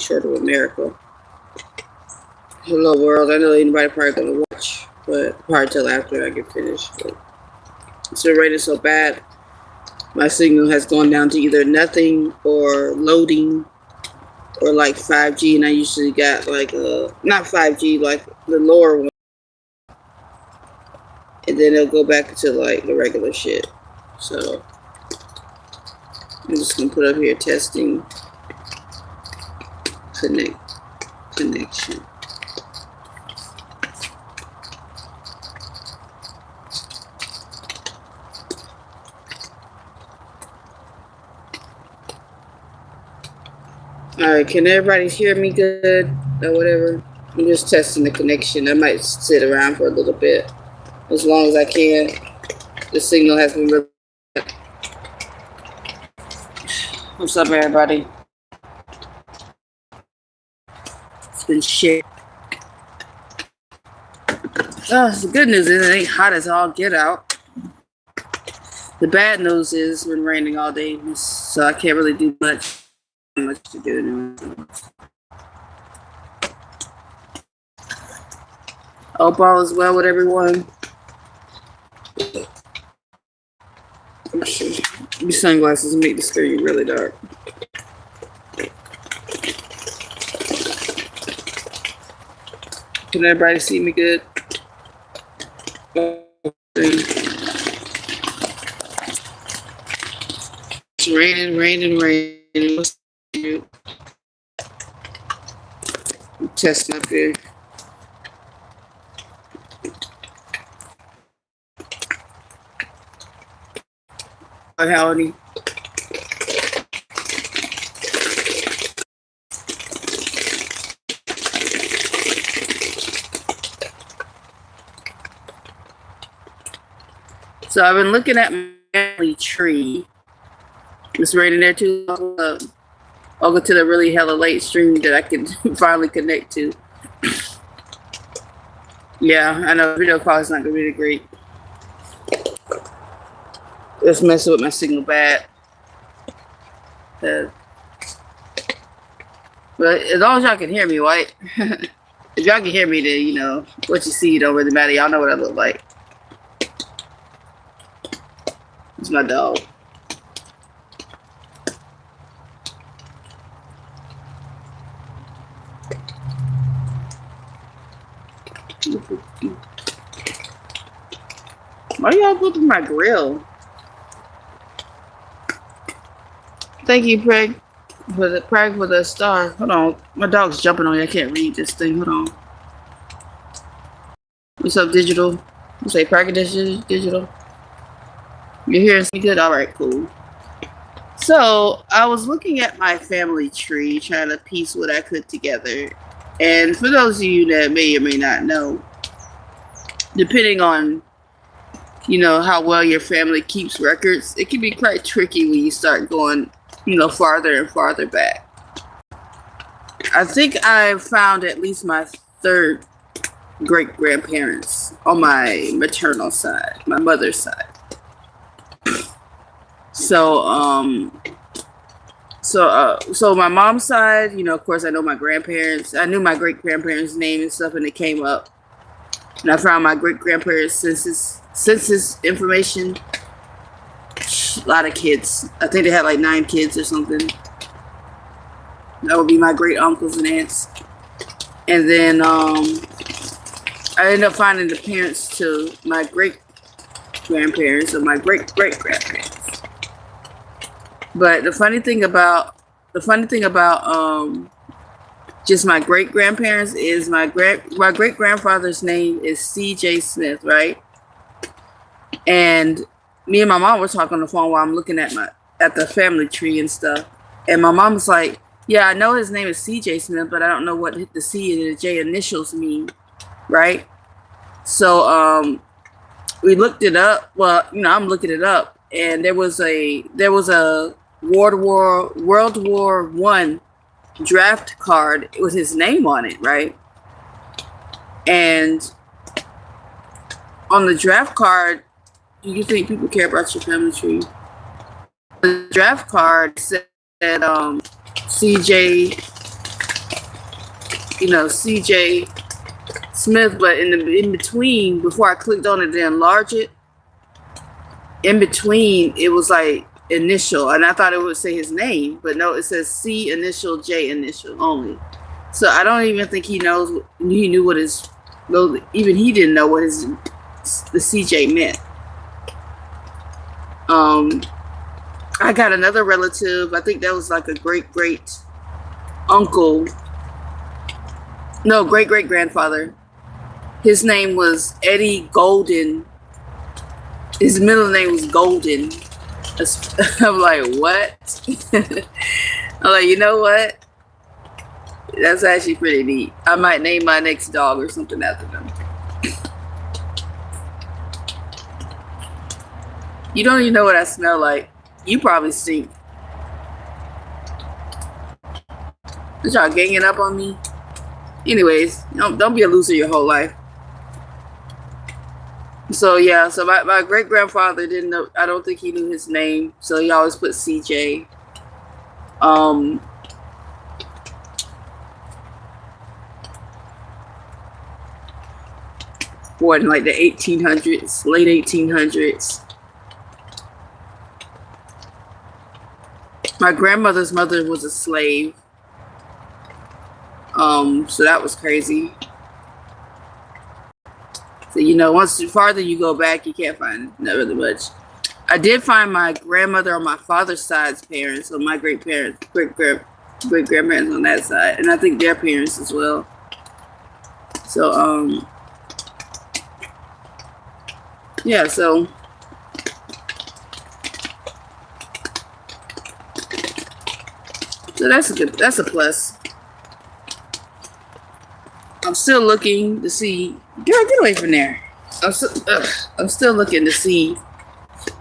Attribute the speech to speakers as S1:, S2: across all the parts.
S1: short of a miracle. Hello world. I know anybody probably gonna watch, but probably till after I get finished. But it's been raining so bad. My signal has gone down to either nothing or loading or like 5G, and I usually got like not 5G, like the lower one, and then it'll go back to like the regular shit. So I'm just gonna put up here testing connection. Alright, can everybody hear me good or whatever? I'm just testing the connection. I might sit around for a little bit as long as I can. The signal has been really bad. What's up, everybody? It's been shit. Oh, the good news is it ain't hot as all get out. The bad news is it's been raining all day, so I can't really do much to do. Hope all is well with everyone. These sunglasses make the screen really dark. Can everybody see me good? It's raining. I'm testing up here. Howdy. So I've been looking at my family tree. It's raining there too. I'll go to the really hella late stream that I can finally connect to. Yeah, I know video call is not gonna be great. It's messing with my signal bad. But as long as y'all can hear me, right? If y'all can hear me, then you know what you see don't really matter. Y'all know what I look like. It's my dog. Why y'all flipping my grill? Thank you, Preg, for the star. Hold on, my dog's jumping on you. I can't read this thing. Hold on. What's up, digital? You say Preg digital? You hearing me good? All right, cool. So I was looking at my family tree, trying to piece what I could together. And for those of you that may or may not know, depending on how well your family keeps records, it can be quite tricky when you start going farther and farther back. I think I found at least my third great grandparents on my maternal side, my mother's side. So my mom's side, of course I know my grandparents. I knew my great grandparents' name and stuff, and it came up. And I found my great grandparents' census information. A lot of kids. I think they had like 9 kids or something. That would be my great uncles and aunts. And then I ended up finding the parents to my great grandparents or my great great grandparents. But the funny thing about just my great grandparents is my great grandfather's name is C.J. Smith, right? And me and my mom were talking on the phone while I'm looking at the family tree and stuff. And my mom was like, "Yeah, I know his name is C.J. Smith, but I don't know what the C and the J initials mean, right?" So we looked it up. Well, I'm looking it up, and there was a World War I draft card with his name on it, right? And on the draft card, do you think people care about your family tree? The draft card said CJ CJ Smith, but in between, before I clicked on it to enlarge it, in between it was like initial, and I thought it would say his name, but no, it says C initial J initial only. So I don't even think he knew what his, even he didn't know what the CJ meant. I got another relative, I think that was like a great uncle, no, great grandfather. His name was Eddie Golden. His middle name was Golden. I'm like, what? I'm like, you know what? That's actually pretty neat. I might name my next dog or something after them. You don't even know what I smell like. You probably stink. Is y'all ganging up on me? Anyways, don't be a loser your whole life. So yeah, so my great grandfather didn't know. I don't think he knew his name, so he always put CJ. Born in like the 1800s, late 1800s. My grandmother's mother was a slave. So that was crazy. So, once the farther you go back, you can't find not really much. I did find my grandmother on my father's side's parents, so my great grandparents on that side, and I think their parents as well. So, yeah, so that's a plus. I'm still looking to see. Girl, get away from there. I'm still looking to see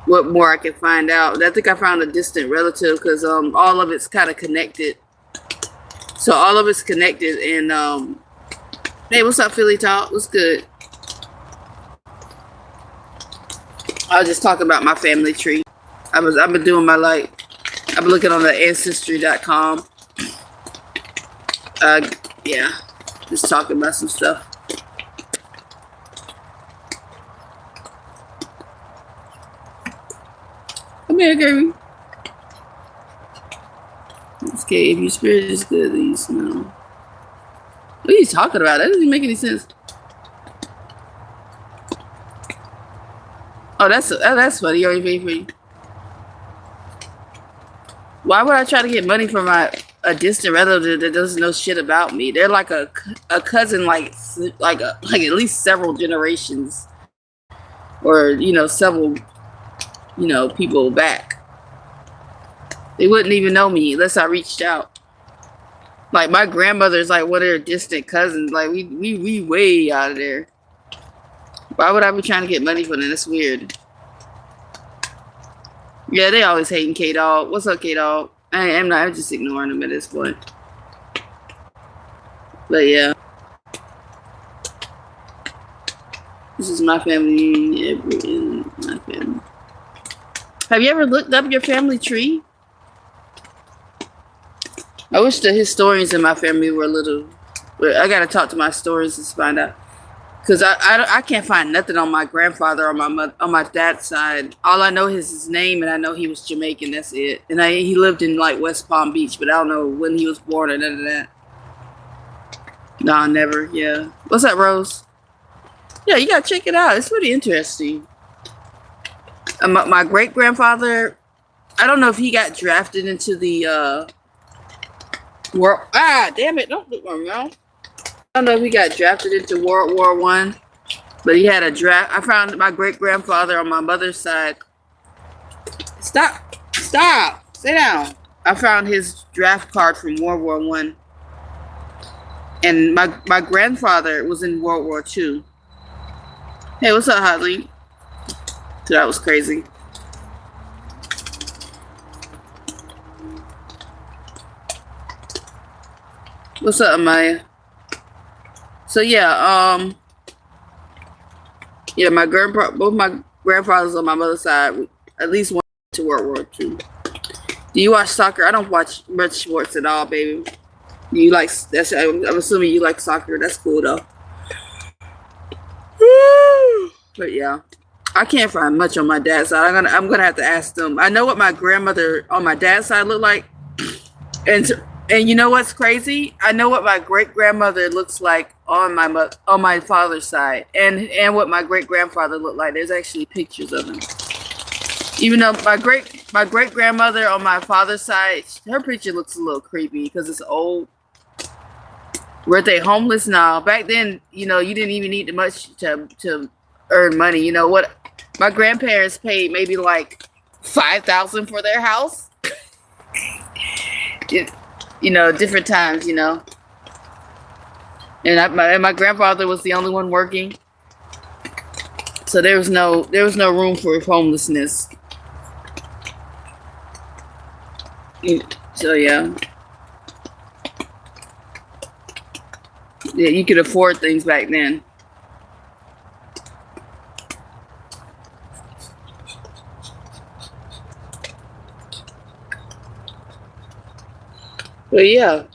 S1: what more I can find out. I think I found a distant relative because all of it's kind of connected. So all of it's connected, and hey, what's up, Philly Talk? What's good? I was just talking about my family tree. I've been doing I've been looking on the ancestry.com. Yeah. Just talking about some stuff. Come here, Gravy. Okay, if your spirit is good, then you smell. What are you talking about? That doesn't make any sense. Oh, that's funny. You already paid for you. Why would I try to get money from a distant relative that doesn't know shit about me? They're like a cousin, like at least several generations, or several people back. They wouldn't even know me unless I reached out. Like my grandmother's like one of their distant cousins. Like we way out of there. Why would I be trying to get money from them? That's weird. Yeah, they always hating K-Dog. What's up, K-Dog? I'm just ignoring them at this point. But yeah. This is my family. My family. Have you ever looked up your family tree? I wish the historians in my family were a little... I gotta talk to my historians to find out. Because I can't find nothing on my grandfather or on my dad's side. All I know is his name, and I know he was Jamaican. That's it. And he lived in like West Palm Beach, but I don't know when he was born or none of that. Nah, never. Yeah. What's up, Rose? Yeah, you gotta check it out. It's pretty interesting. My great grandfather, I don't know if he got drafted into the world. Ah, damn it! Don't look around. I don't know if he got drafted into World War I, but he had a draft. I found my great grandfather on my mother's side. Stop! Sit down. I found his draft card from World War I, and my grandfather was in World War II. Hey, what's up, Holly? So that was crazy. What's up, Maya? So yeah, both my grandfathers on my mother's side, at least one to World War II. Do you watch soccer? I don't watch much sports at all, baby. You like that's? I'm assuming you like soccer. That's cool though. But yeah, I can't find much on my dad's side. I'm gonna have to ask them. I know what my grandmother on my dad's side looked like, and you know what's crazy? I know what my great grandmother looks like on my father's side, and what my great grandfather looked like. There's actually pictures of him. Even though my great grandmother on my father's side, her picture looks a little creepy because it's old. Were they homeless now? Back then, you know, you didn't even need much to earn money. You know what? My grandparents paid maybe like $5,000 for their house. You know, different times. You know, and my grandfather was the only one working, so there was no room for homelessness. So yeah. Yeah, you could afford things back then. But yeah.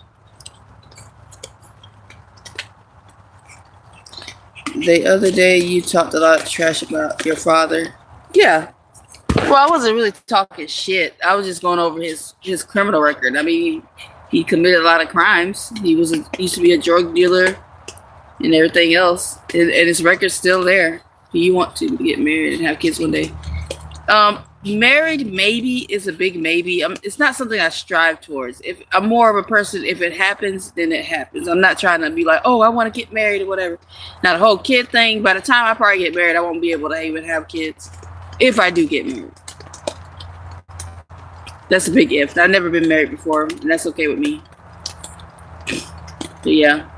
S1: The other day you talked a lot of trash about your father. Yeah. Well, I wasn't really talking shit. I was just going over his criminal record. I mean, he committed a lot of crimes. He used to be a drug dealer and everything else, and his record's still there. Do you want to get married and have kids one day? Married maybe is a big maybe. It's not something I strive towards. If I'm more of a person, if it happens, then it happens. I'm not trying to be like, oh, I want to get married or whatever. Now the whole kid thing. By the time I probably get married, I won't be able to even have kids. If I do get married. That's a big if. I've never been married before, and that's okay with me. But yeah.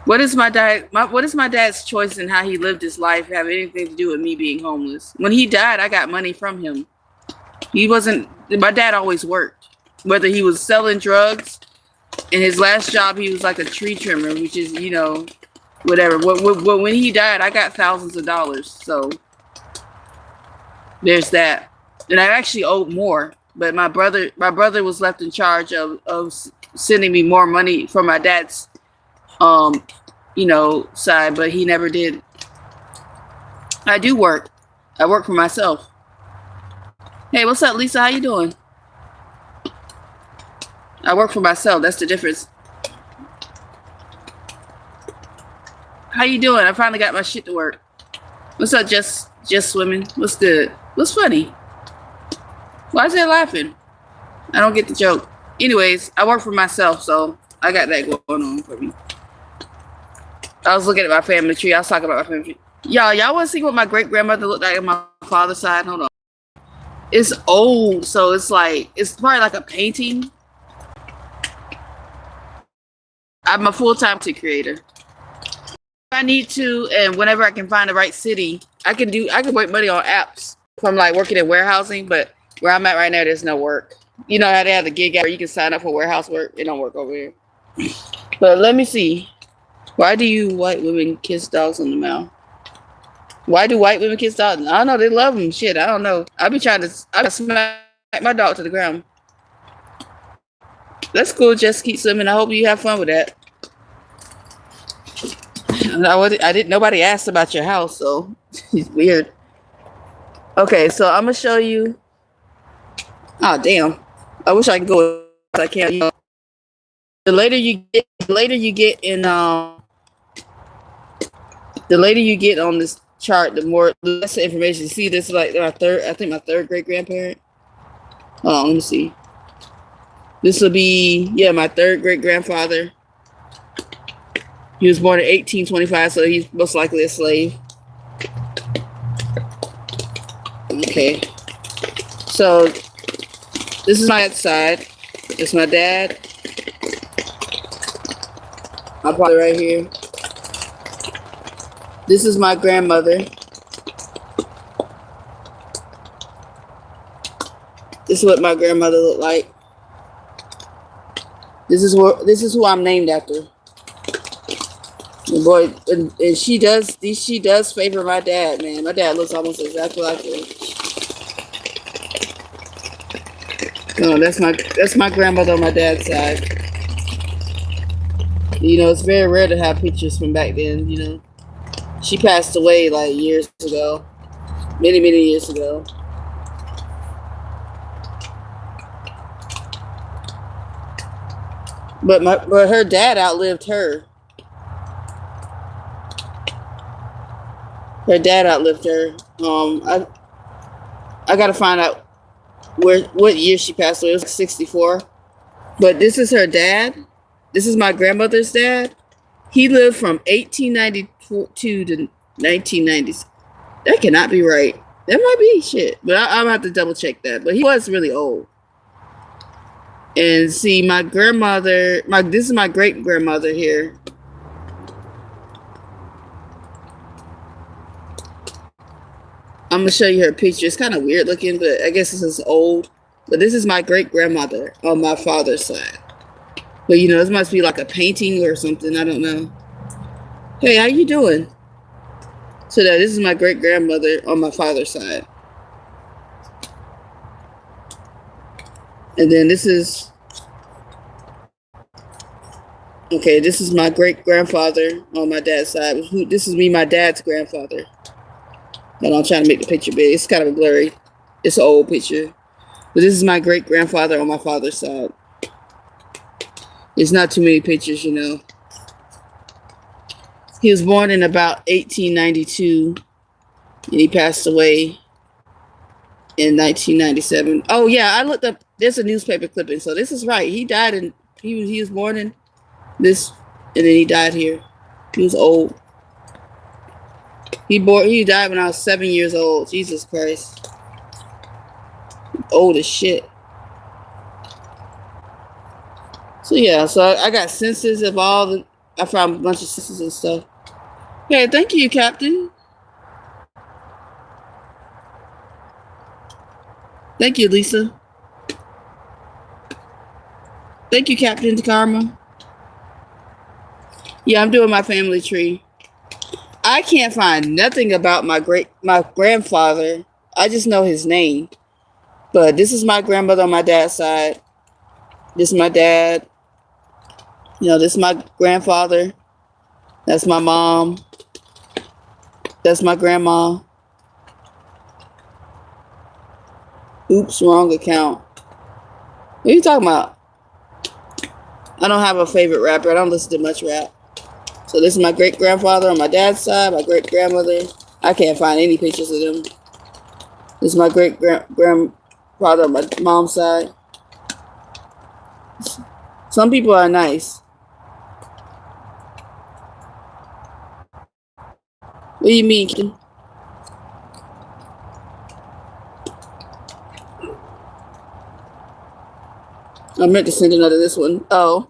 S1: What is my dad's choice in how he lived his life have anything to do with me being homeless? When he died, I got money from him. My dad always worked. Whether he was selling drugs, in his last job, he was like a tree trimmer, which is, you know, whatever. When he died, I got thousands of dollars. So there's that. And I actually owed more. But my brother was left in charge of sending me more money from my dad's, you know, side, but he never did. I do work. I work for myself. Hey, what's up, Lisa? How you doing? I work for myself. That's the difference. How you doing? I finally got my shit to work. What's up, just swimming? What's good? What's funny? Why is they laughing? I don't get the joke. Anyways, I work for myself, so I got that going on for me. I was looking at my family tree. I was talking about my family tree. Y'all want to see what my great grandmother looked like on my father's side? Hold on. It's old, so it's probably like a painting. I'm a full-time content creator. If I need to, and whenever I can find the right city, I can make money on apps from like working in warehousing, but where I'm at right now, there's no work. You know how they have the gig app where you can sign up for warehouse work? It don't work over here. But let me see. Why do you white women kiss dogs on the mouth? Why do white women kiss dogs? I don't know. They love them. Shit, I don't know. I smack my dog to the ground. That's cool. Just keep swimming. I hope you have fun with that. Nobody asked about your house, so it's weird. Okay, so I'm gonna show you. Oh damn! I wish I could go. I can't. You know, the later you get in the later you get on this chart, the less information. See, this is like my third great grandparent. Oh, let me see. This will be my third great grandfather. He was born in 1825, so he's most likely a slave. Okay, so this is my side. It's my dad. My father right here. This is my grandmother. This is what my grandmother looked like. This is who I'm named after. And boy, and she does favor my dad, man. My dad looks almost exactly like her. Oh, that's my grandmother on my dad's side. You know, it's very rare to have pictures from back then. You know, she passed away like years ago, many years ago. But her dad outlived her. Her dad outlived her. I gotta find out what year she passed away. It was 64. But this is her dad. This is my grandmother's dad. He lived from 1892 to 1990. That cannot be right. That might be shit, but I'm gonna have to double check that. But he was really old. And see, my grandmother, this is my great grandmother here. I'm gonna show you her picture. It's kind of weird looking, but I guess this is old. But this is my great grandmother on my father's side. But you know, this must be like a painting or something. I don't know. Hey, how you doing? So this is my great grandmother on my father's side. And then this is, okay, this is my great grandfather on my dad's side. This is me, my dad's grandfather. And I'm trying to make the picture big. It's kind of blurry. It's an old picture. But this is my great grandfather on my father's side. It's not too many pictures, you know. He was born in about 1892. And he passed away in 1997. Oh yeah, I looked up. There's a newspaper clipping, so this is right. He died in. He was born in this, and then he died here. He was old. He died when I was 7 years old. Jesus Christ, old as shit. So yeah, so I got census of all the. I found a bunch of census and stuff. Hey, thank you, Captain. Thank you, Lisa. Thank you, Captain Karma. Yeah, I'm doing my family tree. I can't find nothing about my grandfather. I just know his name. But this is my grandmother on my dad's side. This is my dad. You know, this is my grandfather. That's my mom. That's my grandma. Oops, wrong account. What are you talking about? I don't have a favorite rapper. I don't listen to much rap. So this is my great grandfather on my dad's side, my great grandmother. I can't find any pictures of them. This is my great grandfather on my mom's side. Some people are nice. What do you mean, Ken? I meant to send another this one. Oh.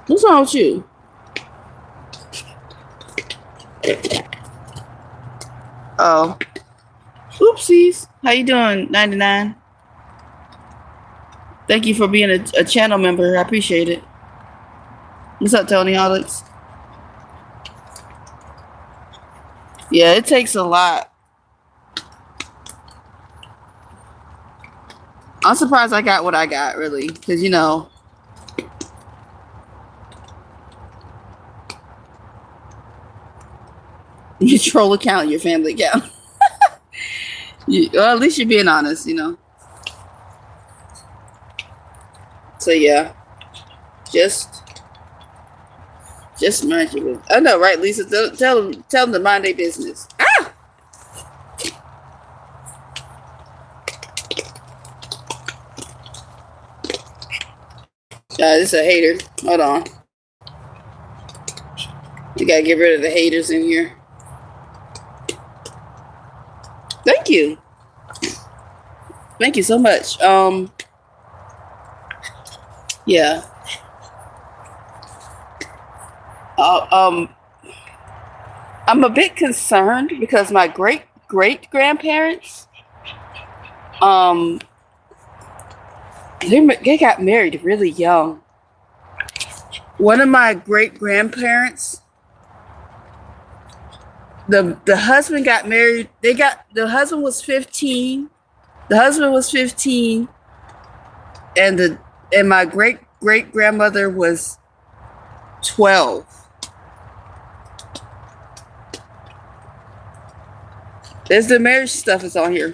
S1: What's wrong with you? Oh. Oopsies. How you doing, 99? Thank you for being a channel member. I appreciate it. What's up, Tony Alex? Yeah, it takes a lot. I'm surprised I got what I got, really. Because, you know, your troll account, your family account. Well, at least you're being honest, you know. So, yeah. Just mind you. I know, right, Lisa? Tell them to mind their business. Ah! This is a hater. Hold on. We gotta get rid of the haters in here. Thank you. Thank you so much. Yeah. I'm a bit concerned because my great grandparents, they got married really young. One of my great grandparents, the husband got married. The husband was 15. The husband was 15, and and my great grandmother was 12. There's the marriage stuff is on here.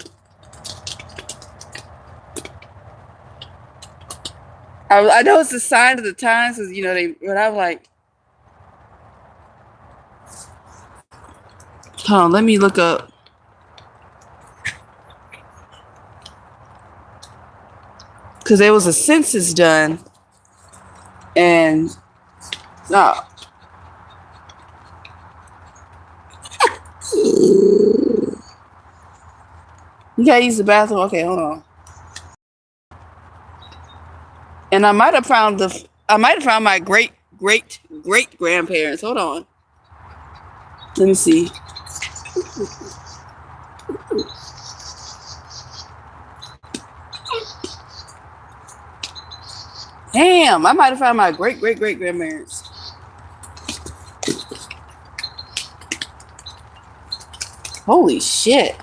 S1: I know it's a sign of the times, because but I'm like, hold on, let me look up. Because there was a census done, and no. You gotta use the bathroom. Okay, hold on. And I might have found my great grandparents. Hold on. Let me see. Damn, I might have found my great grandparents. Holy shit.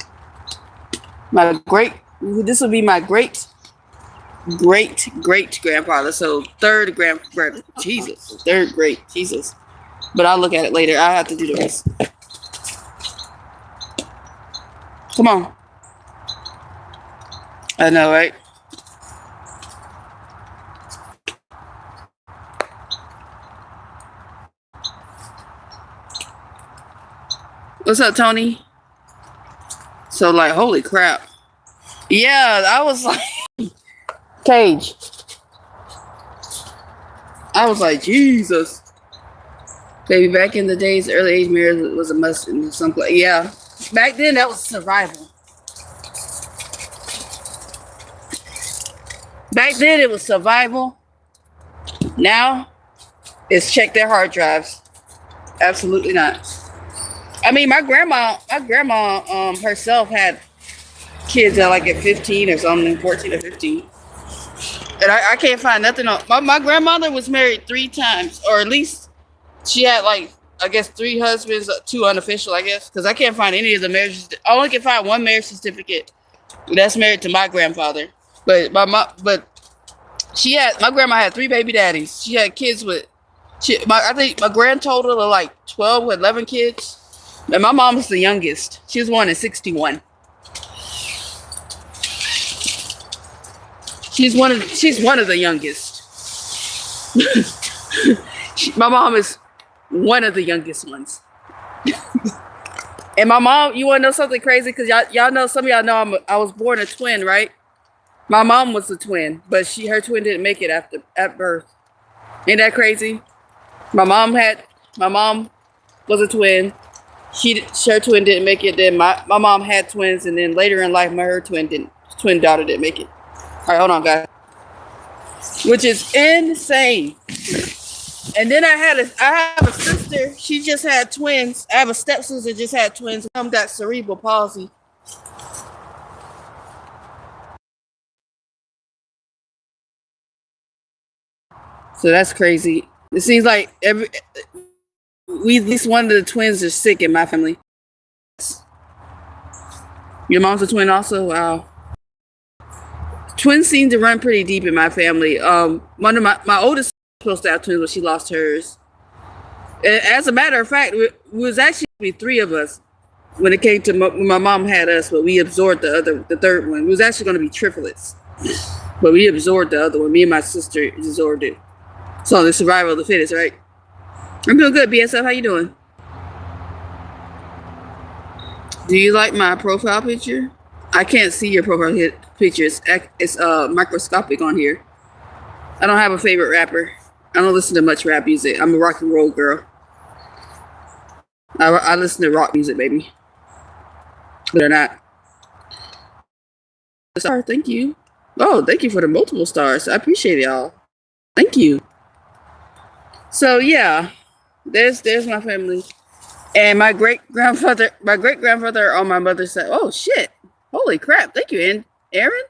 S1: This would be my great grandfather. So third grandfather. Jesus. Third great. Jesus. But I'll look at it later. I have to do the rest. Come on. I know, right? What's up, Tony? So, like, holy crap. Yeah, I was like, Cage. I was like, Jesus. Baby, back in the days, early age marriage was a must in some place. Yeah. Back then, that was survival. Back then, it was survival. Now, it's check their hard drives. Absolutely not. I mean, my grandma herself had kids at 15 or something, 14 or 15. And I can't find nothing on. My grandmother was married 3 times, or at least she had I guess 3 husbands, 2 unofficial, I guess, because I can't find any of the marriages. I only can find 1 marriage certificate that's married to my grandfather. But my grandma had 3 baby daddies. She had kids with, I think my grand total of 12 or 11 kids. And my mom was the youngest. She was born in 61. She's one of the youngest. My mom is one of the youngest ones. And my mom, you want to know something crazy? Because y'all know, some of y'all know I was born a twin, right? My mom was a twin, but her twin didn't make it at birth. Ain't that crazy? My mom was a twin. Her twin didn't make it. Then my mom had twins, and then later in life, her twin daughter didn't make it. All right, hold on, guys. Which is insane. And then I have a sister. She just had twins. I have a stepsister that just had twins. Mom got cerebral palsy. So that's crazy. It seems like at least one of the twins is sick in my family. Your mom's a twin also? Wow. Twins seem to run pretty deep in my family. One of my oldest was supposed to have twins, but she lost hers. As a matter of fact, it was actually 3 of us when it came to when my mom had us, but we absorbed the third one. It was actually going to be triplets, but we absorbed the other one. Me and my sister absorbed it. So the survival of the fittest, right? I'm doing good, BSF. How you doing? Do you like my profile picture? I can't see your profile picture. It's microscopic on here. I don't have a favorite rapper. I don't listen to much rap music. I'm a rock and roll girl. I listen to rock music, baby. But they're not. Star, thank you. Oh, thank you for the multiple stars. I appreciate it, y'all. Thank you. So yeah, there's my family, and my great grandfather on my mother's side. Oh shit! Holy crap! Thank you, and Aaron.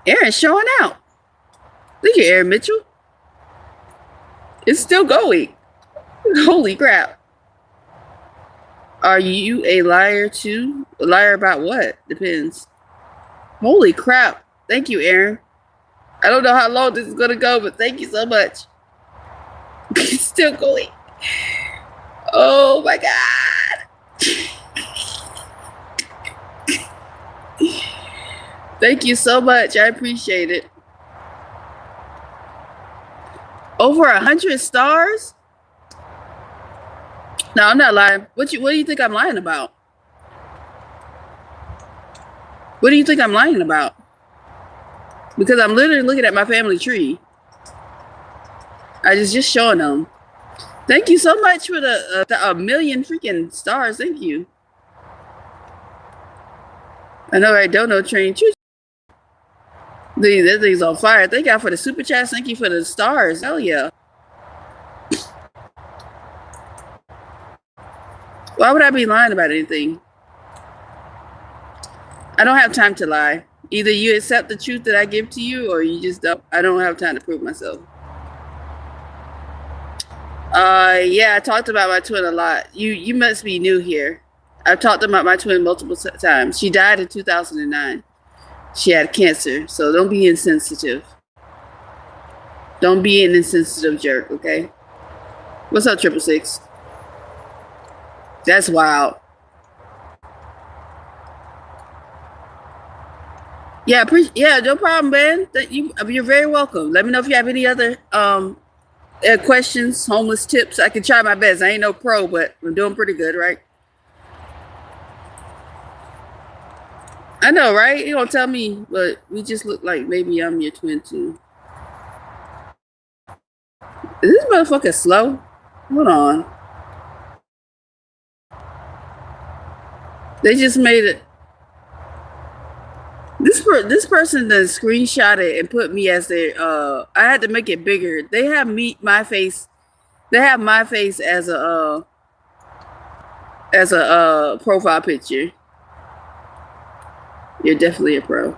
S1: Aaron's showing out. Thank you, Aaron Mitchell. It's still going. Holy crap! Are you a liar too? A liar about what? Depends. Holy crap! Thank you, Aaron. I don't know how long this is gonna go, but thank you so much. It's still going. Oh my God. Thank you so much. I appreciate it. Over 100 stars? No, I'm not lying. What do you think I'm lying about? What do you think I'm lying about? Because I'm literally looking at my family tree. I just showing them. Thank you so much for the a million freaking stars. Thank you. I know, right? Don't know train. That thing's on fire. Thank y'all for the super chats. Thank you for the stars. Hell yeah. Why would I be lying about anything? I don't have time to lie. Either you accept the truth that I give to you, or you just don't. I don't have time to prove myself. Yeah, I talked about my twin a lot. You must be new here. I've talked about my twin multiple times. She died in 2009. She had cancer, so don't be insensitive. Don't be an insensitive jerk, okay? What's up, 666? That's wild. Yeah, no problem, man. You're very welcome. Let me know if you have any other questions, homeless tips. I can try my best. I ain't no pro, but I'm doing pretty good, right? I know, right? You don't tell me, but we just look like maybe I'm your twin too. Is this motherfucker slow? Hold on. They just made it. This person then screenshot it and put me as their. I had to make it bigger. They have my face. They have my face as a profile picture. You're definitely a pro.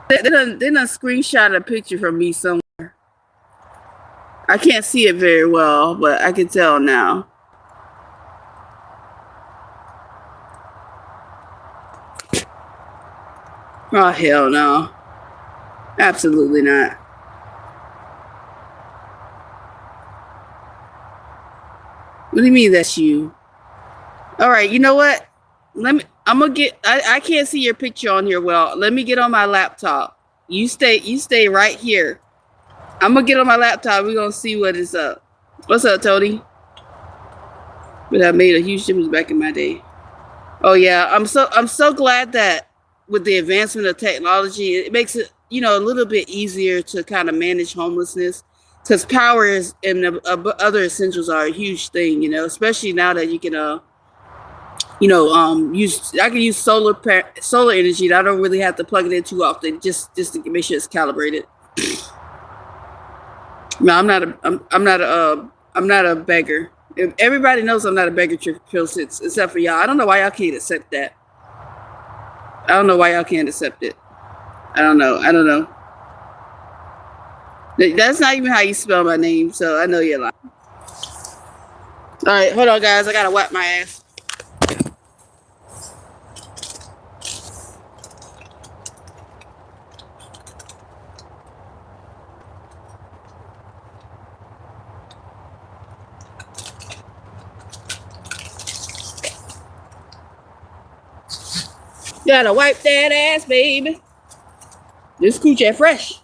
S1: They done screenshot a picture from me somewhere. I can't see it very well, but I can tell now. Oh, hell no. Absolutely not. What do you mean that's you? All right, you know what? I can't see your picture on here well. Let me get on my laptop. You stay right here. I'm gonna get on my laptop. We're gonna see what is up. What's up, Tony? But I made a huge difference back in my day. Oh yeah, I'm so glad that with the advancement of technology, it makes it a little bit easier to kind of manage homelessness, because power is and other essentials are a huge thing. Especially now that you can I can use solar energy. I don't really have to plug it in too often, just to make sure it's calibrated. No, I'm not a beggar. Everybody knows I'm not a beggar, except for y'all. I don't know why y'all can't accept that. I don't know why y'all can't accept it. I don't know. That's not even how you spell my name, so I know you're lying. All right, hold on, guys. I gotta wipe my ass. Gotta wipe that ass, baby. This coochie fresh.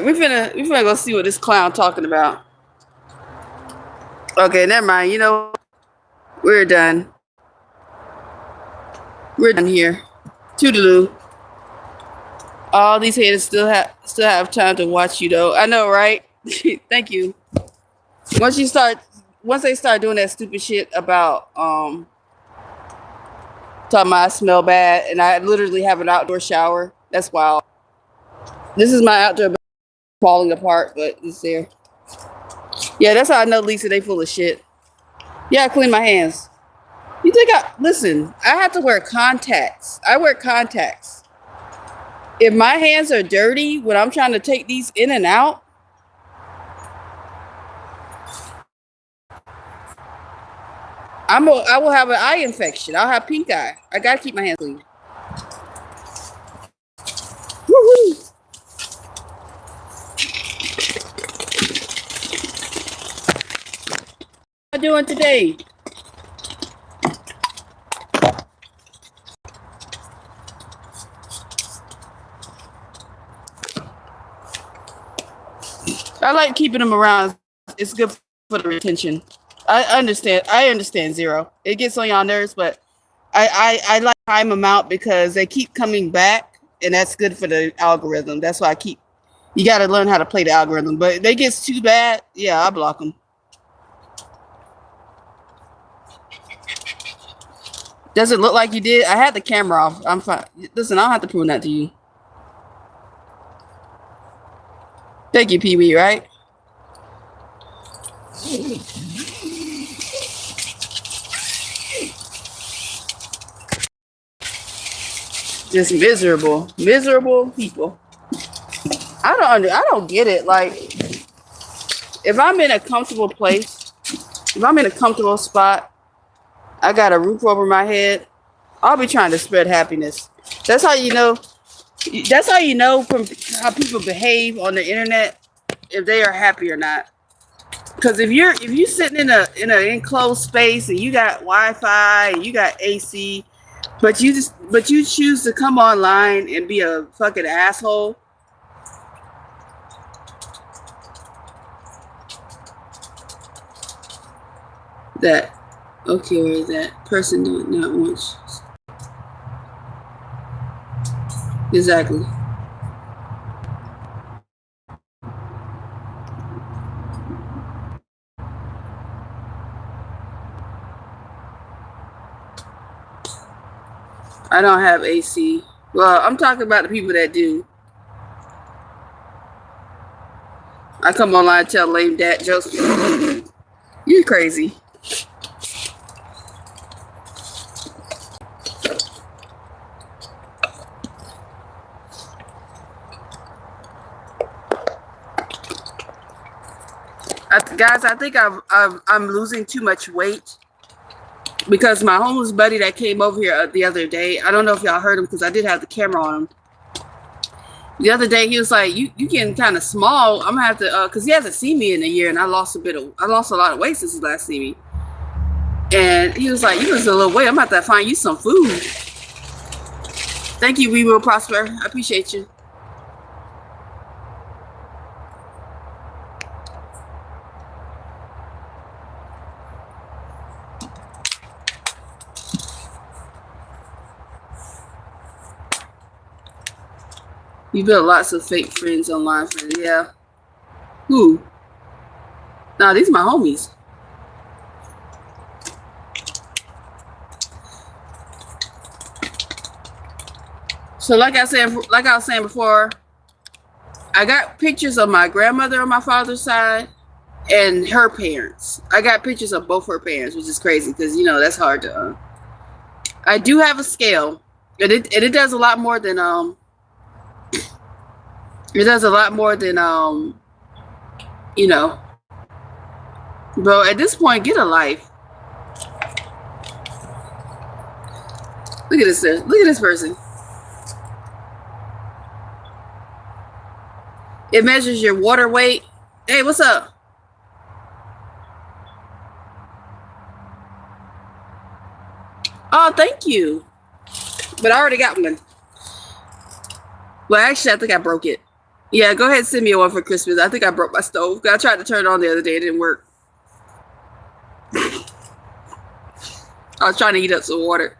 S1: We're finna go see what this clown talking about. Okay, never mind. We're done. We're done here. Toodaloo. All these haters still have time to watch you though. I know, right? Thank you. Once they start doing that stupid shit about talking about I smell bad and I literally have an outdoor shower. That's wild. This is my outdoor falling apart, but it's there. Yeah, that's how I know, Lisa, they full of shit. Yeah, I clean my hands. You think listen, I have to wear contacts. I wear contacts. If my hands are dirty when I'm trying to take these in and out, I will have an eye infection. I'll have pink eye. I gotta keep my hands clean. Woo-hoo. What am I doing today? I like keeping them around. It's good for the retention. I understand, Zero. It gets on y'all nerves, but I like time them out because they keep coming back, and that's good for the algorithm. That's why you got to learn how to play the algorithm. But if they get too bad, yeah, I block them. Does it look like you did? I had the camera off. I'm fine. Listen, I don't have to prove that to you. Thank you, Pee Wee, right? Just miserable people. I don't get it. Like, if I'm in a comfortable place, if I'm in a comfortable spot, I got a roof over my head, I'll be trying to spread happiness. That's how you know. That's how you know from how people behave on the internet if they are happy or not. Because if you're sitting in an enclosed space and you got Wi-Fi and you got AC, but you choose to come online and be a fucking asshole. That person do not want. Exactly. I don't have AC. Well, I'm talking about the people that do. I come online and tell lame dad jokes. You're crazy. Guys, I think I'm losing too much weight because my homeless buddy that came over here the other day, I don't know if y'all heard him because I did have the camera on him. The other day he was like, "You getting kind of small. I'm gonna have to because he hasn't seen me in a year, and I lost a lot of weight since he last seen me." And he was like, "You lose a little weight. I'm gonna have to find you some food." Thank you, We Will Prosper. I appreciate you. You built lots of fake friends online, friends. Yeah. Who? Nah, these are my homies. So like I was saying before, I got pictures of my grandmother on my father's side and her parents. I got pictures of both her parents, which is crazy because that's hard to. I do have a scale, and it does a lot more than It does a lot more than Bro, at this point, get a life. Look at this. Look at this person. It measures your water weight. Hey, what's up? Oh, thank you. But I already got one. Well, actually, I think I broke it. Yeah, go ahead and send me one for Christmas. I think I broke my stove. I tried to turn it on the other day. It didn't work. I was trying to heat up some water.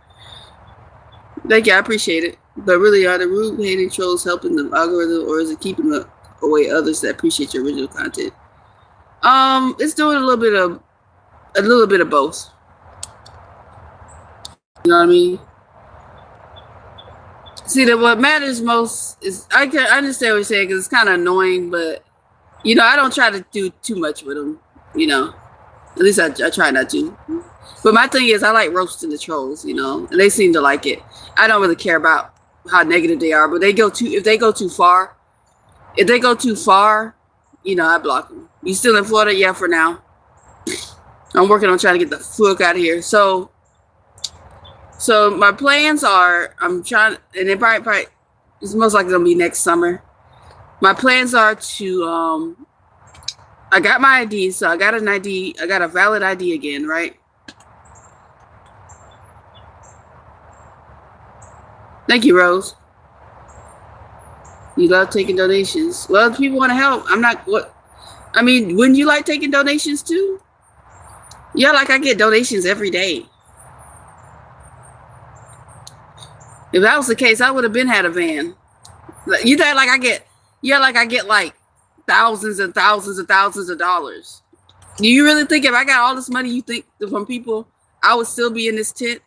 S1: Thank you. I appreciate it. But really, are the rude, hating trolls helping the algorithm, or is it keeping away others that appreciate your original content? It's doing a little bit of both. You know what I mean? See, that what matters most is I understand what you're saying because it's kind of annoying, but I don't try to do too much with them. you know. At least I try not to. But my thing is, I like roasting the trolls, you know, and they seem to like it. I don't really care about how negative they are, but if they go too far, you know, I block them. You still in Florida? Yeah, for now. I'm working on trying to get the fuck out of here. So my plans are, I'm trying, and it probably it's most likely gonna be next summer. My plans are to I got my ID, so I got an ID. I got a valid ID again, right? Thank you, Rose. You love taking donations. Well, if people want to help, I'm not. What? I mean, wouldn't you like taking donations too? Yeah, like I get donations every day. If that was the case, I would have been had a van. You think like I get? Yeah, like I get like thousands and thousands and thousands of dollars. Do you really think if I got all this money, you think from people, I would still be in this tent?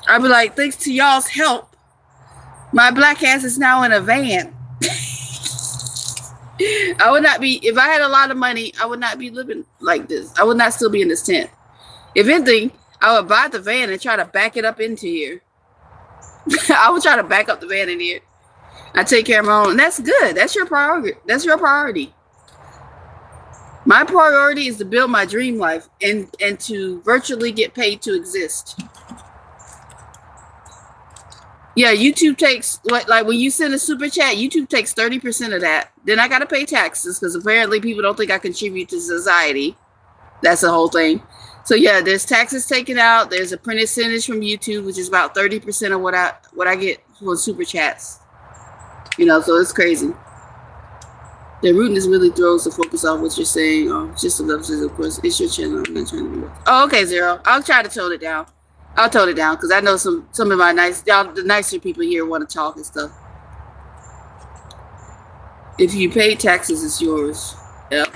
S1: I'd be like, thanks to y'all's help, my black ass is now in a van. I would not be, if I had a lot of money, I would not be living like this. I would not still be in this tent. If anything, I would buy the van and try to back it up into here. I would try to back up the van in here. I take care of my own. And that's good. That's your priority. That's your priority. My priority is to build my dream life and to virtually get paid to exist. Yeah, YouTube takes, like when you send a super chat, YouTube takes 30% of that. Then I got to pay taxes because apparently people don't think I contribute to society. That's the whole thing. So yeah, there's taxes taken out. There's a percentage from YouTube, which is about 30% of what I get for super chats. You know, so it's crazy. The rudeness really throws the focus off what you're saying. Just the love says, of course, it's your channel. I'm not trying to be. Oh, okay, Zero. I'll try to tone it down. I'll tone it down because I know some of my the nicer people here want to talk and stuff. If you pay taxes, it's yours. Yep.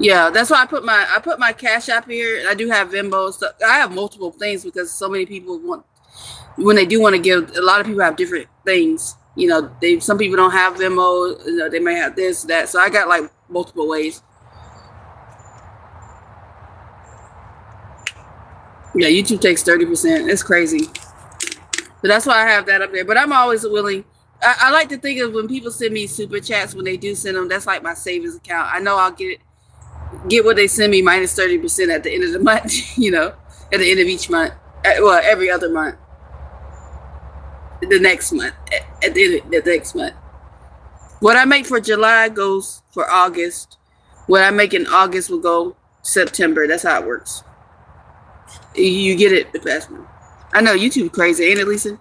S1: Yeah, that's why I put my Cash App here. I do have Venmo stuff. I have multiple things because so many people when they do want to give. A lot of people have different things. You know, some people don't have Venmo. You know, they may have this, that. So I got like multiple ways. Yeah, YouTube takes 30%. It's crazy. But that's why I have that up there. But I'm always willing. I like to think of when people send me super chats, when they do send them, that's like my savings account. I know I'll get what they send me minus 30% at the end of the month, you know, at the end of each month. Well, every other month. The next month. At the end of the next month. What I make for July goes for August. What I make in August will go September. That's how it works. You get it the fast one. I know YouTube crazy, ain't it, Lisa?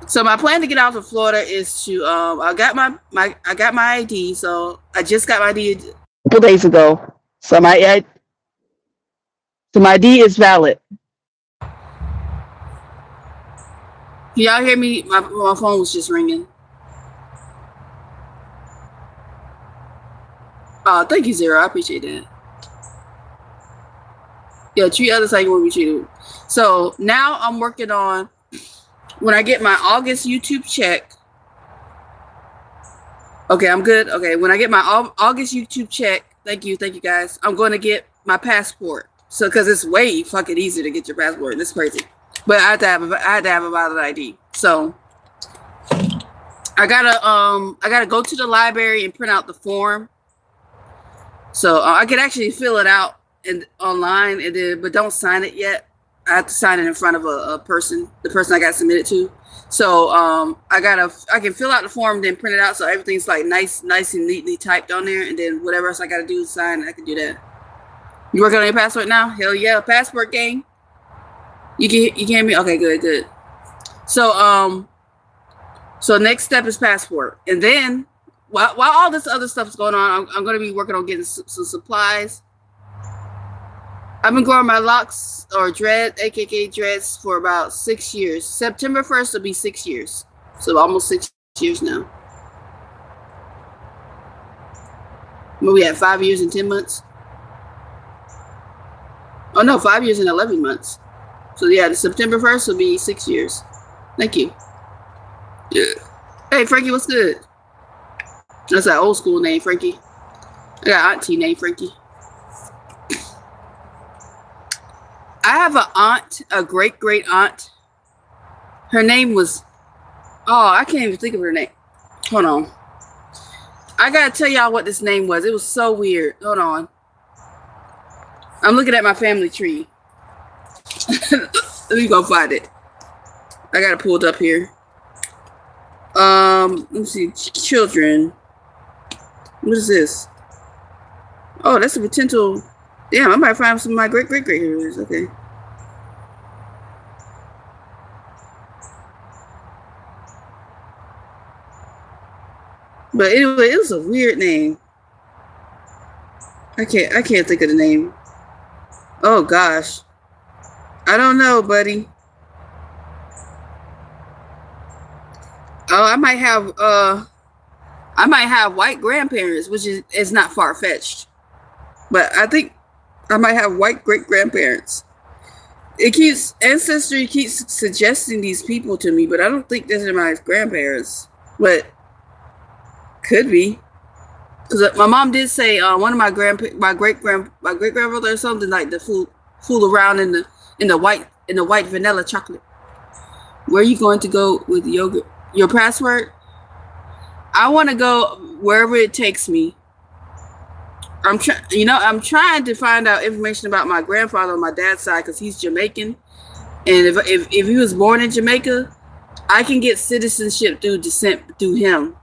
S1: So my plan to get out to Florida is to I got my ID, so I just got my ID a couple days ago. So my ID is valid. Can y'all hear me? My phone was just ringing. Thank you, Zero. I appreciate that. Yeah, treat others how you want to be treated. So now I'm working on when I get my August YouTube check. Okay, I'm good. Okay, when I get my August YouTube check, thank you guys. I'm going to get my passport. So, because it's way fucking easier to get your passport. That's crazy. But I had to have a valid ID. So I gotta go to the library and print out the form. So I could actually fill it out online, but don't sign it yet. I have to sign it in front of a person, the person I got submitted to. So I can fill out the form, then print it out, so everything's like nice and neatly typed on there, and then whatever else I gotta do to sign, I can do that. You working on your passport now? Hell yeah, passport gang. You can hear me? Okay, good. So next step is passport, and then while all this other stuff's going on, I'm gonna be working on getting some supplies. I've been growing my locks or AKA dreads for about 6 years. September 1st will be 6 years. So almost 6 years now. But we had 5 years and 10 months. Oh no, 5 years and 11 months. So yeah, September 1st will be 6 years. Thank you. Yeah. Hey, Frankie, what's good? That's that old school name, Frankie. I got auntie named Frankie. I have an aunt, a great aunt. Her name was, oh, I can't even think of her name. Hold on. I gotta tell y'all what this name was. It was so weird. Hold on. I'm looking at my family tree. Let me go find it. I got it pulled up here. Let me see. Children. What is this? Oh, that's a potential. Damn, I might find some of my great here. Okay. But anyway, it was a weird name. I can't think of the name. Oh gosh. I don't know, buddy. Oh, I might have white grandparents, which is not far fetched. But I think I might have white great grandparents. Ancestry keeps suggesting these people to me, but I don't think these are my grandparents. But could be, because my mom did say one of my great grandmother or something like the fool around in the white vanilla chocolate. Where are you going to go with yogurt? Your password? I want to go wherever it takes me. I'm trying to find out information about my grandfather on my dad's side because he's Jamaican, and if he was born in Jamaica, I can get citizenship through descent through him.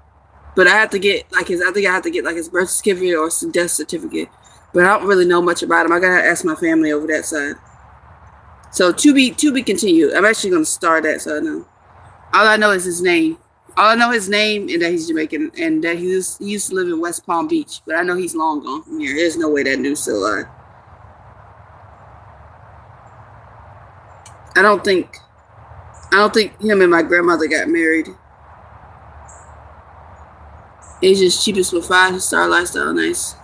S1: But I have to get I think I have to get like his birth certificate or death certificate. But I don't really know much about him. I gotta ask my family over that side. So to be continued. I'm actually gonna start that, so I know. All I know is his name. All I know his name and that he's Jamaican and that he used to live in West Palm Beach. But I know he's long gone from here. There's no way that dude's still alive. I don't think him and my grandmother got married. Asia's cheapest with 5-star lifestyle, nice.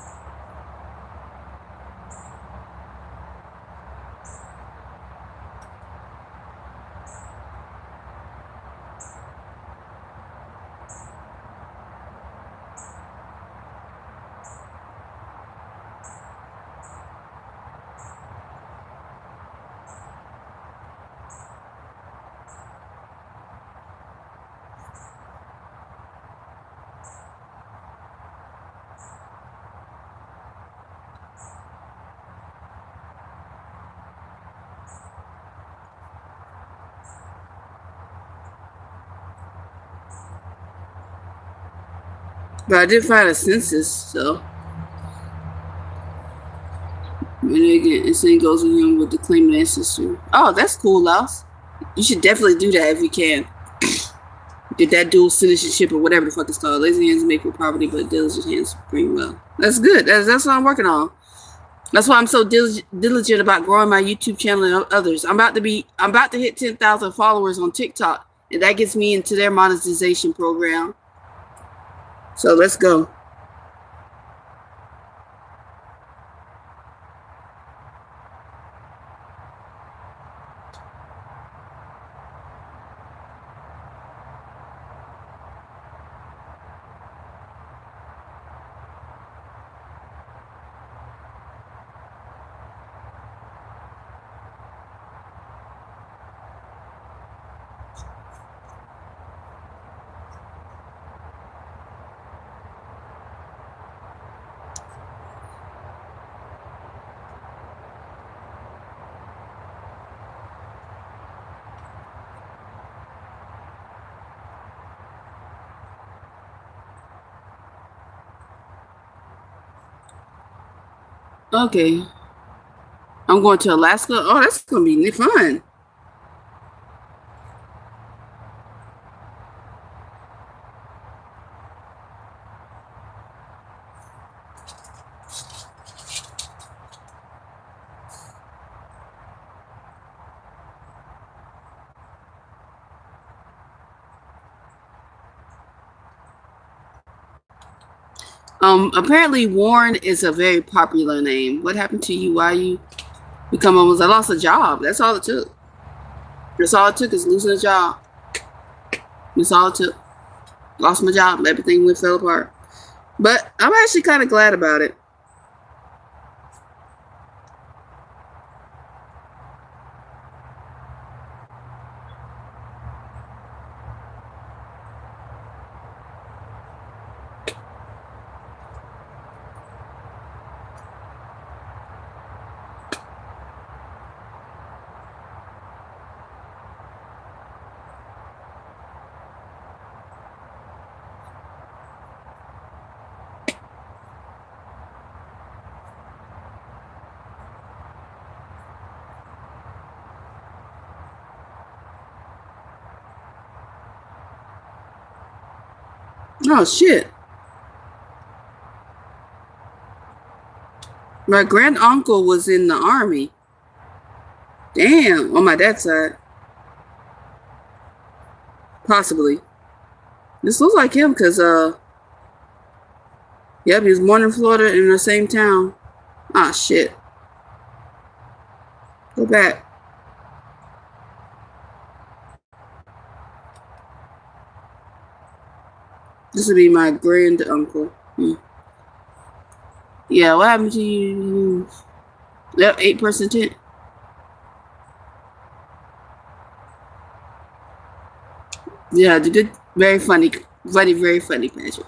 S1: But I did find a census, so. And again, the same goes with him with the claiming ancestry. Oh, that's cool, Laos. You should definitely do that if you can. Get that dual citizenship or whatever the fuck it's called. Lazy hands make for poverty, but diligent hands bring well. That's good. That's what I'm working on. That's why I'm so diligent about growing my YouTube channel and others. I'm about to hit 10,000 followers on TikTok, and that gets me into their monetization program. So let's go. Okay. I'm going to Alaska. Oh, that's going to be fun. Apparently Warren is a very popular name. What happened to you? Why you become almost? I lost a job. That's all it took. That's all it took is losing a job. It's all it took. Lost my job. Everything fell apart. But I'm actually kind of glad about it. Oh, shit. My grand uncle was in the army. Damn, on my dad's side. Possibly. This looks like him because, yep, he was born in Florida in the same town. Ah, shit. Go back. This would be my grand uncle. Yeah, what happened to you? Yep, 8%. Yeah, the good, very funny, very funny, Patrick.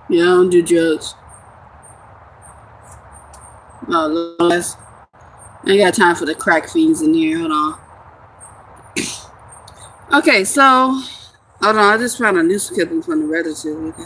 S1: Yeah, I don't do drugs. Oh, less. I ain't got time for the crack fiends in here. Hold on. Okay, so hold on. I just found a news clipping from the Reddit. Okay.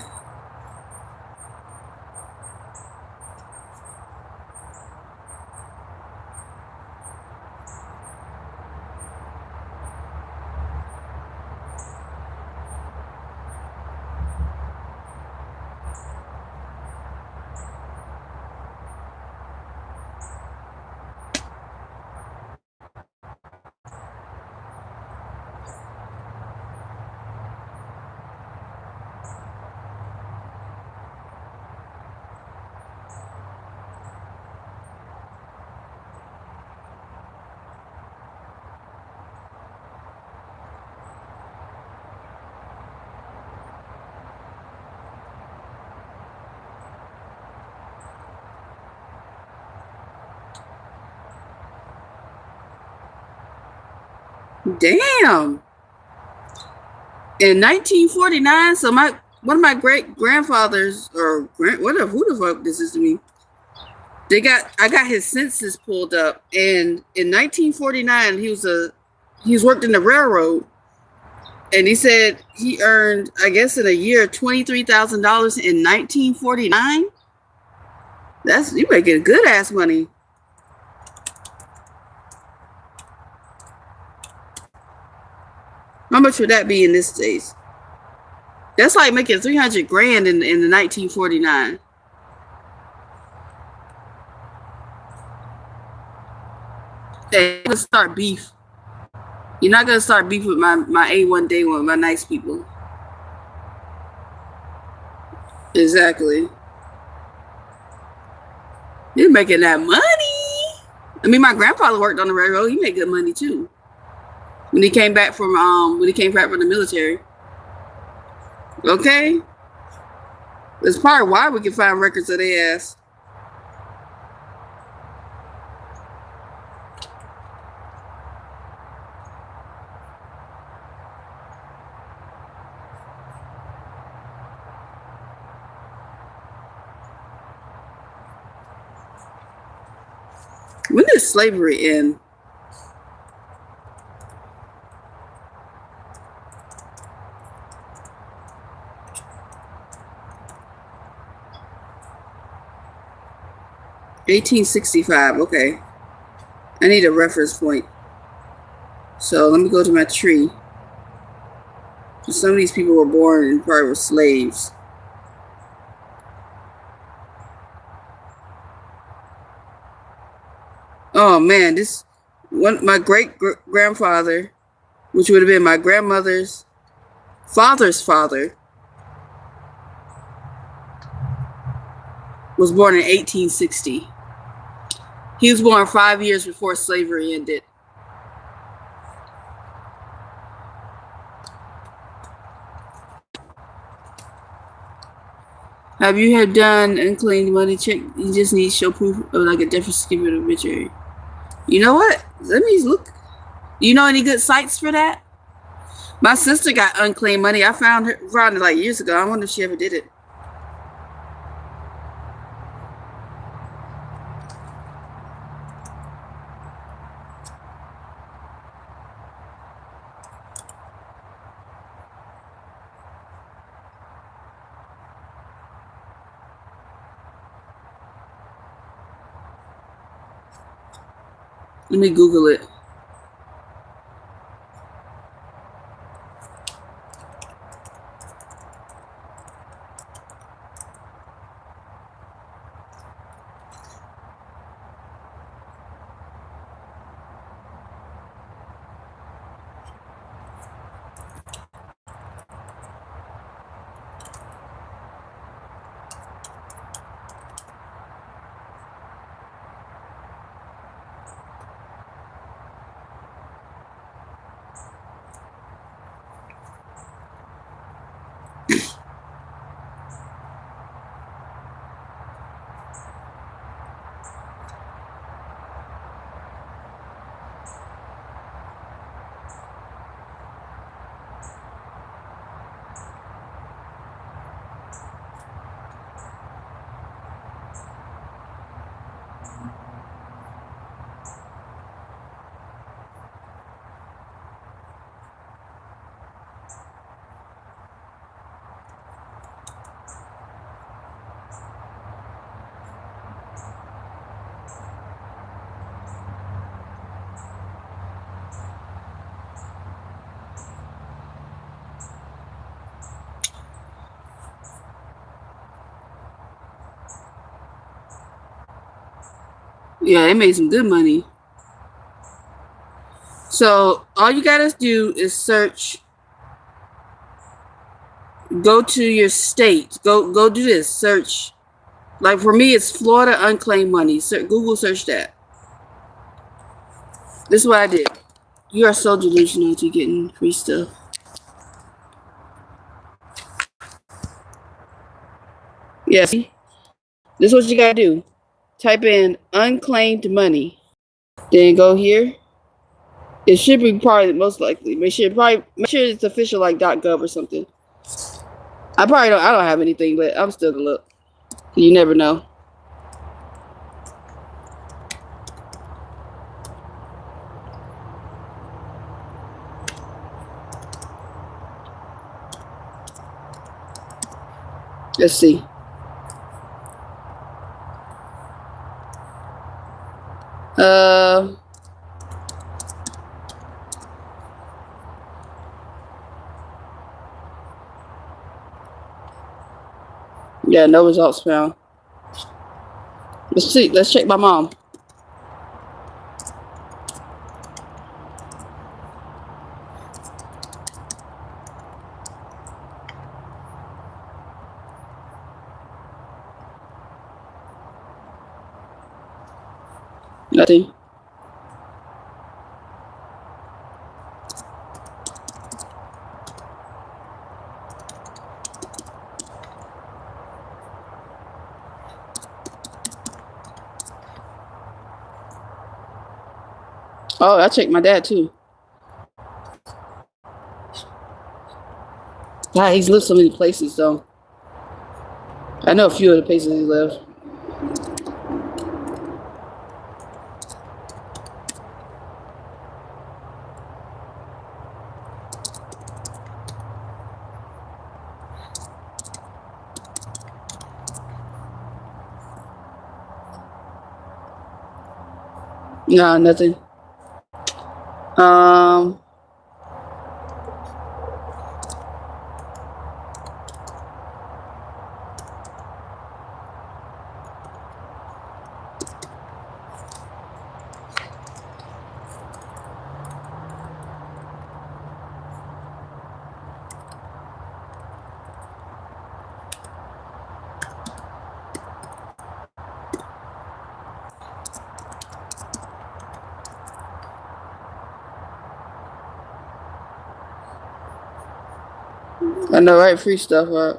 S1: Damn. In 1949, so one of my great grandfathers or whatever, who the fuck this is to me. I got his census pulled up, and in 1949 he was worked in the railroad, and he said he earned, I guess in a year, $23,000 in 1949. You making good ass money. How much would that be in this days? That's like making 300 grand in the 1949. Hey, let's start beef. You're not gonna start beef with my A1 day one, my nice people. Exactly. You're making that money. I mean, my grandfather worked on the railroad. He made good money too. When he came back from the military. Okay. It's part of why we can find records of their ass. When did slavery end? $1865. Okay. I need a reference point. So let me go to my tree. Some of these people were born and probably were slaves. Oh man, this one my great grandfather, which would have been my grandmother's father's father, was born in 1860. He was born 5 years before slavery ended. Have you had done unclaimed money check? You just need to show proof of like a death certificate or obituary. You know what? Let me look. Do you know any good sites for that? My sister got unclaimed money. I found it like years ago. I wonder if she ever did it. Let me Google it. Yeah, they made some good money. So all you gotta do is search. Go to your state. Go do this. Search. Like for me, it's Florida unclaimed money. Google search that. This is what I did. You are so delusional to getting free stuff. Yes. Yeah, this is what you gotta do. Type in unclaimed money. Then go here. It should be probably most likely. Make sure it's official like .gov or something. I don't have anything, but I'm still gonna look. You never know. Let's see. Yeah, no results found. Let's see. Let's check my mom. Nothing. Oh, I checked my dad too. God, he's lived so many places though. I know a few of the places he lived. Nah, nothing. Um, I know, right? Free stuff, right?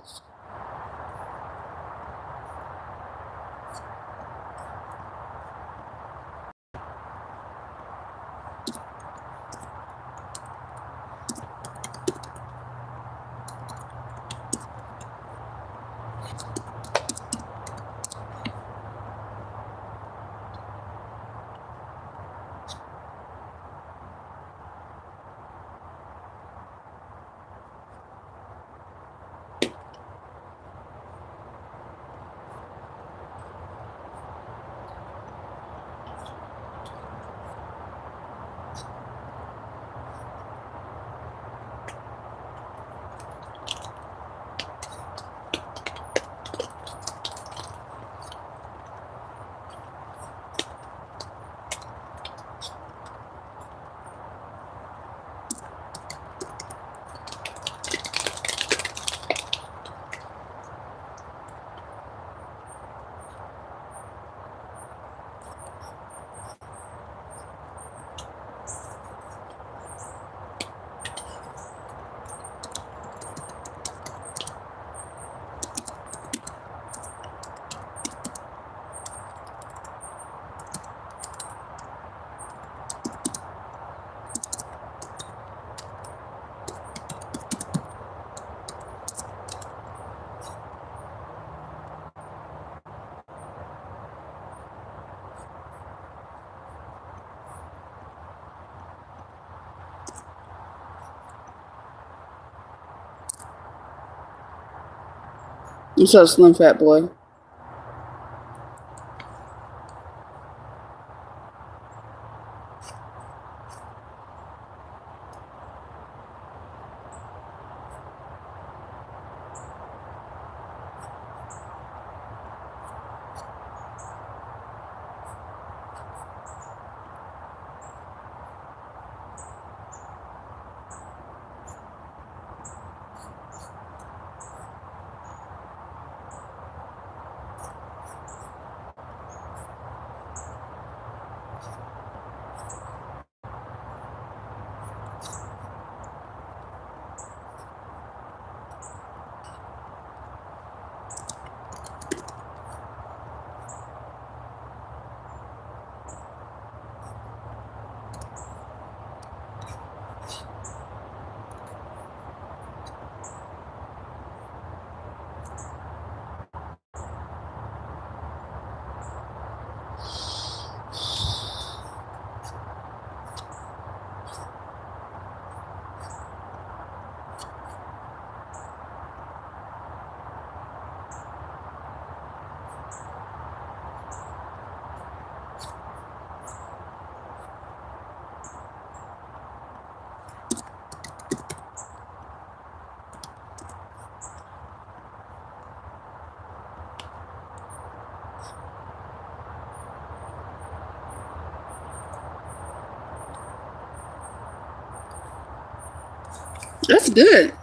S1: You so slim, fat boy. That's good.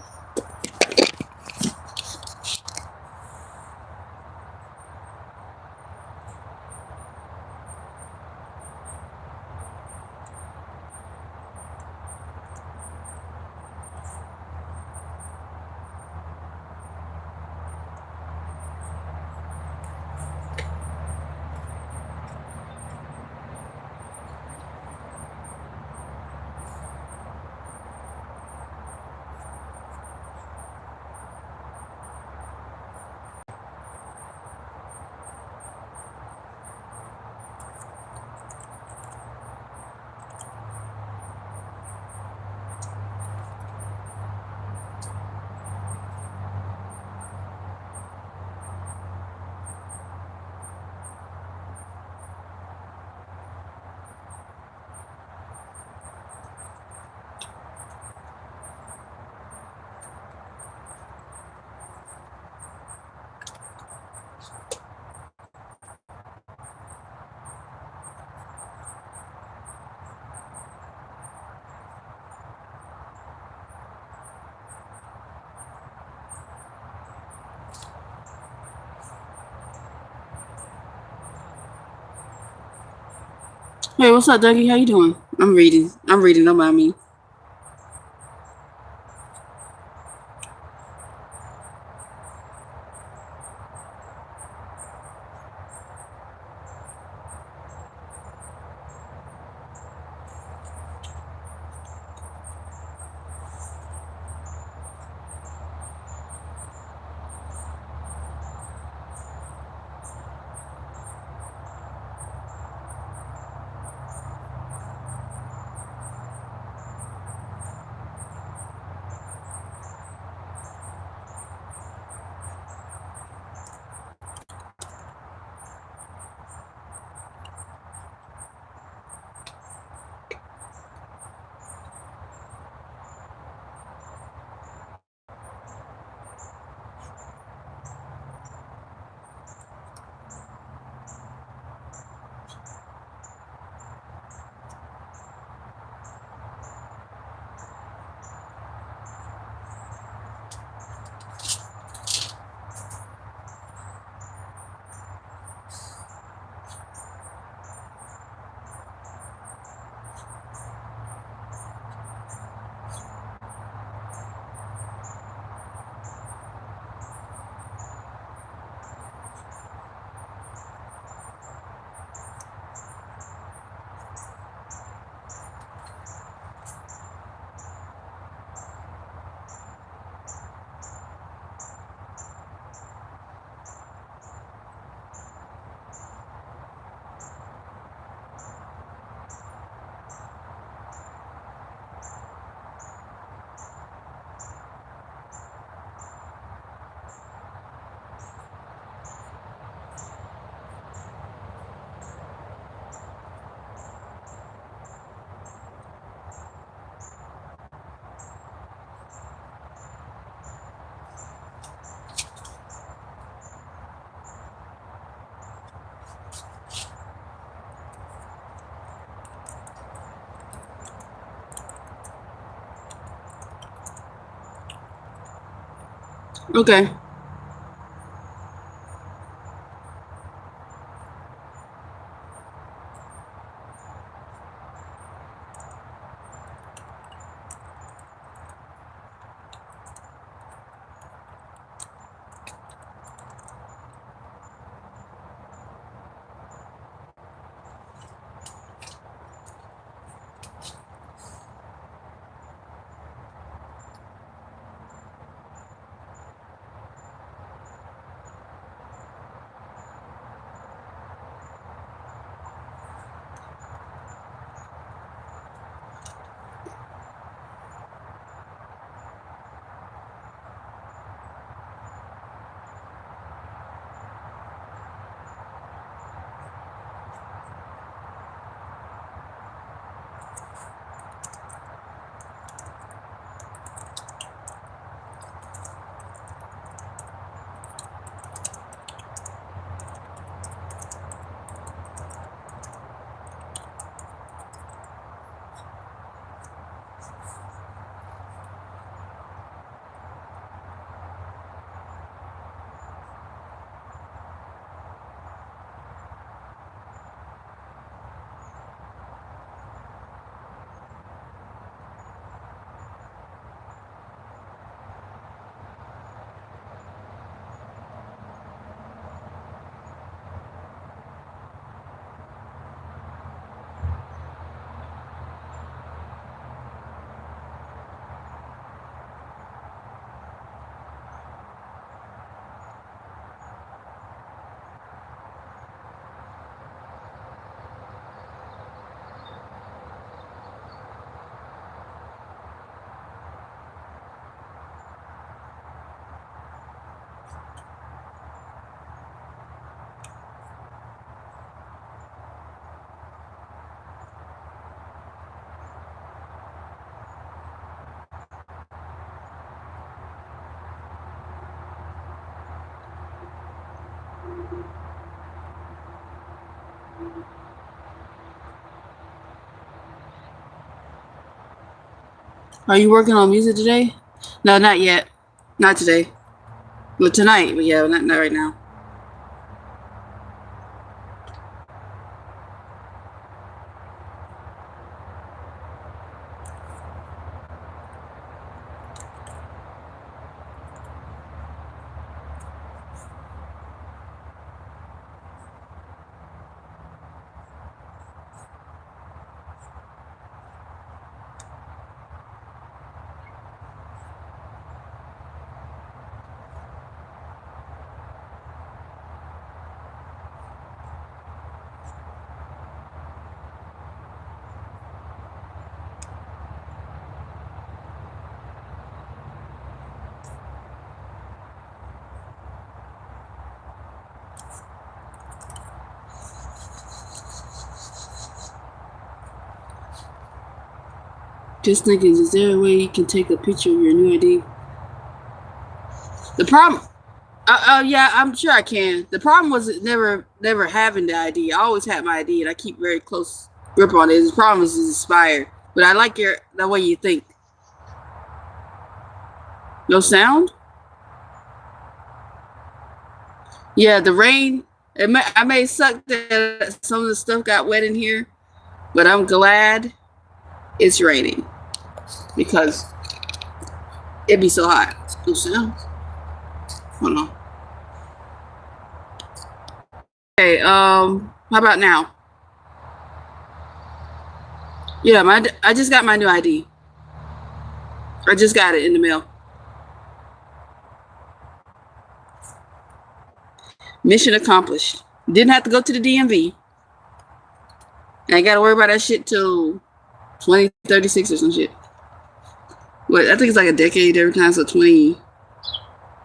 S1: Hey, what's up, Dougie? How you doing? I'm reading. Don't mind me. Okay. Are you working on music today? No, not yet. Not today. Well, tonight. But yeah, not right now. Just thinking, is there a way you can take a picture of your new ID? The problem, yeah, I'm sure I can. The problem was never having the ID. I always had my ID, and I keep very close grip on it. The problem is it's expired. But I like the way you think. No sound? Yeah, the rain. I may suck that some of the stuff got wet in here, but I'm glad it's raining because it'd be so hot. No sounds. Hold on. Okay. How about now? Yeah, I just got my new ID. I just got it in the mail. Mission accomplished. Didn't have to go to the DMV. I ain't got to worry about that shit till 2036 or some shit. What? I think it's like a decade every time, so 20.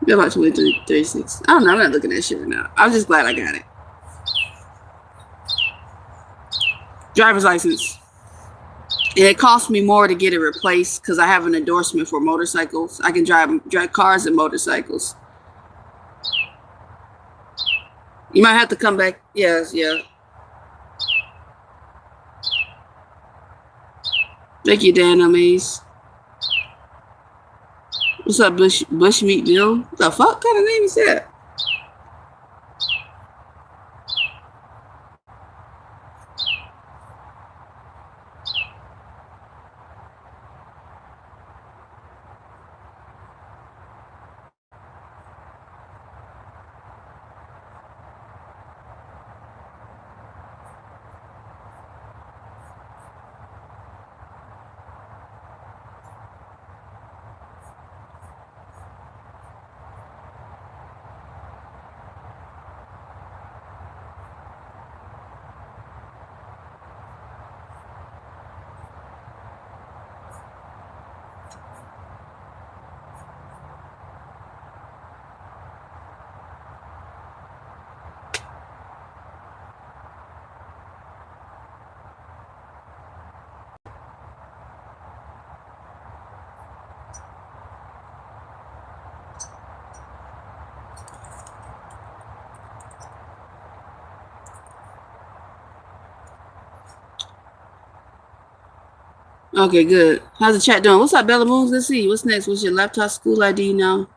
S1: Yeah, about 2036. I don't know. I'm not looking at that shit right now. I'm just glad I got it. Driver's license. It cost me more to get it replaced because I have an endorsement for motorcycles. I can drive cars and motorcycles. You might have to come back. Yes, yeah. Thank you, Dan Amaze. What's up, Bushmeat Bill? What the fuck kind of name is that? Okay, good. How's the chat doing? What's up, Bella Moons? Let's see. What's next? What's your laptop school ID now?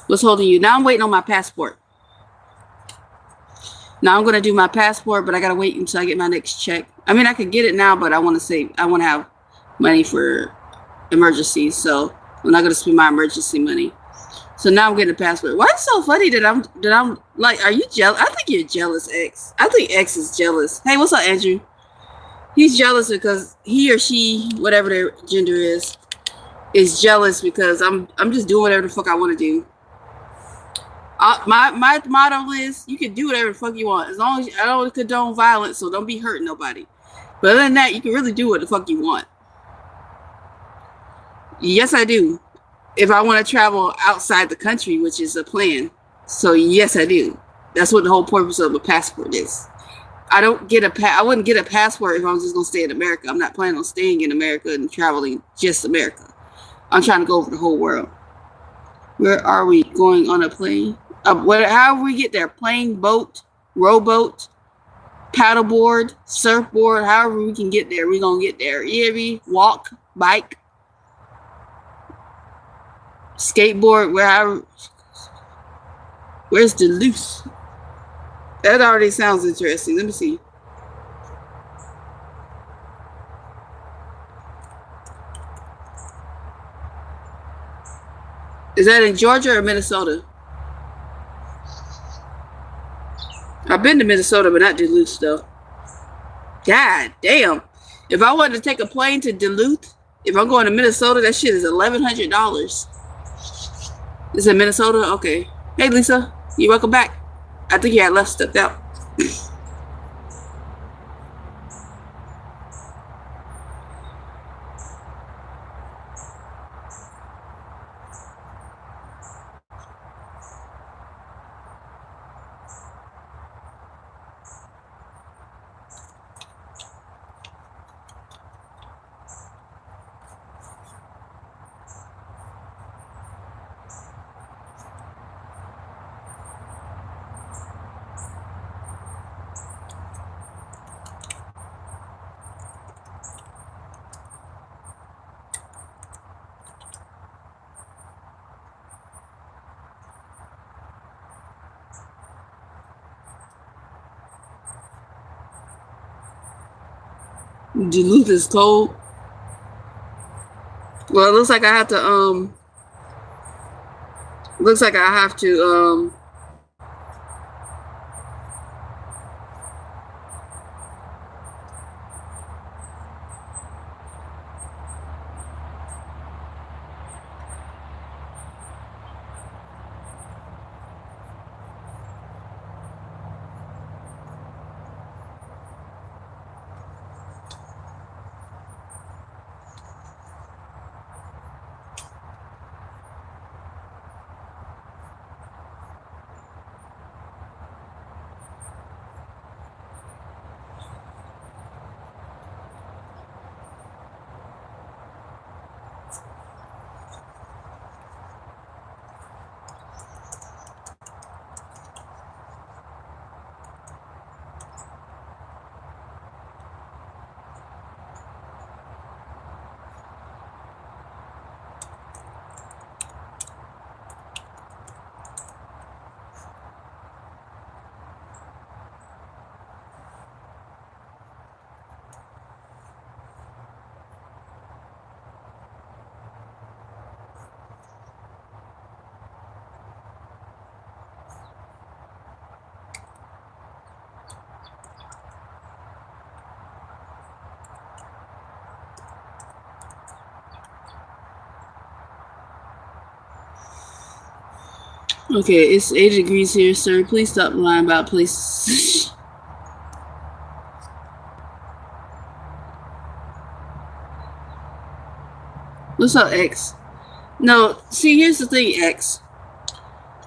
S1: What's holding you? Now I'm waiting on my passport. Now I'm going to do my passport, but I got to wait until I get my next check. I mean, I could get it now, but I want to save. I want to have money for emergencies. So I'm not going to spend my emergency money. So now I'm getting a passport. Why is it so funny that I'm like, are you jealous? I think you're jealous, X. I think X is jealous. Hey, what's up, Andrew? He's jealous because he or she, whatever their gender is jealous because I'm just doing whatever the fuck I want to do. My motto is you can do whatever the fuck you want as long as I don't condone violence, so don't be hurting nobody. But other than that, you can really do what the fuck you want. Yes, I do. If I want to travel outside the country, which is a plan. So yes, I do. That's what the whole purpose of a passport is. I wouldn't get a passport if I was just gonna stay in America. I'm not planning on staying in America and traveling just America. I'm trying to go over the whole world. Where are we going on a plane? However we get there, plane, boat, rowboat, paddleboard, surfboard, however we can get there, we're gonna get there. Yeah, walk, bike, skateboard, where's Duluth? That already sounds interesting. Let me see. Is that in Georgia or Minnesota? I've been to Minnesota, but not Duluth, though. God damn. If I wanted to take a plane to Duluth, if I'm going to Minnesota, that shit is $1,100. Is it Minnesota? Okay. Hey, Lisa. You welcome back. I think you had left stepped out. Duluth is cold. Well, it looks like I have to looks like I have to okay, it's 80 degrees here, sir. Please stop lying about places. What's up, X? No, see, here's the thing, X.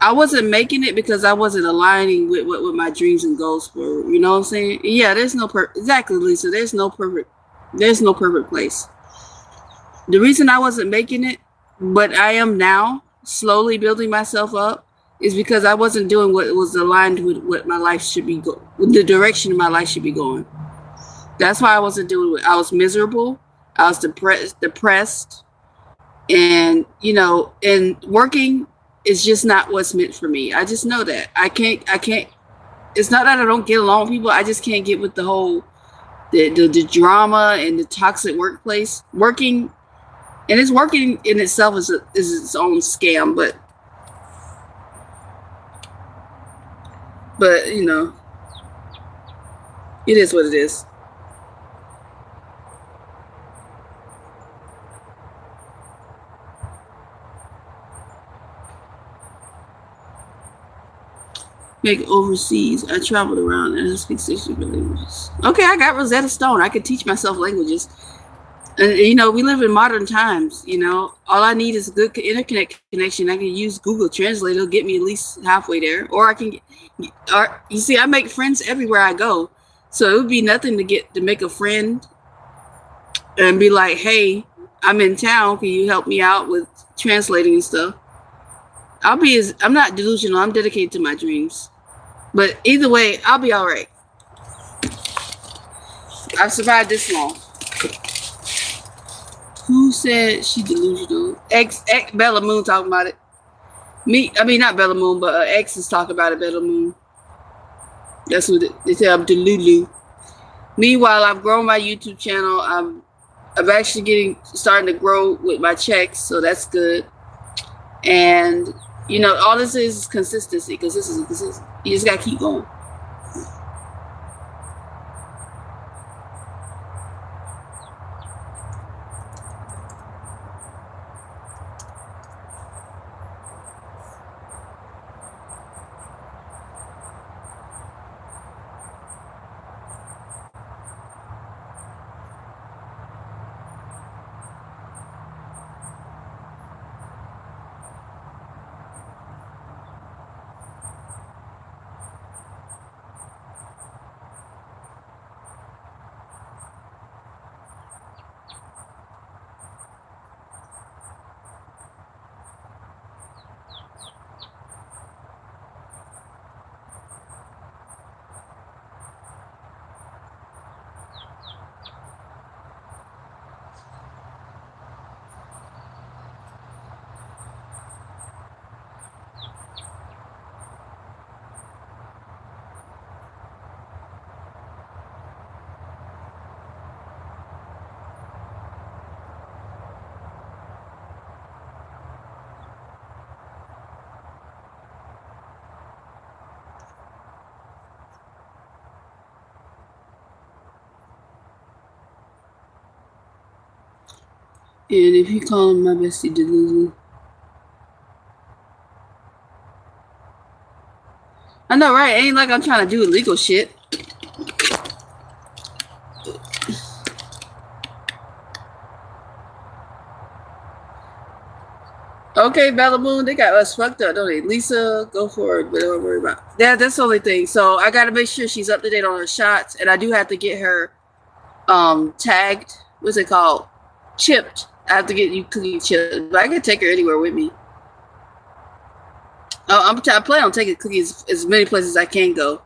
S1: I wasn't making it because I wasn't aligning with what my dreams and goals were. You know what I'm saying? Yeah, there's no exactly, Lisa. There's no perfect place. The reason I wasn't making it, but I am now slowly building myself up, is because I wasn't doing what was aligned with what my life should be with the direction my life should be going. That's why I wasn't doing it. I was miserable. I was depressed, and and working is just not what's meant for me. I just know that I can't. It's not that I don't get along with people. I just can't get with the whole the drama and the toxic workplace. Working in itself is its own scam, but it is what it is. Make overseas. I traveled around and I speak 60 languages. Okay, I got Rosetta Stone. I could teach myself languages. And we live in modern times. All I need is a good internet connection. I can use Google Translate. It'll get me at least halfway there. Or I can, or you see, I make friends everywhere I go. So it would be nothing to make a friend and be like, "Hey, I'm in town. Can you help me out with translating and stuff?" I'm not delusional. I'm dedicated to my dreams. But either way, I'll be all right. I've survived this long. Who said she delusional? X Bella Moon talking about it. Not Bella Moon, but X is talking about it. Bella Moon. That's what they say. I'm delulu. Meanwhile, I've grown my YouTube channel. I'm actually starting to grow with my checks, so that's good. And all this is consistency. Consistency. You just gotta keep going. And if you call him my bestie Delulu. I know, right? Ain't like I'm trying to do illegal shit. Okay, Balaboon, they got us fucked up, don't they? Lisa, go for it, but don't worry about it. Yeah, that's the only thing. So I gotta make sure she's up to date on her shots, and I do have to get her tagged. What's it called? Chipped. I have to get you cookie chipped, but I can take her anywhere with me. I plan on taking cookies as many places as I can go,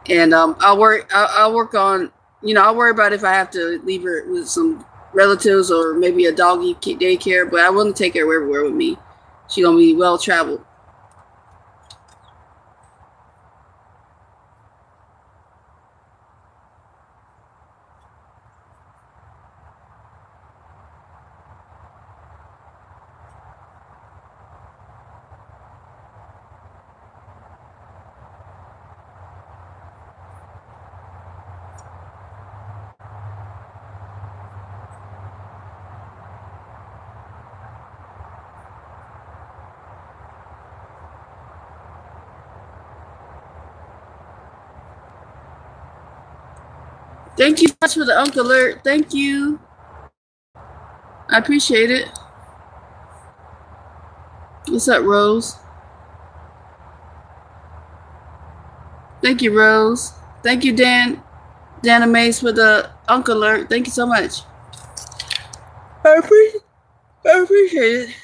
S1: and I'll work on, I'll worry about if I have to leave her with some relatives or maybe a doggy daycare, but I want to take her everywhere with me. She's gonna be well traveled. Thank you so much for the Uncle Alert. Thank you. I appreciate it. What's up, Rose? Thank you, Rose. Thank you, Dana Mays, for the Uncle Alert. Thank you so much. I appreciate it.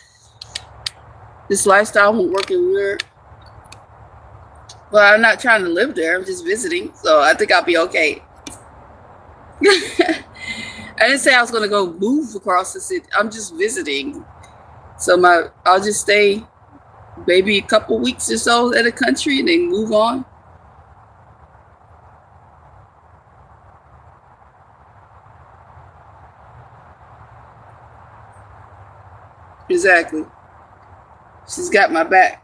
S1: This lifestyle won't work in weird. Well, I'm not trying to live there. I'm just visiting, so I think I'll be okay. I didn't say I was gonna go move across the city. I'm just visiting. So I'll just stay maybe a couple weeks or so at a country and then move on. Exactly. She's got my back.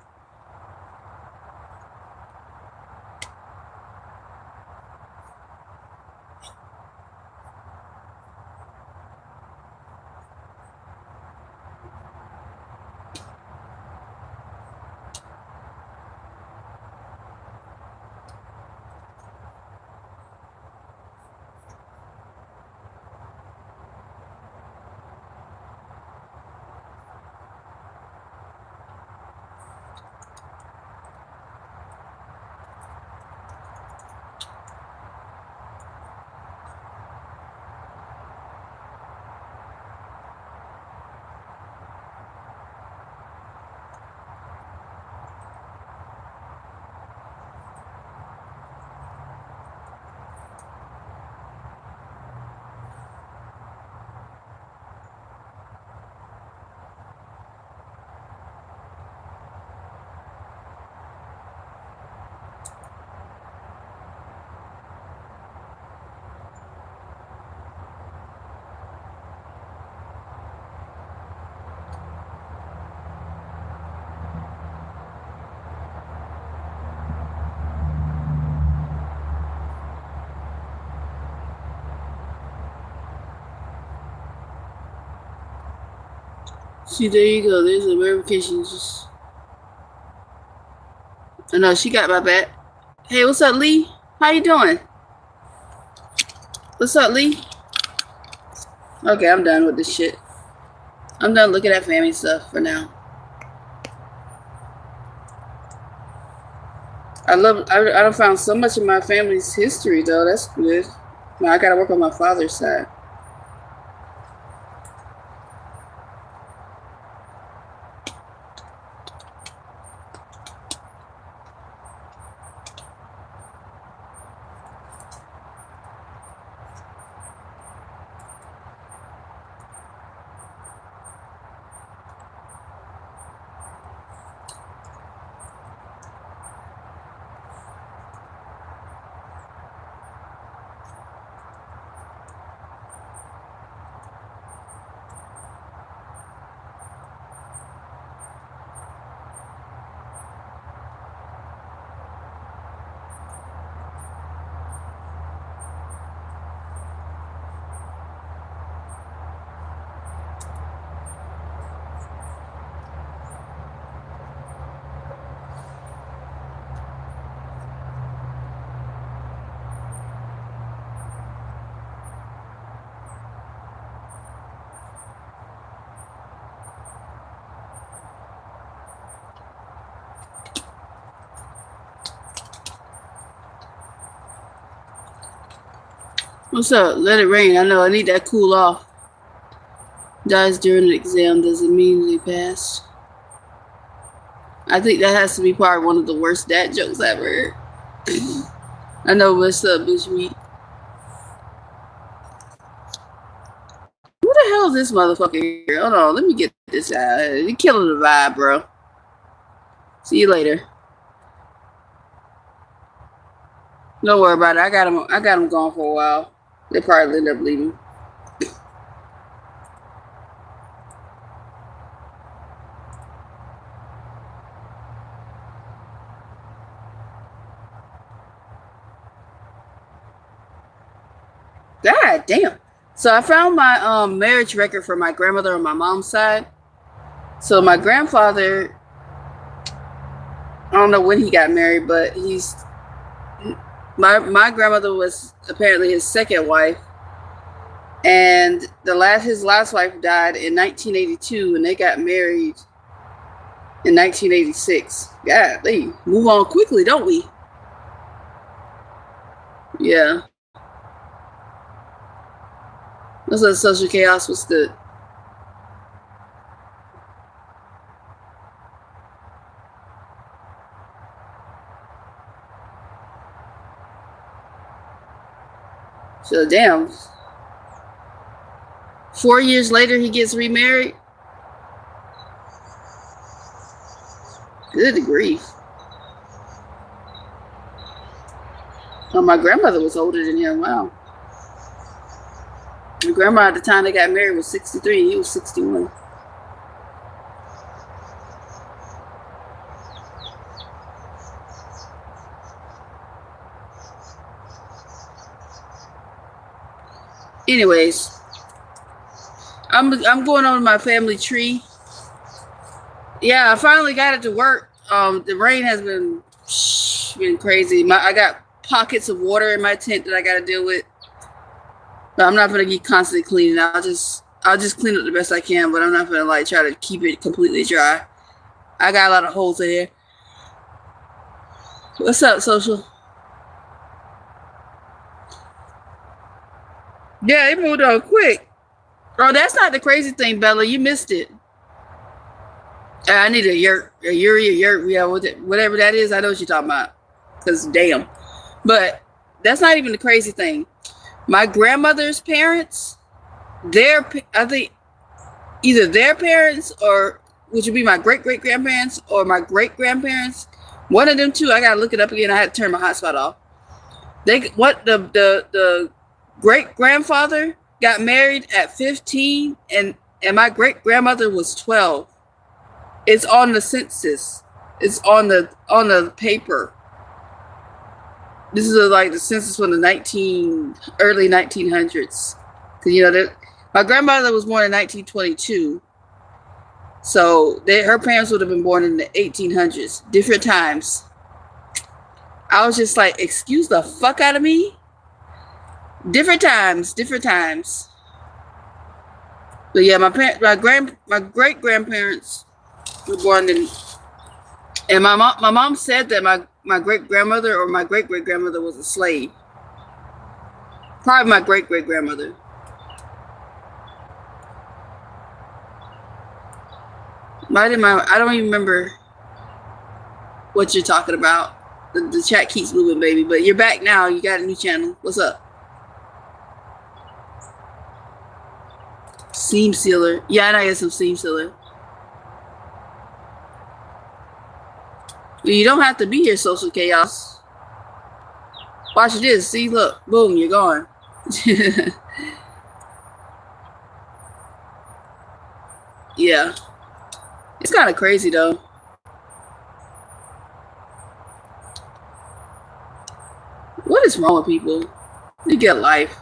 S1: See, there you go. There's a verification. I know she got my back. Hey, what's up, Lee? How you doing? What's up, Lee? Okay, I'm done with this shit. I'm done looking at family stuff for now. I don't found so much of my family's history though. That's good. Now I gotta work on my father's side. What's up? Let it rain. I know. I need that cool off. Dies during an exam doesn't mean they passed. I think that has to be probably one of the worst dad jokes I've ever heard. I know. What's up, bitch meat? Who the hell is this motherfucker here? Hold on. Let me get this out. You're killing the vibe, bro. See you later. Don't worry about it. I got him gone for a while. They probably end up leaving. God damn. So I found my marriage record for my grandmother on my mom's side. So my grandfather, I don't know when he got married, but my grandmother was apparently his second wife, and his last wife died in 1982, and they got married in 1986. God, they move on quickly, don't we? Yeah. What's up, Social Chaos? What's good? So damn. 4 years later, he gets remarried. Good grief. Oh, my grandmother was older than him. Wow. My grandma at the time they got married was 63. And he was 61. Anyways, I'm going on my family tree. Yeah, I finally got it to work. The rain has been crazy. I got pockets of water in my tent that I got to deal with. But I'm not gonna keep constantly cleaning. I'll just clean it the best I can. But I'm not gonna like try to keep it completely dry. I got a lot of holes in here. What's up, Social? Yeah, it moved on quick. Oh, that's not the crazy thing, Bella. You missed it. I need a yurt, yeah, whatever that is. I know what you're talking about. Cause damn, but that's not even the crazy thing. My grandmother's parents, I think either their parents or which would be my great grandparents or my great grandparents. One of them two, I gotta look it up again. I had to turn my hotspot off. The great grandfather got married at 15 and my great grandmother was 12. It's on the census. It's on the paper. This is like the census from the early 1900s. Cause my grandmother was born in 1922. So her parents would have been born in the 1800s. Different times. I was just like, excuse the fuck out of me. Different times. But yeah, my great grandparents were born in, and my mom said that my great grandmother or my great grandmother was a slave. Probably my great grandmother. I don't even remember what you're talking about. The chat keeps moving, baby. But you're back now. You got a new channel. What's up? Seam sealer. Yeah, I know I got some seam sealer. You don't have to be here, Social Chaos. Watch this. See, look. Boom, you're gone. Yeah. It's kind of crazy, though. What is wrong with people? They get life.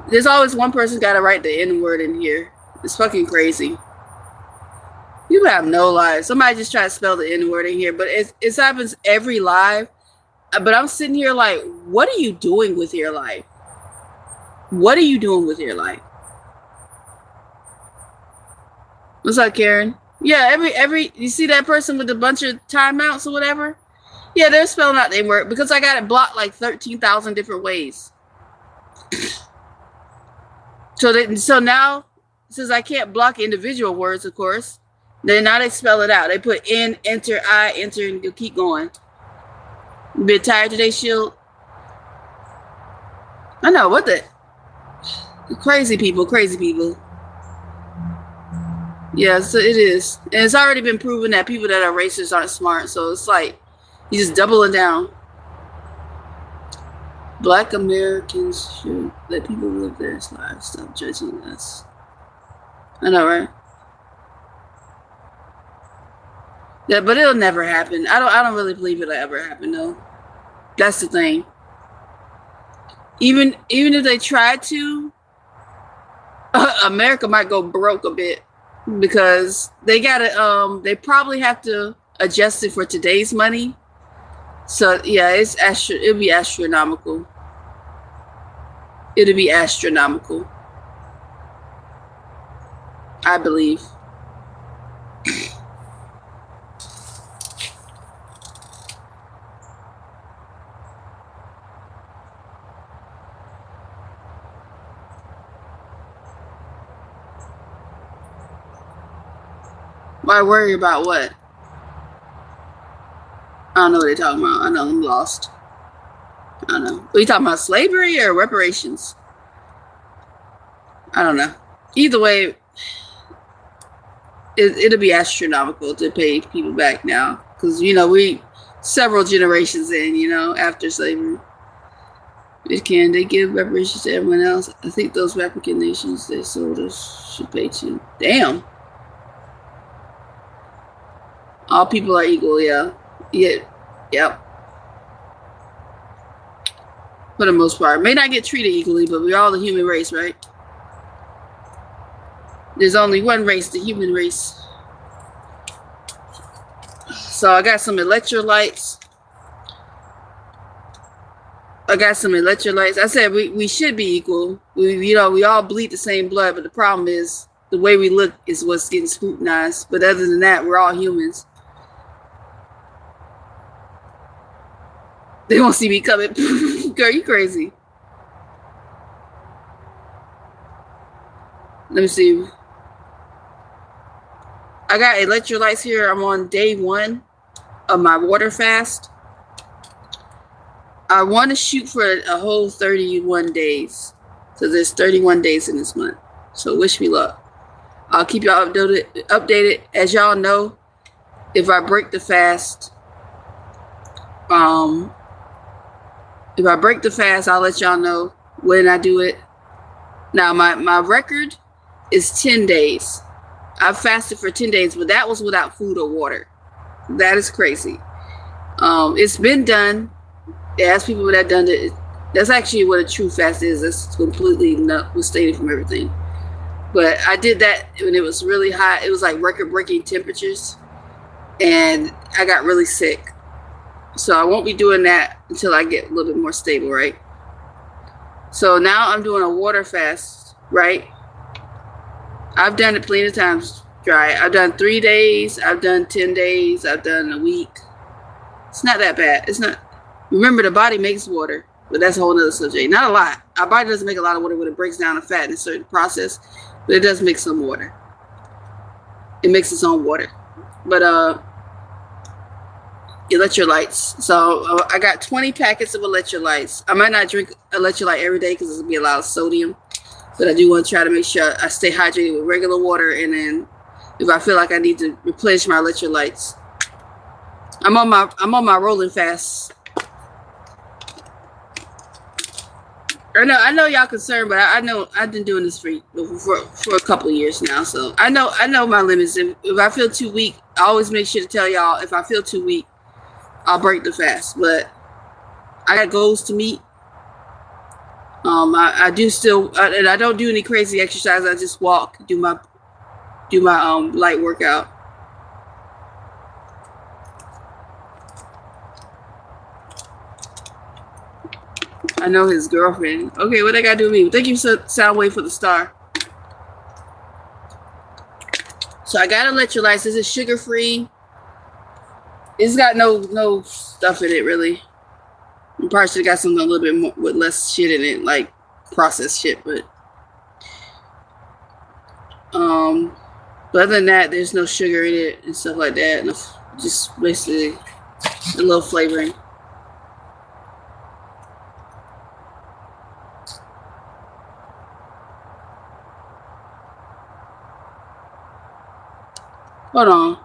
S1: There's always one person got to write the N-word in here. It's fucking crazy. You have no life. Somebody just try to spell the N-word in here, but it happens every live. But I'm sitting here like, what are you doing with your life? What are you doing with your life? What's up, Karen? Yeah, every you see that person with a bunch of timeouts or whatever? Yeah, they're spelling out their word because I got it blocked like 13,000 different ways. So now, since I can't block individual words, of course, now they spell it out. They put in, enter, I, enter, and you'll keep going. You been tired today, Shield? I know, what the? Crazy people. Yeah, so it is. And it's already been proven that people that are racist aren't smart. So it's like, you just doubling down. Black Americans should let people live their lives. Stop judging us. I know, right? Yeah, but it'll never happen. I don't really believe it'll ever happen, though. That's the thing. Even if they tried to, America might go broke a bit because they gotta they probably have to adjust it for today's money. So yeah, it'll be astronomical. It'll be astronomical, I believe. Why worry about what? I don't know what they're talking about. I know I'm lost. I don't know. Are you talking about slavery or reparations? I don't know. Either way, it'll be astronomical to pay people back now. Because, we several generations in, after slavery. Can they give reparations to everyone else? I think those African nations they sold us should pay too. Damn. All people are equal, yeah. Yep. For the most part. May not get treated equally, but we're all the human race, right? There's only one race, the human race. So I got some electrolytes. I said we should be equal. We all bleed the same blood, but the problem is the way we look is what's getting scrutinized. But other than that, we're all humans. They won't see me coming. Girl, you crazy. Let me see. I got electrolytes here. I'm on day 1 of my water fast. I want to shoot for a whole 31 days. So there's 31 days in this month. So wish me luck. I'll keep y'all updated. As y'all know, if I break the fast, I'll let y'all know when I do it. Now, my record is 10 days. I've fasted for 10 days, but that was without food or water. That is crazy. It's been done. Ask people that done it. That's actually what a true fast is. That's completely misstated from everything. But I did that when it was really hot. It was like record-breaking temperatures. And I got really sick. So I won't be doing that until I get a little bit more stable, right? So now I'm doing a water fast, right? I've done it plenty of times dry. I've done 3 days. I've done 10 days. I've done a week. It's not that bad. It's not. Remember, the body makes water, but that's a whole other subject. Not a lot. Our body doesn't make a lot of water when it breaks down the fat in a certain process, but it does make some water. It makes its own water. But electrolytes. So I got 20 packets of electrolytes. I might not drink electrolyte every day because there's gonna be a lot of sodium, but I do want to try to make sure I stay hydrated with regular water. And then if I feel like I need to replenish my electrolytes, I'm on my rolling fast. I know y'all concerned, but I know I've been doing this for a couple of years now, so I know my limits. If I feel too weak, I always make sure to tell y'all if I feel too weak, I'll break the fast. But I got goals to meet. I do still, and I don't do any crazy exercise. I just walk, do my light workout. I know his girlfriend. Okay, what I gotta do with me? Thank you, Soundwave, for the star. So I got electrolytes. This is sugar free. It's got no stuff in it really. You probably should have got something a little bit more with less shit in it, like processed shit. But other than that, there's no sugar in it and stuff like that. Just basically a little flavoring. Hold on.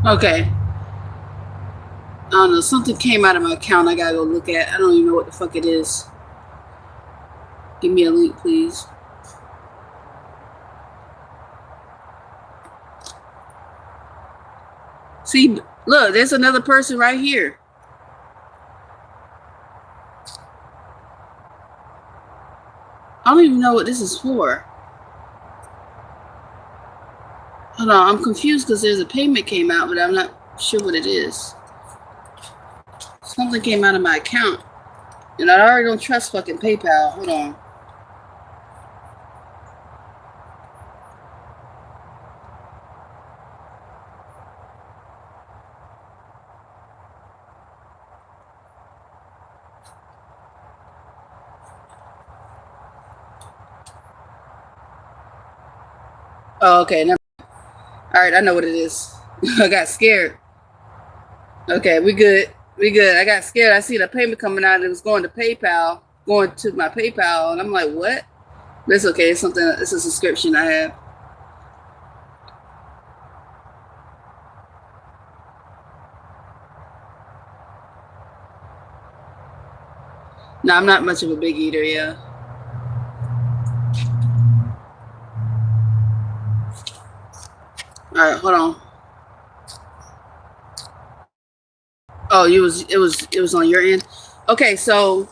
S1: Okay. I don't know. Something came out of my account I gotta go look at. I don't even know what the fuck it is. Give me a link, please. See, look, there's another person right here. I don't even know what this is for. Hold on, I'm confused because there's a payment came out, but I'm not sure what it is. Something came out of my account. And I already don't trust fucking PayPal. Hold on. Oh, okay. Never. All right, I know what it is. I got scared. Okay, we good. We good. I got scared. I see the payment coming out. It was going to PayPal, going to my PayPal, and I'm like, what? But it's okay. It's something. It's a subscription I have. No, I'm not much of a big eater. Yeah. All right, hold on. Oh, it was on your end. Okay, so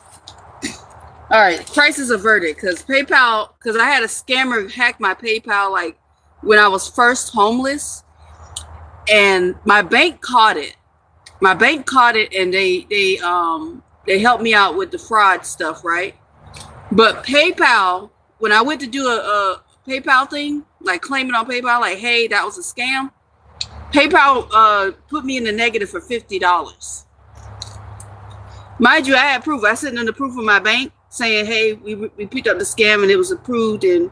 S1: all right, crisis averted because PayPal, because I had a scammer hack my PayPal like when I was first homeless, and my bank caught it. My bank caught it, and they helped me out with the fraud stuff, right? But PayPal, when I went to do a PayPal thing, like claim it on PayPal, like, hey, that was a scam. PayPal put me in the negative for $50. Mind you, I had proof. I sent them the proof of my bank saying, hey, we picked up the scam and it was approved and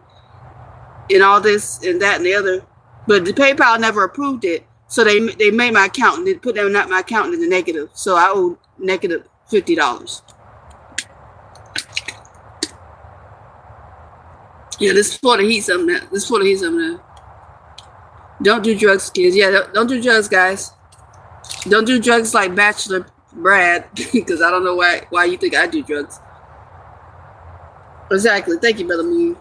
S1: all this and that and the other. But the PayPal never approved it. So they made my account and they put them not my account in the negative. So I owe negative $50. Yeah, this is for the heat something. This is for the heat something. Don't do drugs, kids. Yeah, don't do drugs, guys. Don't do drugs like Bachelor Brad, because I don't know why you think I do drugs. Exactly. Thank you, Brother Moon.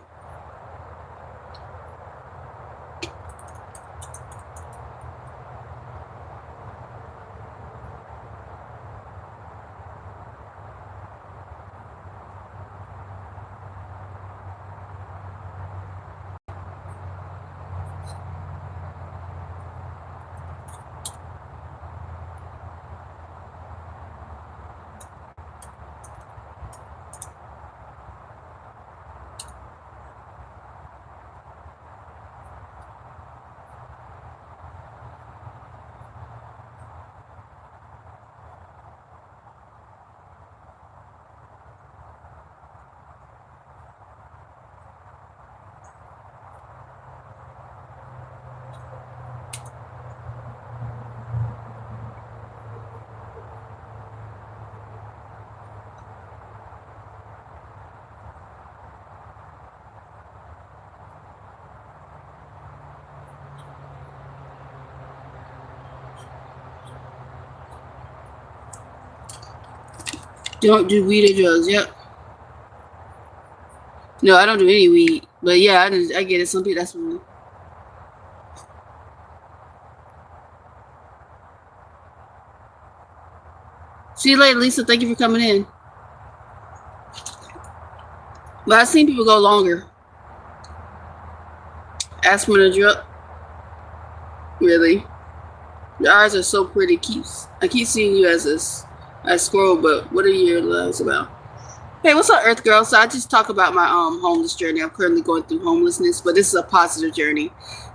S1: Don't do weed or drugs. Yep. No, I don't do any weed. But yeah, I get it. Some people, that's what. See you later, Lisa. Thank you for coming in. But I've seen people go longer. Aspirin or drug. Really? Your eyes are so pretty. I keep seeing you as a squirrel, but what are your loves about? Hey, what's up, Earth Girl? So I just talk about my homeless journey. I'm currently going through homelessness, but this is a positive journey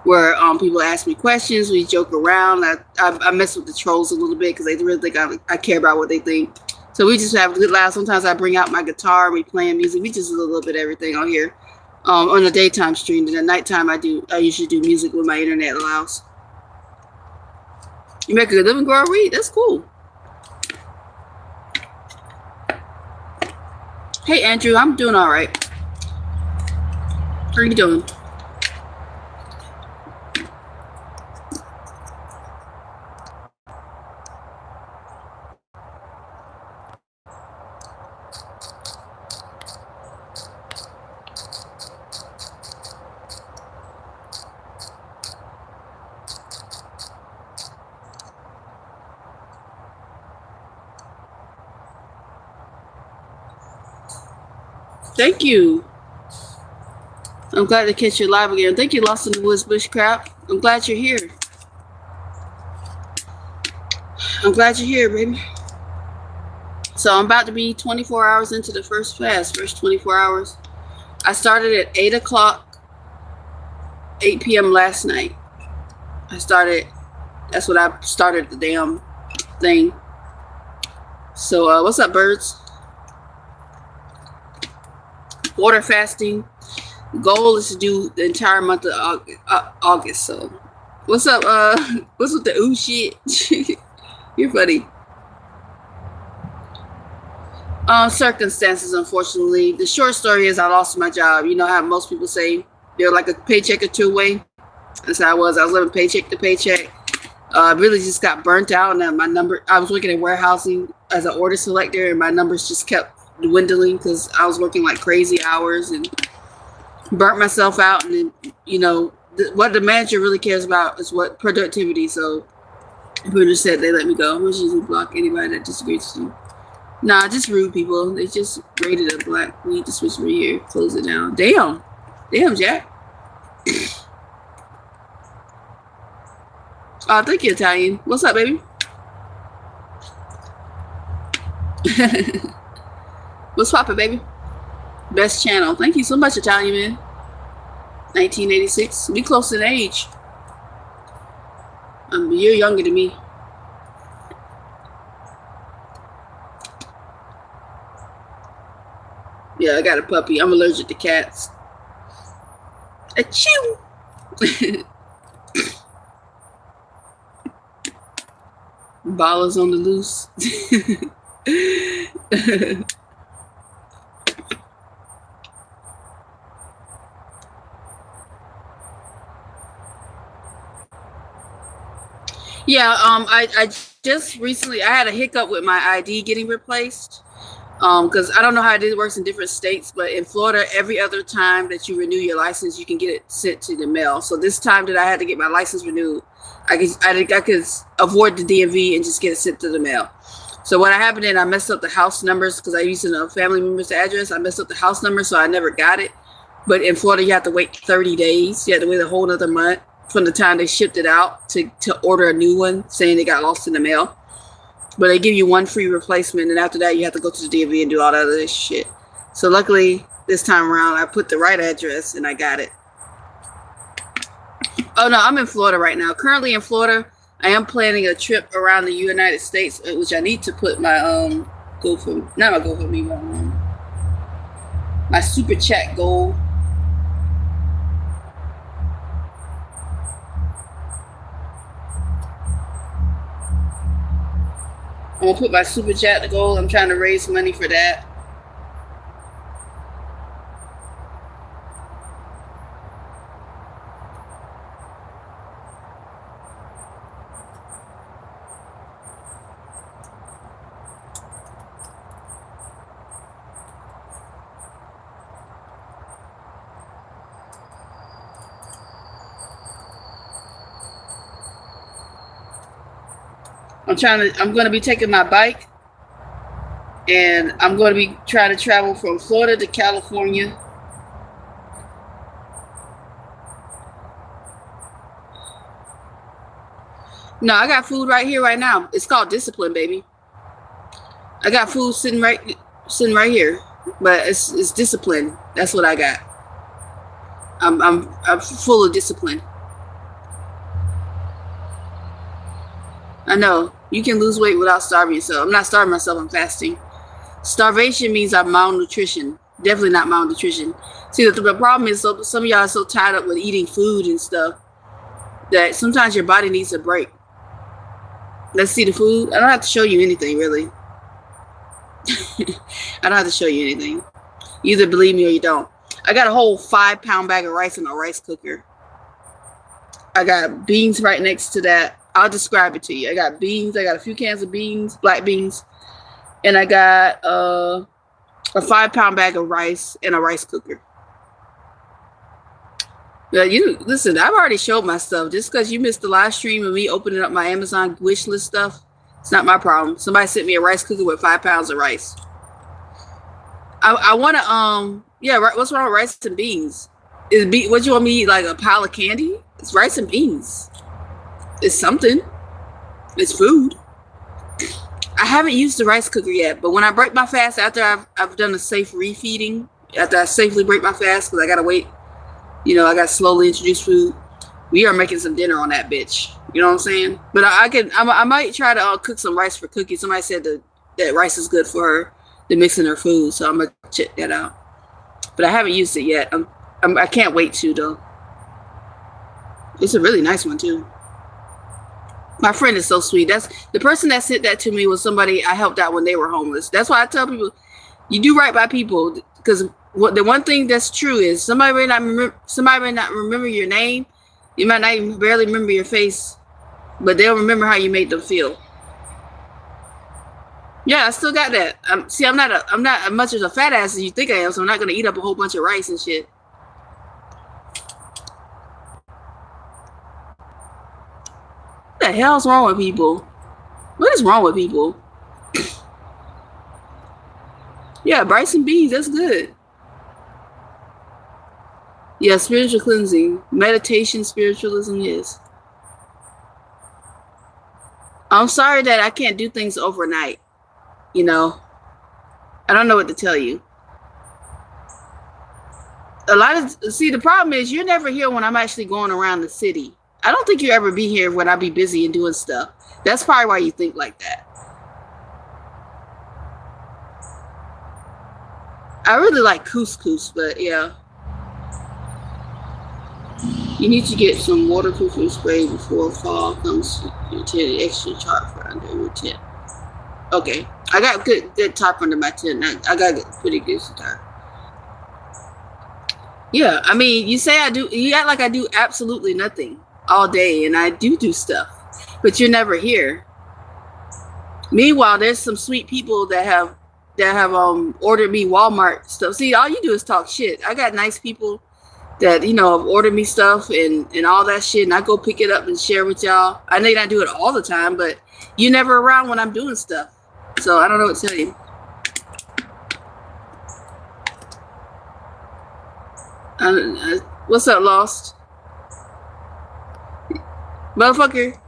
S1: where people ask me questions. We joke around. I mess with the trolls a little bit because they really think I care about what they think. So we just have a good laugh. Sometimes I bring out my guitar. We playing music. We just do a little bit of everything on here. On the daytime stream, and at nighttime I usually do music when my internet allows. You make a good living, grow a weed. That's cool. Hey, Andrew, I'm doing all right. How are you doing? Thank you. I'm glad to catch you live again. Thank you, Lost in the Woods Bushcraft. I'm glad you're here. I'm glad you're here, baby. So I'm about to be 24 hours into the first 24 hours. I started at 8 o'clock, 8 p.m. last night. That's what I started the damn thing. So what's up, birds? Water fasting. Goal is to do the entire month of August. So what's up? What's with the ooh shit? You're funny. Circumstances, unfortunately. The short story is I lost my job. You know how most people say they're like a paycheck or two away? That's how I was. I was living paycheck to paycheck. I really just got burnt out, and I was working in warehousing as an order selector, and my numbers just kept dwindling because I was working like crazy hours and burnt myself out. And then, you know, what the manager really cares about is what productivity. So people just said they let me go. I usually block anybody that disagrees with you. Nah, just rude people. They just rated a black weed dispensary here. Close it down. Damn, Jack. Oh, thank you, Italian. What's up, baby? What's poppin', baby? Best channel. Thank you so much, Italian man. 1986. We close in age. You're younger than me. Yeah, I got a puppy. I'm allergic to cats. Achoo! Ballers on the loose. Yeah, I just recently I had a hiccup with my ID getting replaced. Because I don't know how it works in different states, but in Florida, every other time that you renew your license, you can get it sent to the mail. So this time that I had to get my license renewed, I could avoid the DMV and just get it sent to the mail. So what happened is I messed up the house numbers because I used a family member's address. I messed up the house number, so I never got it. But in Florida, you have to wait 30 days. You have to wait a whole other month from the time they shipped it out to order a new one, saying it got lost in the mail. But they give you one free replacement, and after that, you have to go to the DMV and do all that other shit. So luckily, this time around, I put the right address, and I got it. Oh, no, I'm in Florida right now. Currently in Florida, I am planning a trip around the United States, which I need to put my my super chat goal. I'm gonna put my super chat goal. I'm trying to raise money for that. I'm going to be taking my bike, and I'm going to be trying to travel from Florida to California. No, I got food right here, right now. It's called discipline, baby. I got food sitting right here. but it's discipline. That's what I got. I'm full of discipline. I know you can lose weight without starving yourself. I'm not starving myself. I'm fasting. Starvation means I'm malnutrition. Definitely not malnutrition. See, the problem is some of y'all are so tied up with eating food and stuff that sometimes your body needs a break. Let's see the food. I don't have to show you anything, really. I don't have to show you anything. You either believe me or you don't. I got a whole 5-pound bag of rice in a rice cooker. I got beans right next to that. I'll describe it to you. I got beans. I got a few cans of beans, black beans. And I got a 5-pound bag of rice in a rice cooker. You listen, I've already showed my stuff. Just because you missed the live stream of me opening up my Amazon wish list stuff, it's not my problem. Somebody sent me a rice cooker with 5 pounds of rice. I want to yeah. What's wrong with rice and beans? What you want me to eat, like a pile of candy? It's rice and beans. It's something. It's food. I haven't used the rice cooker yet, but when I break my fast, after I've done a safe refeeding, after I safely break my fast, because I gotta wait, I gotta slowly introduce food. We are making some dinner on that bitch. You know what I'm saying? But I might try to cook some rice for Cookie. Somebody said that rice is good for her to mix in her food, so I'm gonna check that out. But I haven't used it yet. I can't wait to though. It's a really nice one too. My friend is so sweet. That's the person that sent that to me was somebody I helped out when they were homeless. That's why I tell people, you do right by people, because the one thing that's true is somebody may not remember your name. You might not even barely remember your face, but they'll remember how you made them feel. Yeah, I still got that. I'm not as much as a fat ass as you think I am, so I'm not gonna eat up a whole bunch of rice and shit. What the hell's wrong with people? What is wrong with people? Yeah, rice and beans, that's good. Yeah, spiritual cleansing, meditation, spiritualism, yes. I'm sorry that I can't do things overnight. I don't know what to tell you. The problem is you're never here when I'm actually going around the city. I don't think you ever be here when I be busy and doing stuff. That's probably why you think like that. I really like couscous, but yeah. You need to get some waterproofing spray before fall comes. Your tent, extra tarp for under your tent. Okay, I got good tarp under my tent. I got pretty good tarp. Yeah, I mean, you say I do. You act like I do absolutely nothing all day, and I do stuff, but you're never here. Meanwhile, there's some sweet people that have ordered me Walmart stuff. See, all you do is talk shit. I got nice people that have ordered me stuff and all that shit, and I go pick it up and share with y'all. I know you don't do it all the time, but you're never around when I'm doing stuff, so I don't know what to tell you. What's up, Lost? Motherfucker.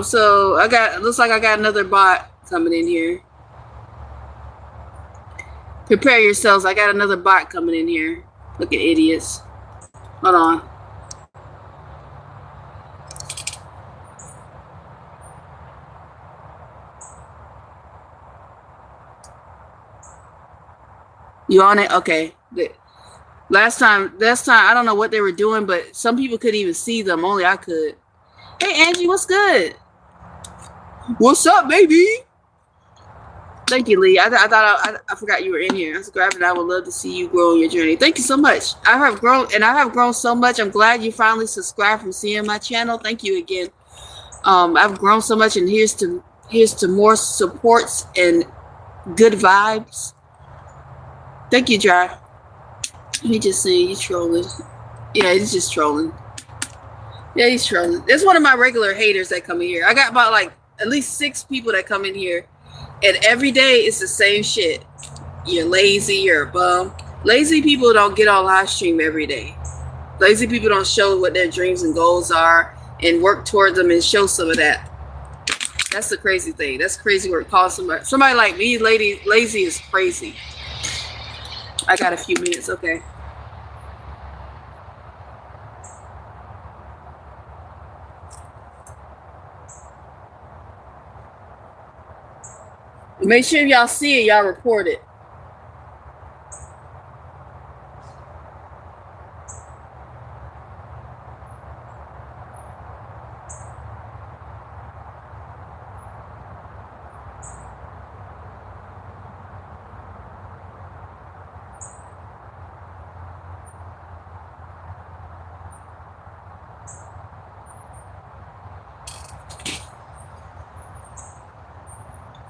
S1: So looks like I got another bot coming in here. Prepare yourselves. I got another bot coming in here. Look at idiots. Hold on. You on it? Okay. Last time, I don't know what they were doing, but some people couldn't even see them. Only I could. Hey, Angie, what's good? What's up, baby? Thank you, Lee. I forgot you were in here. I was grabbing. I would love to see you grow in your journey. Thank you so much. I have grown so much. I'm glad you finally subscribed from seeing my channel. Thank you again. I've grown so much, and here's to more supports and good vibes. Thank you, Dry. He just saying you trolling. Yeah, he's just trolling. Yeah, he's trolling. There's one of my regular haters that come in here. I got about like at least 6 people that come in here, and every day it's the same shit. You're lazy, you're a bum. Lazy people don't get on live stream every day. Lazy people don't show what their dreams and goals are and work toward them and show some of that. That's the crazy thing. That's crazy work. Call somebody like me, lazy is crazy. I got a few minutes. Okay. Make sure if y'all see it, y'all report it.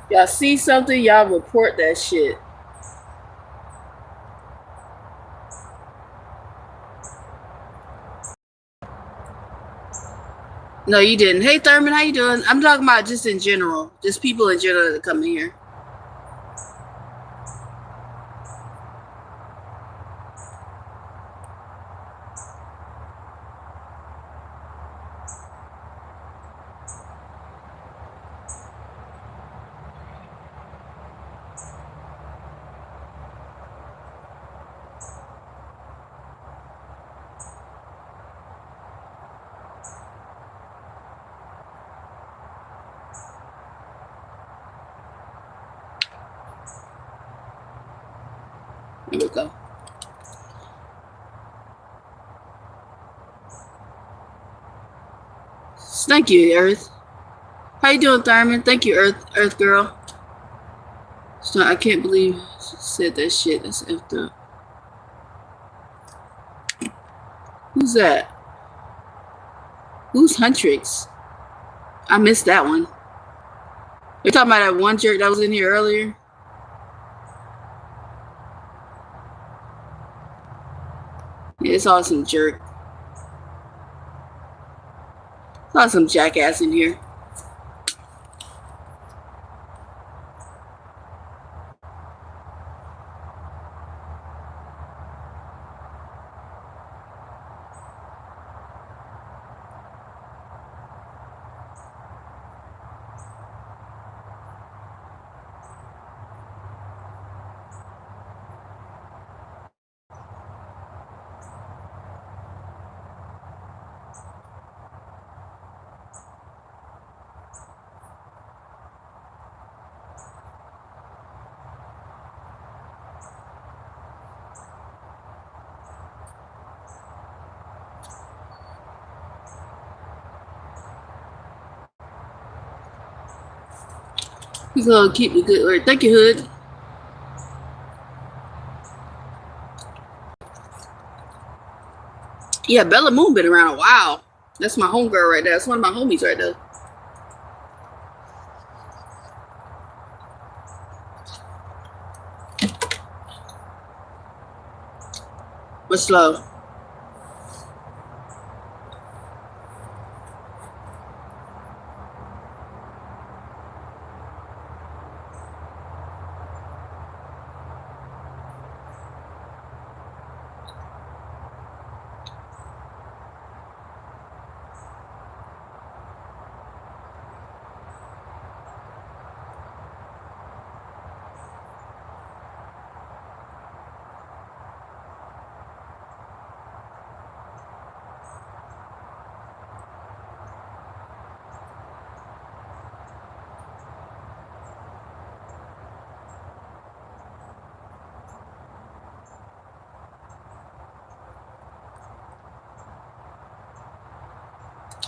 S1: Y'all see something, y'all report that shit. No, you didn't. Hey, Thurman, how you doing? I'm talking about just in general. Just people in general that come in here. Here we go. Thank you, Earth. How you doing, Thurman? Thank you, Earth girl. So I can't believe she said that shit. That's effed up. Who's that? Who's Huntrix? I missed that one. You're talking about that one jerk that was in here earlier? Yeah, it's all some jerk. It's all some jackass in here. He's gonna keep the good word. Thank you, Hood. Yeah, Bella Moon been around a while. That's my homegirl right there. That's one of my homies right there. What's love?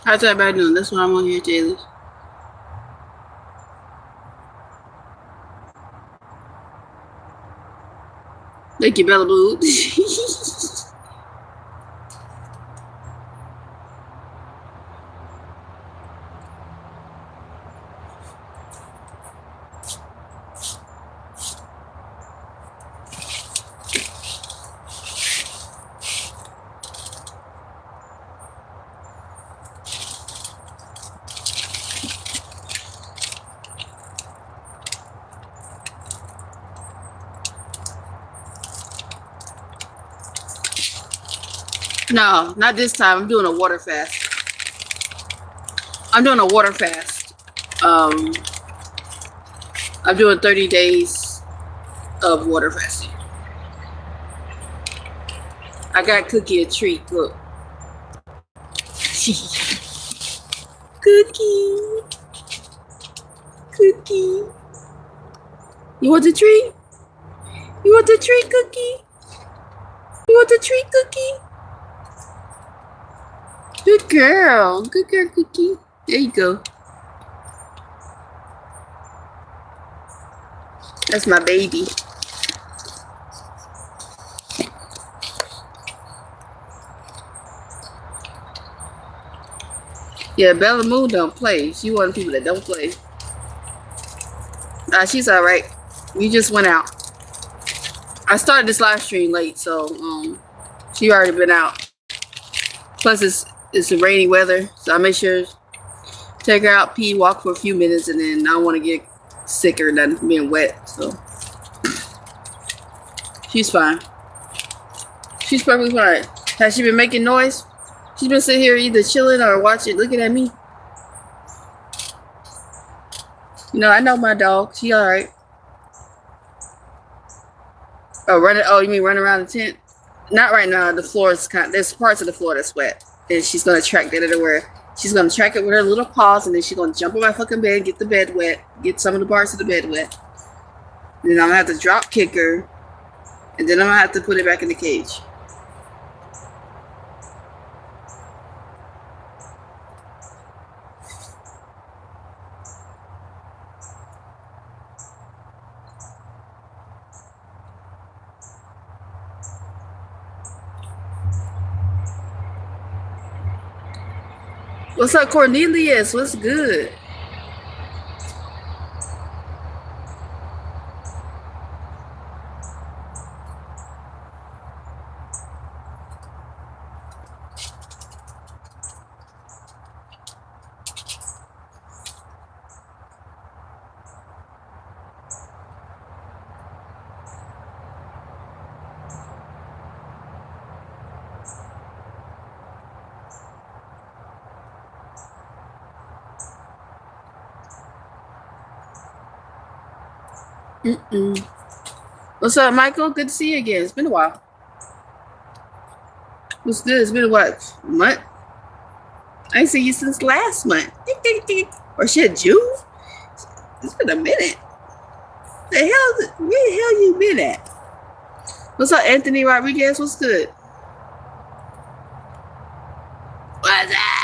S1: How's everybody doing? That's why I'm on here, Jaylee. Thank you, Bella Boo. No, not this time. I'm doing a water fast. I'm doing a water fast. Um, I'm doing 30 days of water fasting. I got Cookie a treat. Look. Cookie. Cookie. You want the treat? You want the treat, Cookie? You want the treat, Cookie? Good girl. Good girl, Cookie. There you go. That's my baby. Yeah, Bella Moon don't play. She one of the people that don't play. She's alright. We just went out. I started this live stream late, so she already been out. Plus it's a rainy weather, so I make sure take her out, pee, walk for a few minutes, and then I don't want to get sicker than being wet. So she's fine. She's perfectly fine. Has she been making noise? She's been sitting here either chilling or watching, looking at me. You know, I know my dog. She all right. Oh, running. Oh, you mean running around the tent? Not right now. The floor is there's parts of the floor that's wet, and she's gonna track that everywhere. She's gonna track it with her little paws, and then she's gonna jump on my fucking bed, get the bed wet, get some of the parts of the bed wet. And then I'm gonna have to drop kick her, and then I'm gonna have to put it back in the cage. What's up, Cornelius? What's good? What's up, Michael? Good to see you again. It's been a while. What's good? It's been a what? Month? I ain't seen you since last month. Or shit, June? It's been a minute. Where the hell you been at? What's up, Anthony Rodriguez? What's good? What's up?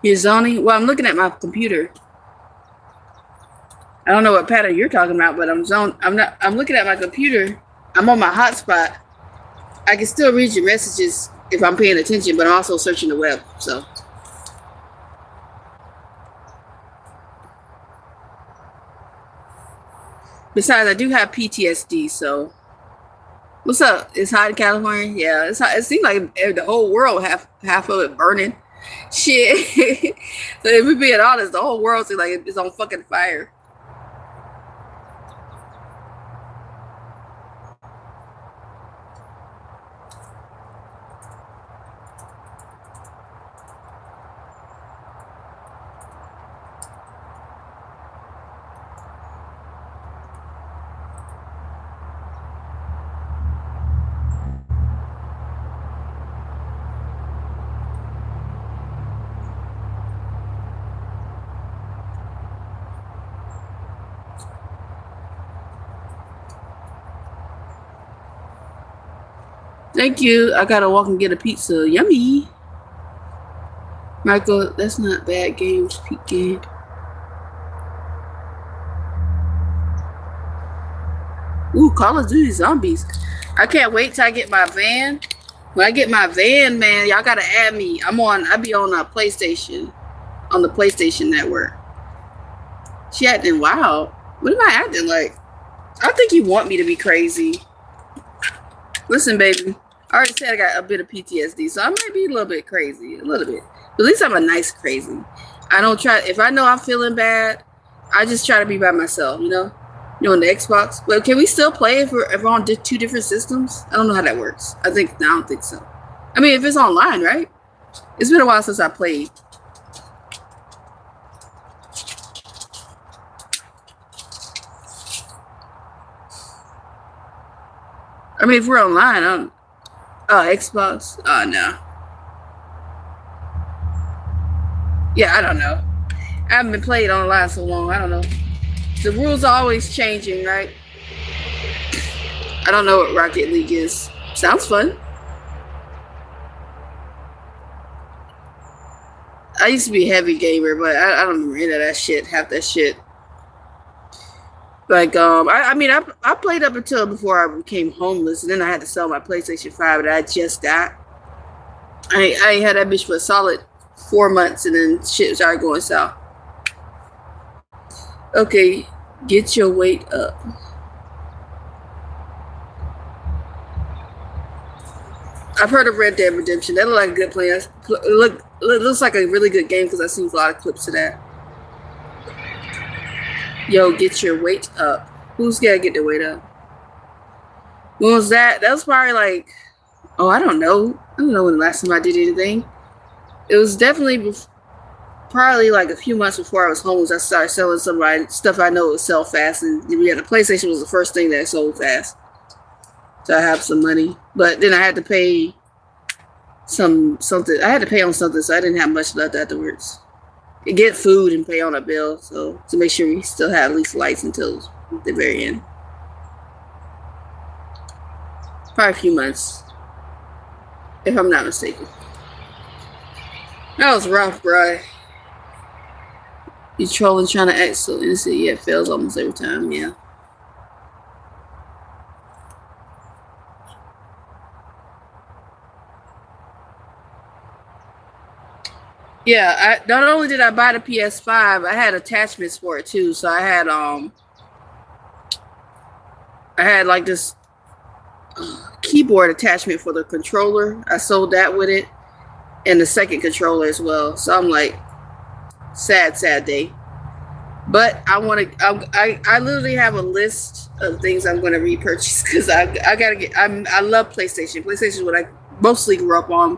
S1: You're zoning? Well, I'm looking at my computer. I don't know what pattern you're talking about, but I'm looking at my computer. I'm on my hotspot. I can still read your messages if I'm paying attention, but I'm also searching the web. So besides, I do have PTSD. So what's up? It's hot in California. Yeah, it's hot. It seems like the whole world half of it burning. Shit. So if we're being honest, the whole world seems like it's on fucking fire. Thank you. I gotta walk and get a pizza. Yummy. Michael, that's not bad games. Peak game. Ooh, Call of Duty Zombies. I can't wait till I get my van. When I get my van, man, y'all gotta add me. I be on a PlayStation. On the PlayStation network. She acting wild. What am I acting like? I think you want me to be crazy. Listen, baby. I already said I got a bit of PTSD, so I might be a little bit crazy. A little bit. But at least I'm a nice crazy. I don't try. If I know I'm feeling bad, I just try to be by myself, you know? You know, on the Xbox. But can we still play if we're on two different systems? I don't know how that works. I don't think so. I mean, if it's online, right? It's been a while since I played. I mean, if we're online, Xbox? Oh, no. Yeah, I don't know. I haven't been playing online so long. I don't know. The rules are always changing, right? I don't know what Rocket League is. Sounds fun. I used to be a heavy gamer, but I don't remember any of that shit. Half that shit. Like, I mean, I played up until before I became homeless, and then I had to sell my PlayStation 5 that I just got. I had that bitch for a solid 4 months, and then shit started going south. Okay, get your weight up. I've heard of Red Dead Redemption. That looked like a good play. It looks like a really good game because I've seen a lot of clips of that. Yo, get your weight up. Who's gotta get their weight up? When was that? That was probably like, I don't know. I don't know when the last time I did anything. It was definitely probably like a few months before I was homeless. I started selling some stuff I know would sell fast, and we had the PlayStation was the first thing that sold fast. So I have some money, but then I had to pay something. I had to pay on something, so I didn't have much left afterwards. Get food and pay on a bill, so to make sure we still have at least lights until the very end. Probably a few months, if I'm not mistaken. That was rough, bro. You trolling, trying to act so innocent, yeah, it fails almost every time, yeah. Yeah, not only did I buy the PS5, I had attachments for it too. So I had like this keyboard attachment for the controller. I sold that with it, and the second controller as well. So I'm like, sad day. But I literally have a list of things I'm going to repurchase because I love PlayStation. PlayStation is what I mostly grew up on.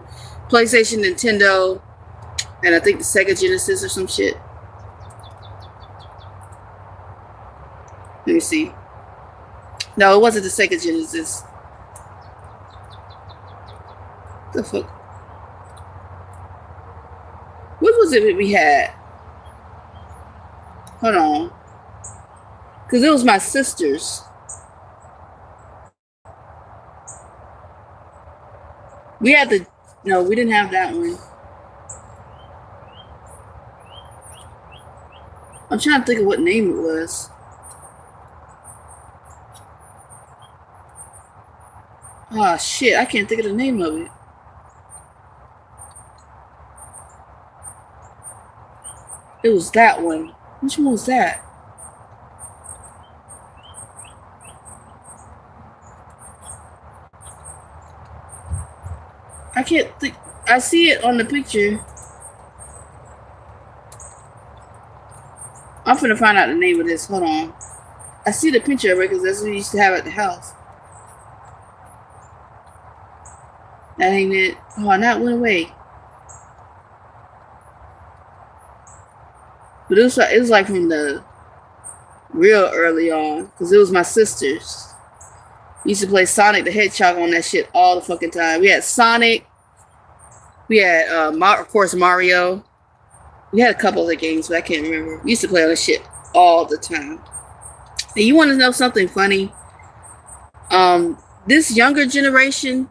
S1: PlayStation, Nintendo. And I think the Sega Genesis or some shit. Let me see. No, it wasn't the Sega Genesis. The fuck? What was it that we had? Hold on. Because it was my sister's. We had the... No, we didn't have that one. I'm trying to think of what name it was. Oh shit, I can't think of the name of it. It was that one. Which one was that? I can't think. I see it on the picture. I'm finna find out the name of this. Hold on. I see the picture of it because that's what we used to have at the house. That ain't it. Oh, and that went away. But it was like from the real early on because it was my sister's. We used to play Sonic the Hedgehog on that shit all the fucking time. We had Sonic. We had, of course, Mario. We had a couple other games, but I can't remember. We used to play all this shit all the time. And you want to know something funny? This younger generation,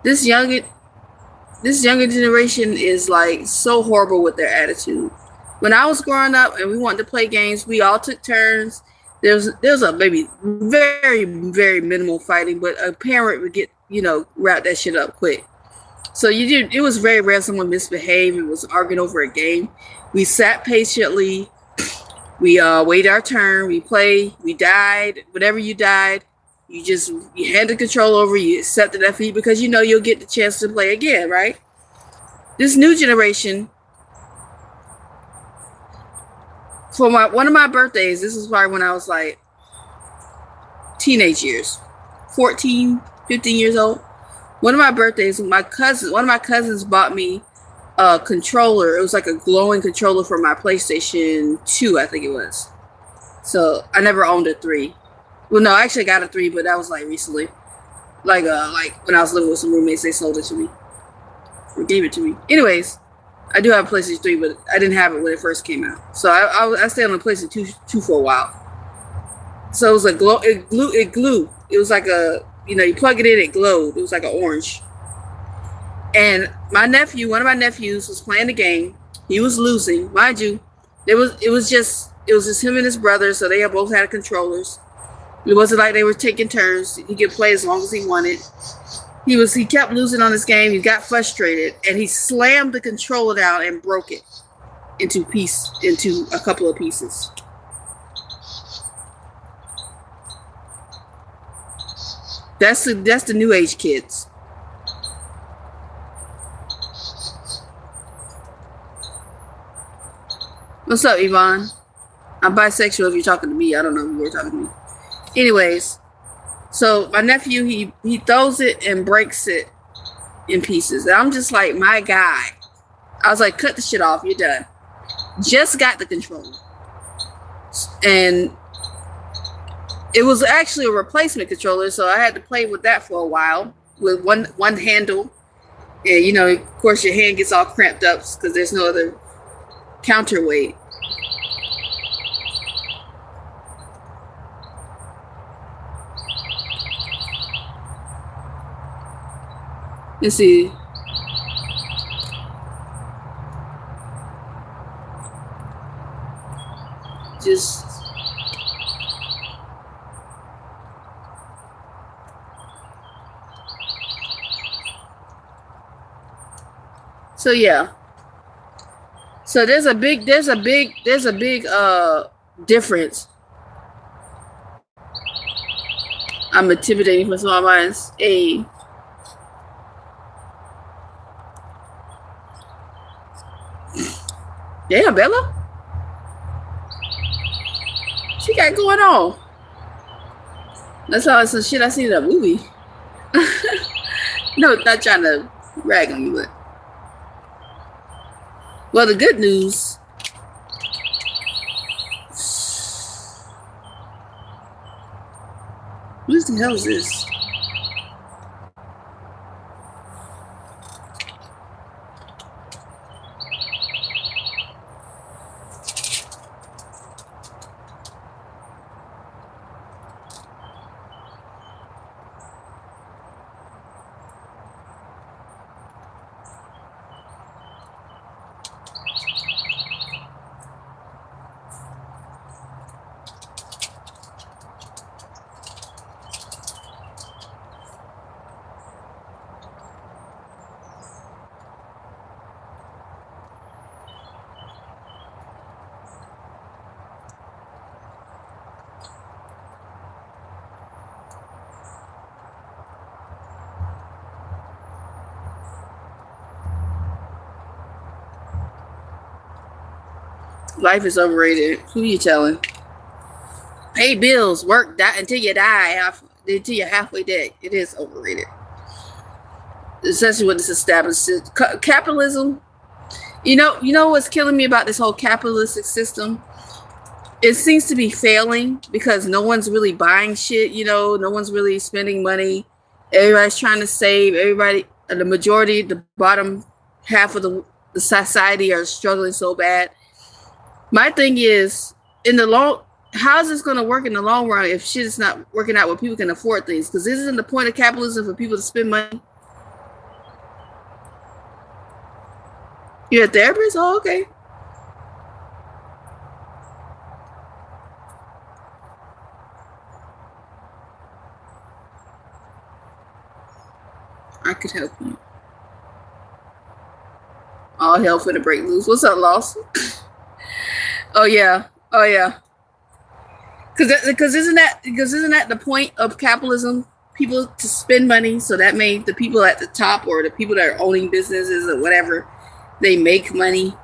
S1: this younger generation is like so horrible with their attitude. When I was growing up and we wanted to play games, we all took turns. There's a maybe very, very minimal fighting, but a parent would get, wrap that shit up quick. So it was very rare someone misbehaved and was arguing over a game. We sat patiently. We waited our turn. We played. We died. Whenever you died, you hand the control over. You accepted defeat because you'll get the chance to play again, right? This new generation, for one of my birthdays, this was probably when I was like teenage years, 14, 15 years old. One of my birthdays, one of my cousins bought me a controller. It was like a glowing controller for my PlayStation 2, I think it was. So I never owned a 3. Well, no, I actually got a 3, but that was like recently. Like when I was living with some roommates, they sold it to me. Or gave it to me. Anyways, I do have a PlayStation 3, but I didn't have it when it first came out. So I stayed on the PlayStation 2 for a while. So it was it glowed. It was like you plug it in, it glowed. It was like an orange. And one of my nephews was playing the game. He was losing. Mind you, it was just him and his brother, so they both had controllers. It wasn't like they were taking turns. He could play as long as he wanted. He kept losing on this game. He got frustrated and he slammed the controller down and broke it into a couple of pieces. That's the new age kids. What's up, Yvonne? I'm bisexual if you're talking to me. I don't know if you were talking to me. Anyways, so my nephew, he throws it and breaks it in pieces. And I'm just like, my guy. I was like, cut the shit off. You're done. Just got the controller. And it was actually a replacement controller, so I had to play with that for a while with one handle. And, of course, your hand gets all cramped up because there's no other counterweight. Let's see. So yeah. So there's a big difference. I'm intimidating for some of mine. Damn, Bella. She got going on. That's all some shit I seen in a movie. No, not trying to rag on you, but well, the good news. What the hell is this? Life is overrated. Who you telling? Pay bills, work until you die, until you're halfway dead. It is overrated. Essentially what this establishes. Capitalism. You know what's killing me about this whole capitalistic system? It seems to be failing because no one's really buying shit, no one's really spending money. Everybody's trying to save. The majority, the bottom half of the society are struggling so bad. My thing is, how is this going to work in the long run if shit is not working out where people can afford things? Because this isn't the point of capitalism for people to spend money. You're a therapist? Oh, okay. I could help you. All hell finna break loose. What's up, Lost? Oh yeah. Oh yeah. Because isn't that the point of capitalism? People to spend money, so that made the people at the top or the people that are owning businesses or whatever, they make money.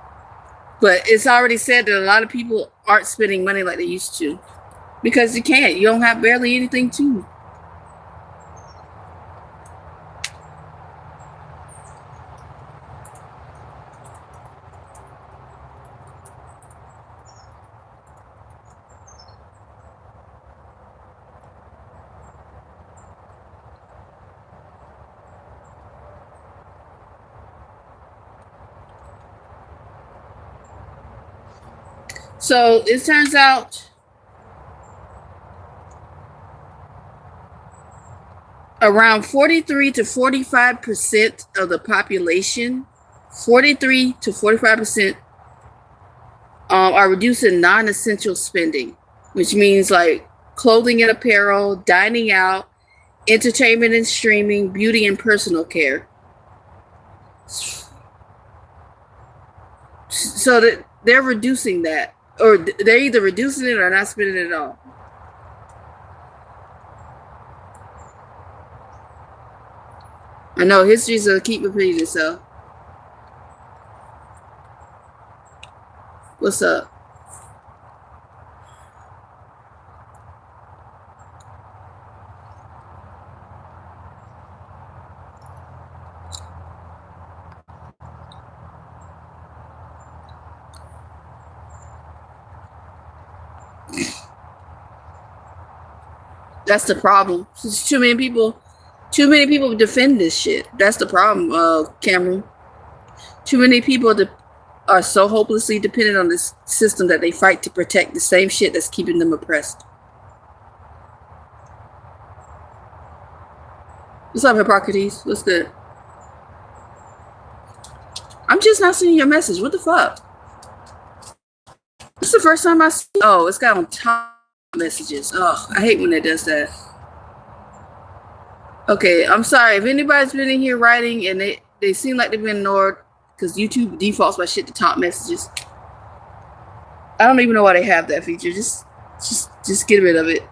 S1: But it's already said that a lot of people aren't spending money like they used to because you can't. You don't have barely anything to. So it turns out around 43 to 45% of the population, 43 to 45%, are reducing non-essential spending, which means like clothing and apparel, dining out, entertainment and streaming, beauty and personal care. So that they're reducing that, or they're either reducing it or not spending it at all. I know history's gonna keep repeating itself. What's up? That's the problem. There's too many people. Too many people defend this shit. That's the problem, Cameron. Too many people are so hopelessly dependent on this system that they fight to protect the same shit that's keeping them oppressed. What's up, Hippocrates? What's good? I'm just not seeing your message. What the fuck? This is the first time I see. Oh, it's got on top messages. Oh, I hate when it does that. Okay, I'm sorry if anybody's been in here writing and they seem like they've been ignored because YouTube defaults my shit to top messages. I don't even know why they have that feature. Just get rid of it.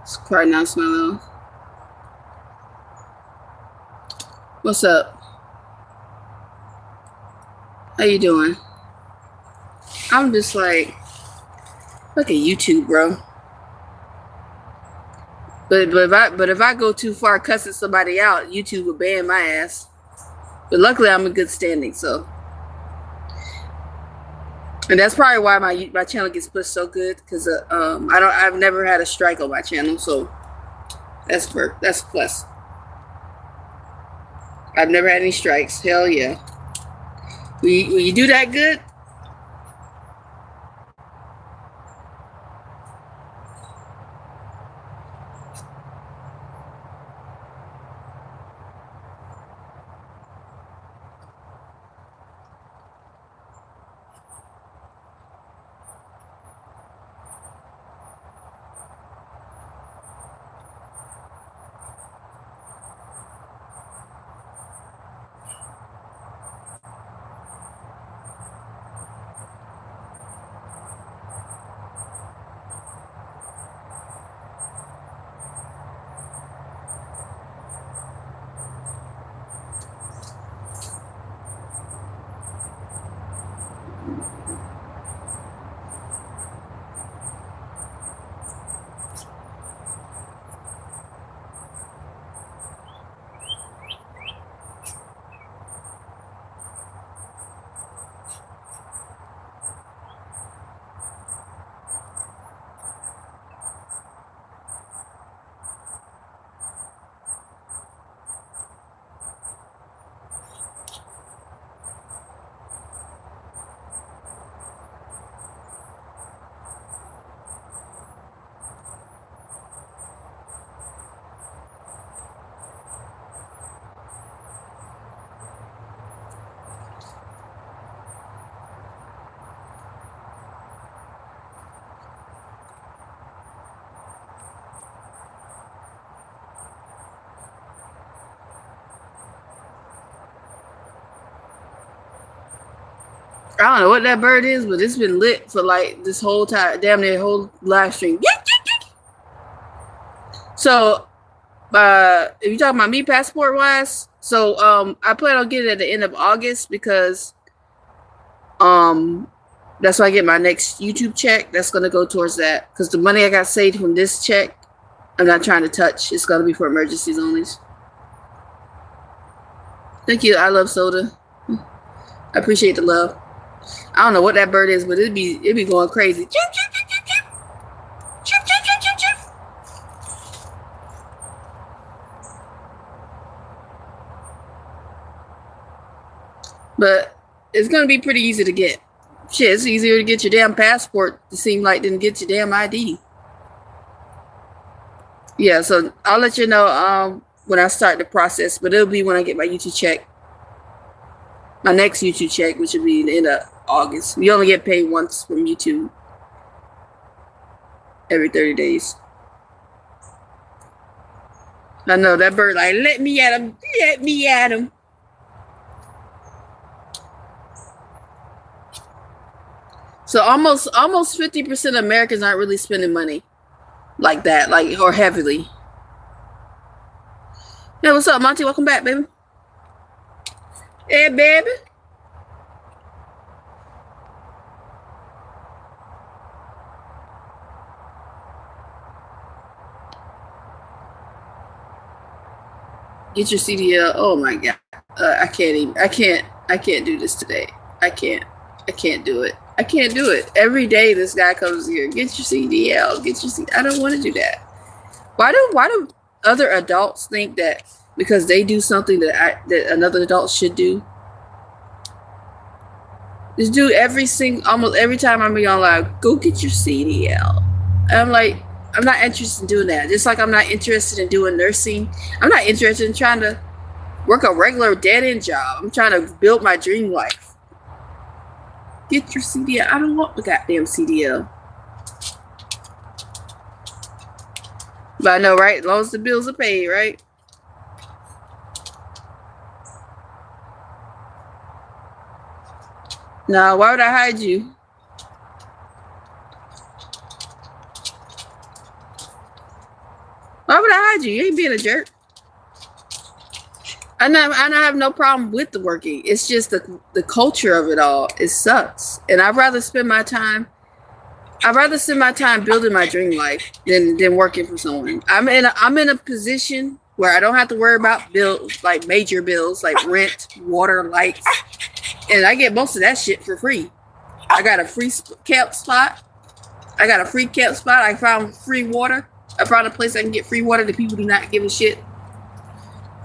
S1: It's crying now, smiling. What's up? How you doing? I'm just like, look at YouTube, bro. But if I go too far cussing somebody out, YouTube will ban my ass. But luckily, I'm in good standing, so. And that's probably why my channel gets pushed so good because I've never had a strike on my channel, so that's a plus. I've never had any strikes. Hell yeah. Will you do that good? I don't know what that bird is, but it's been lit for like this whole time, damn near whole live stream. So, if you're talking about me passport wise, so I plan on getting it at the end of August because that's why I get my next YouTube check. That's gonna go towards that because the money I got saved from this check, I'm not trying to touch. It's gonna be for emergencies only. Thank you. I love soda. I appreciate the love. I don't know what that bird is, but it'd be going crazy. But it's gonna be pretty easy to get. Shit, it's easier to get your damn passport to seem like than get your damn ID. Yeah, so I'll let you know when I start the process, but it'll be when I get my YouTube check. My next YouTube check, which will be the end of August. We only get paid once from YouTube every 30 days. I know that bird like, let me at him, let me at him. So almost 50% of Americans aren't really spending money like that, like or heavily. Yeah, what's up, Monty? Welcome back, baby. Hey, baby. Get your CDL. Oh my god, I can't do this today. I can't do it. I can't do it. Every day this guy comes here. Get your CDL. Get your CDL. I don't want to do that. Why do other adults think that because they do something that another adult should do? This dude almost every time I'm on live, go get your CDL. And I'm like, I'm not interested in doing that. Just like I'm not interested in doing nursing. I'm not interested in trying to work a regular dead-end job. I'm trying to build my dream life. Get your CDL. I don't want the goddamn CDL. But I know, right? As long as the bills are paid, right? No, why would I hide you? Why would I hide you? You ain't being a jerk. I have no problem with the working. It's just the culture of it all. It sucks. And I'd rather spend my time building my dream life than working for someone. I'm in a position where I don't have to worry about bills, like major bills like rent, water, lights. And I get most of that shit for free. I got a free camp spot. I found free water. I found a place I can get free water that people do not give a shit.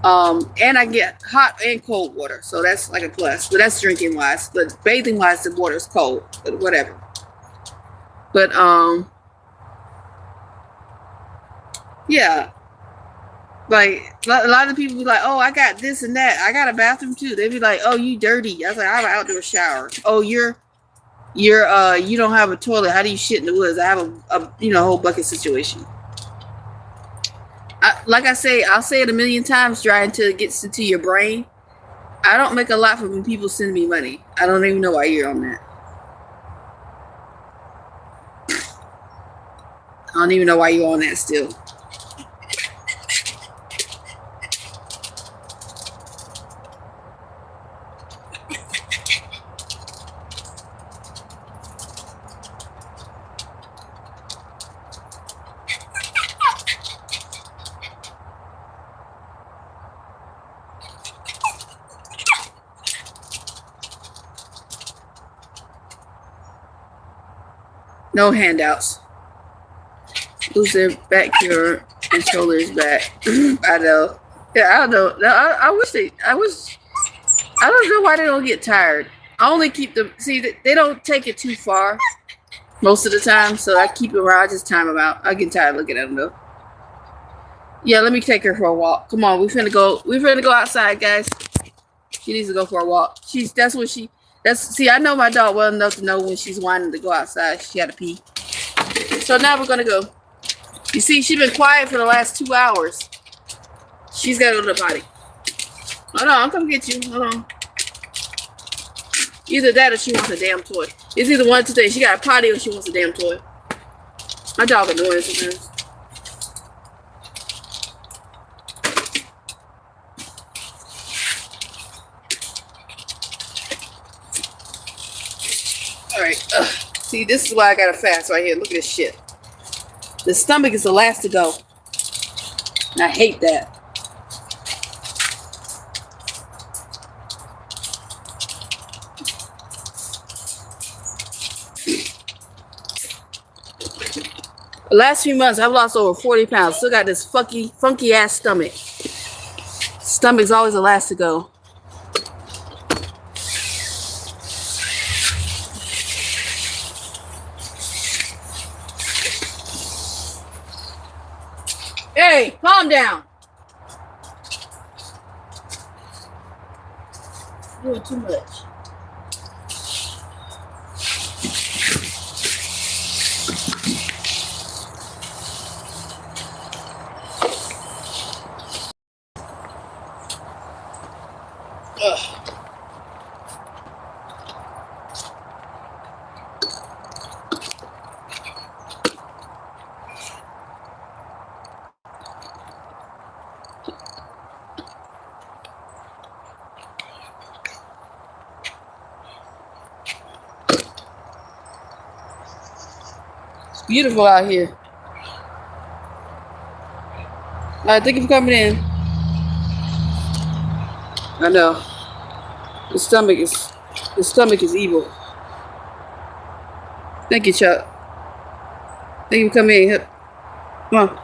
S1: And I get hot and cold water, so that's like a plus. But that's drinking wise. But bathing wise, the water is cold. But whatever. But yeah. Like a lot of people be like, "Oh, I got this and that. I got a bathroom too." They be like, "Oh, you dirty." I was like, "I have an outdoor shower." "Oh, you don't have a toilet. How do you shit in the woods?" I have a whole bucket situation. Like I say, I'll say it a million times, trying to get into your brain. I don't make a lot from when people send me money. I don't even know why you're on that. I don't even know why you're on that still. No handouts. Lose their back cure and shoulders back. I know. Yeah, I don't know. I don't know why they don't get tired. I only keep them. See, they don't take it too far most of the time, so I keep them around. I just time them out. I get tired looking at them though. Yeah, let me take her for a walk. Come on, we finna go outside, guys. She needs to go for a walk. See, I know my dog well enough to know when she's whining to go outside. She gotta pee. So now we're gonna go. You see, she's been quiet for the last 2 hours. She's gotta go to the potty. Hold on, I'll come get you. Hold on. Either that or she wants a damn toy. It's either one or two things. She got a potty or she wants a damn toy. My dog annoying sometimes. Alright. See, this is why I gotta fast right here. Look at this shit. The stomach is the last to go. And I hate that. The last few months, I've lost over 40 pounds. Still got this funky ass stomach. Stomach's always the last to go. Hey, calm down. You're doing too much. It's beautiful out here. Alright, thank you for coming in. I know. The stomach is evil. Thank you, Chuck. Thank you for coming in. Come on.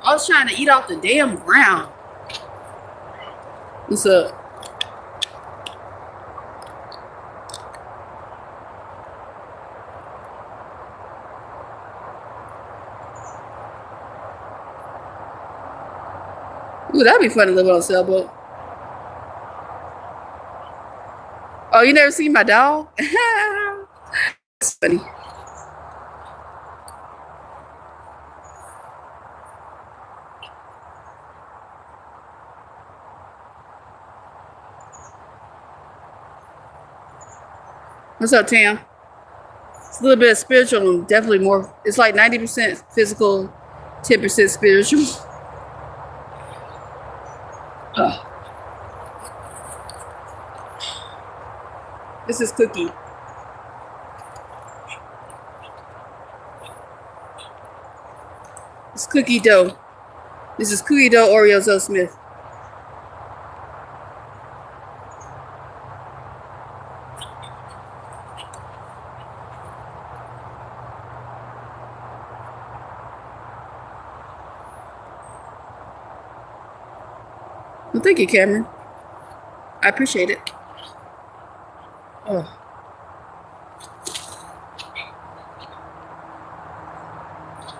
S1: I was trying to eat off the damn ground. What's up? Ooh, that'd be fun to live on a sailboat. Oh, you never seen my dog? That's funny. What's up, Tam? It's a little bit of spiritual and definitely more. It's like 90% physical, 10% spiritual. Ugh. This is Cookie. It's cookie dough. This is cookie dough Oreos Oat Smith. Well, thank you, Cameron. I appreciate it. Oh.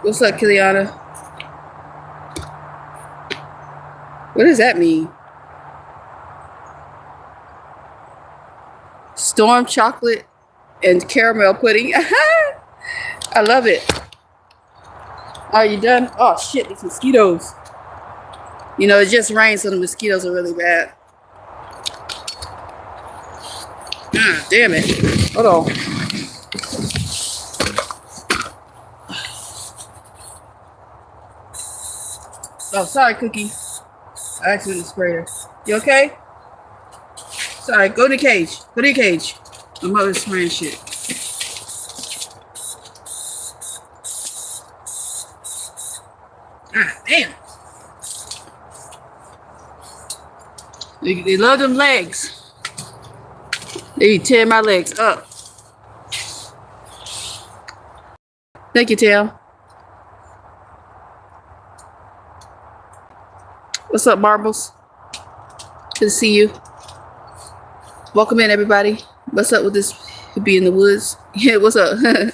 S1: What's up, Kiliana? What does that mean? Storm chocolate and caramel pudding. I love it. Are you done? Oh shit, these mosquitoes. You know, it just rained, so the mosquitoes are really bad. Ah, damn it. Hold on. Oh, sorry, Cookie. I accidentally sprayed her. You okay? Sorry, go to the cage. Go to your cage. My mother's spraying shit. Ah, damn. They love them legs. They tear my legs up. Thank you, Tail. What's up, Marbles? Good to see you. Welcome in, everybody. What's up with this hippie in the woods? Yeah, what's up? I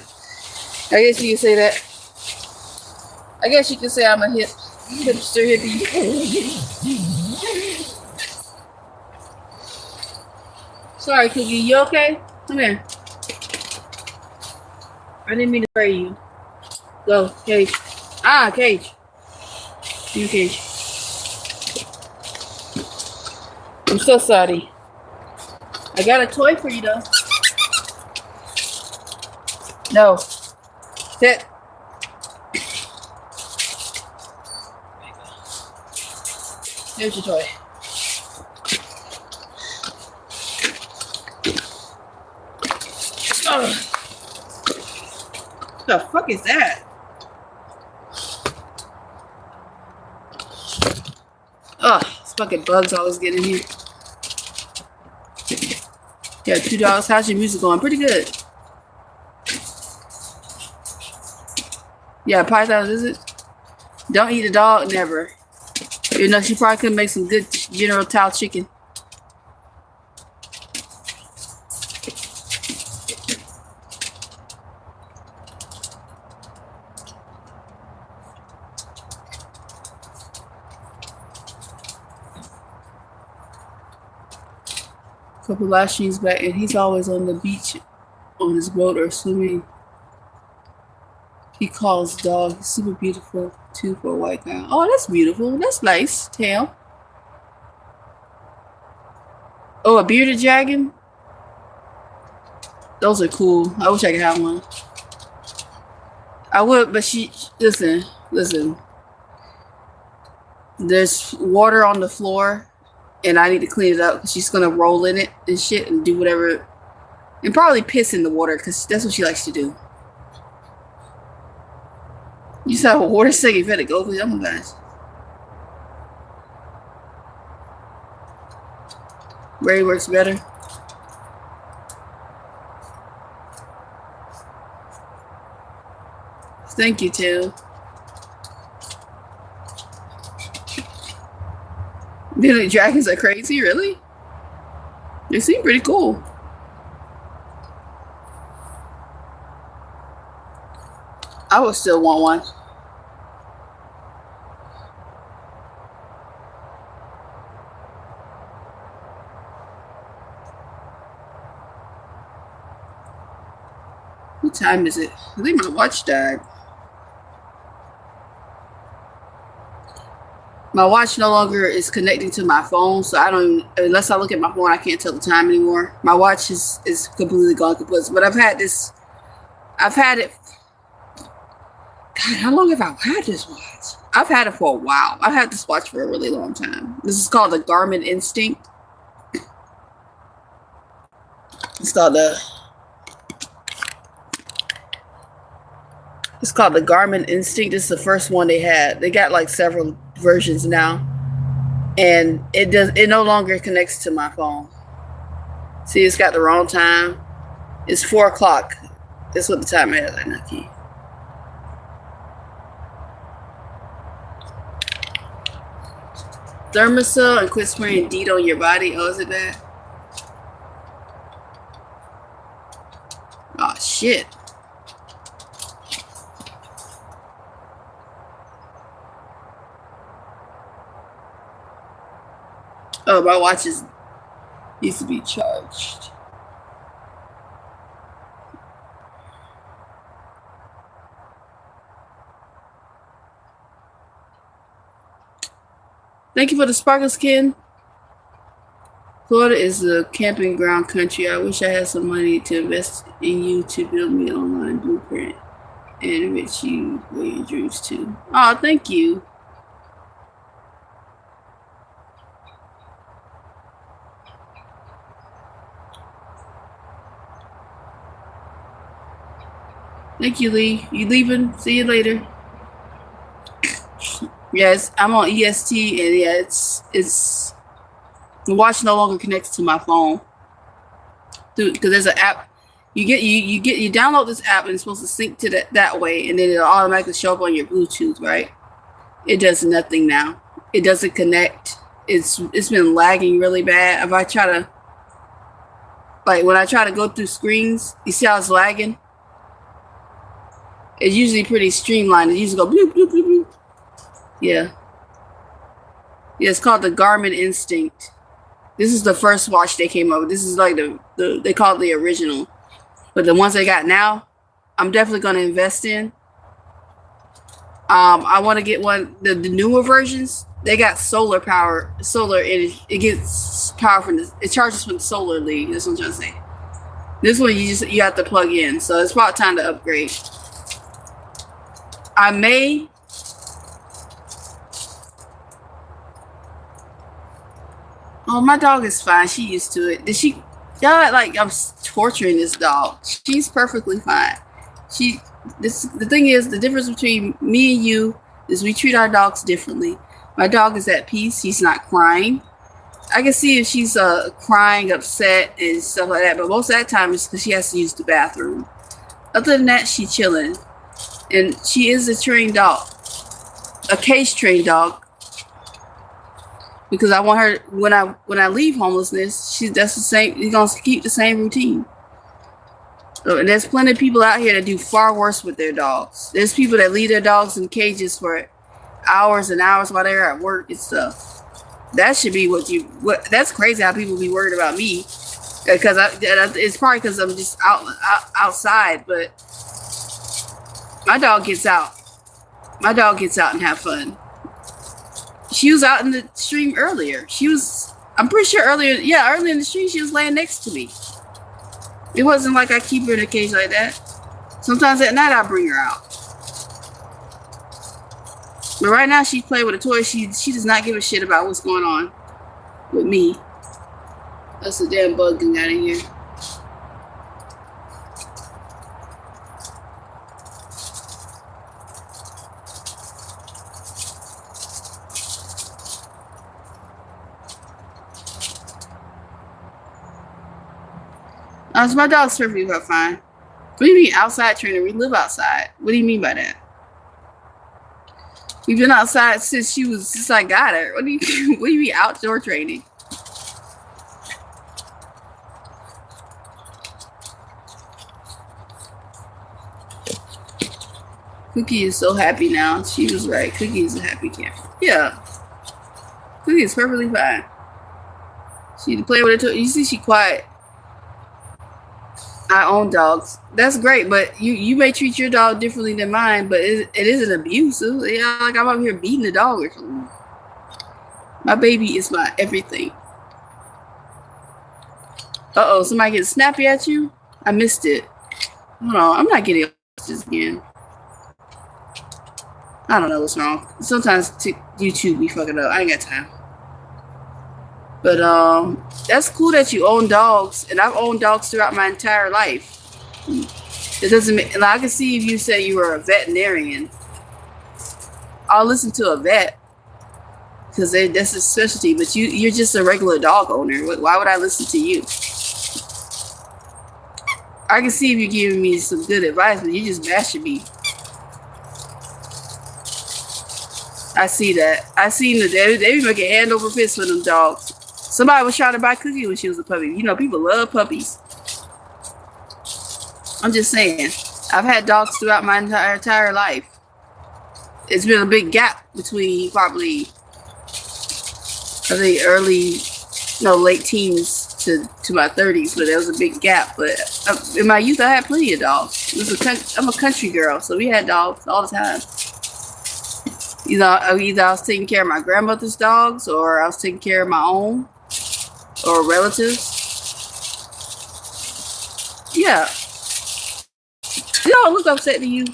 S1: guess you can say that. I guess you can say I'm a hipster hippie. Sorry, Cookie. You okay? Come here. I didn't mean to spray you. Go, cage. Ah, cage. You cage. I'm so sorry. I got a toy for you, though. No. Sit. Here's your toy. Oh. What the fuck is that? Oh, this fucking bugs always get in here. Yeah, $2. How's your music going? Pretty good. Yeah, Python, is it? Don't eat a dog, never. You know, she probably could make some good General Tao chicken. Couple last years back, and he's always on the beach on his boat or swimming. He calls dog. He's super beautiful too for a white guy. Oh, that's beautiful. That's nice. Tail. Oh, a bearded dragon. Those are cool. I wish I could have one. I would, but listen. There's water on the floor. And I need to clean it up because she's going to roll in it and shit and do whatever. And probably piss in the water because that's what she likes to do. You saw a water stick, you better go for it. Oh my gosh. Ray works better. Thank you, Tail. Bearded dragons are crazy, really? They seem pretty cool. I would still want one. What time is it? I think my watch died. My watch no longer is connecting to my phone, so I don't, unless I look at my phone, I can't tell the time anymore. My watch is completely gone kaput. But I've had it, God, how long have I had this watch? I've had it for a while. I've had this watch for a really long time. This is called the Garmin Instinct. It's called the Garmin Instinct. This is the first one they had. They got like several versions now. And it no longer connects to my phone. See, it's got the wrong time. It's 4 o'clock. That's what the time is. Lucky. Thermocell and quit spraying DEET on your body. Oh, is it bad? Oh shit. Oh, my watch needs to be charged. Thank you for the sparkle skin. Florida is a camping ground country. I wish I had some money to invest in you to build me an online blueprint and enrich you where your dreams too. Oh, thank you. Thank you, Lee. You leaving? See you later. Yes, I'm on EST, and yeah, it's the watch no longer connects to my phone, dude. Because there's an app. You download this app, and it's supposed to sync to that way, and then it'll automatically show up on your Bluetooth, right? It does nothing now. It doesn't connect. It's been lagging really bad. If I try to, like when I try to go through screens, you see how it's lagging? It's usually pretty streamlined. It usually go bloop bloop bloop bloop. Yeah. Yeah, it's called the Garmin Instinct. This is the first watch they came up with. This is like they call it the original. But the ones they got now, I'm definitely going to invest in. I want to get one, the newer versions. They got solar power. Solar, it gets power from it charges from the solar lead. That's what I'm trying to say. This one you have to plug in. So it's about time to upgrade. I may. Oh, my dog is fine. She used to it. Did she? Y'all like I'm torturing this dog. She's perfectly fine. The thing is, the difference between me and you is we treat our dogs differently. My dog is at peace. He's not crying. I can see if she's crying, upset, and stuff like that. But most of that time it's because she has to use the bathroom. Other than that, she's chilling. And she is a trained dog. A cage-trained dog. Because I want her when I leave homelessness, that's the same. You're gonna keep the same routine. So, and there's plenty of people out here that do far worse with their dogs. There's people that leave their dogs in cages for hours and hours while they're at work and stuff. That should be that's crazy how people be worried about me. Because it's probably because I'm just outside, but my dog gets out. My dog gets out and have fun. She was out in the stream earlier. I'm pretty sure earlier in the stream, she was laying next to me. It wasn't like I keep her in a cage like that. Sometimes at night, I bring her out. But right now, she's playing with a toy. She does not give a shit about what's going on with me. That's a damn bug that got in here. So my dog's perfectly fine. What do you mean outside trainer? We live outside. What do you mean by that? We've been outside since I got her. What do you mean outdoor training? Cookie is so happy now. She was right. Cookie is a happy camper. Yeah. Cookie is perfectly fine. She play with it too. You see she quiet. I own dogs. That's great, but you may treat your dog differently than mine, but it isn't abusive. Yeah, like I'm out here beating the dog or something. My baby is my everything. Uh-oh, somebody getting snappy at you? I missed it. Hold on, I'm not getting this again. I don't know what's wrong. Sometimes YouTube be fucking up. I ain't got time. But that's cool that you own dogs, and I've owned dogs throughout my entire life. It doesn't make, I can see if you say you were a veterinarian. I'll listen to a vet because that's a specialty. But you're just a regular dog owner. Why would I listen to you? I can see if you're giving me some good advice, but you just bashing me. I see that. I seen that they be making hand over fist for them dogs. Somebody was trying to buy Cookie when she was a puppy. You know, people love puppies. I'm just saying. I've had dogs throughout my entire life. It's been a big gap between probably, I think, late teens to my 30s, but there was a big gap. But in my youth, I had plenty of dogs. I'm a country girl, so we had dogs all the time. Either I was taking care of my grandmother's dogs, or I was taking care of my own, or relatives. Yeah. They don't look upset to you.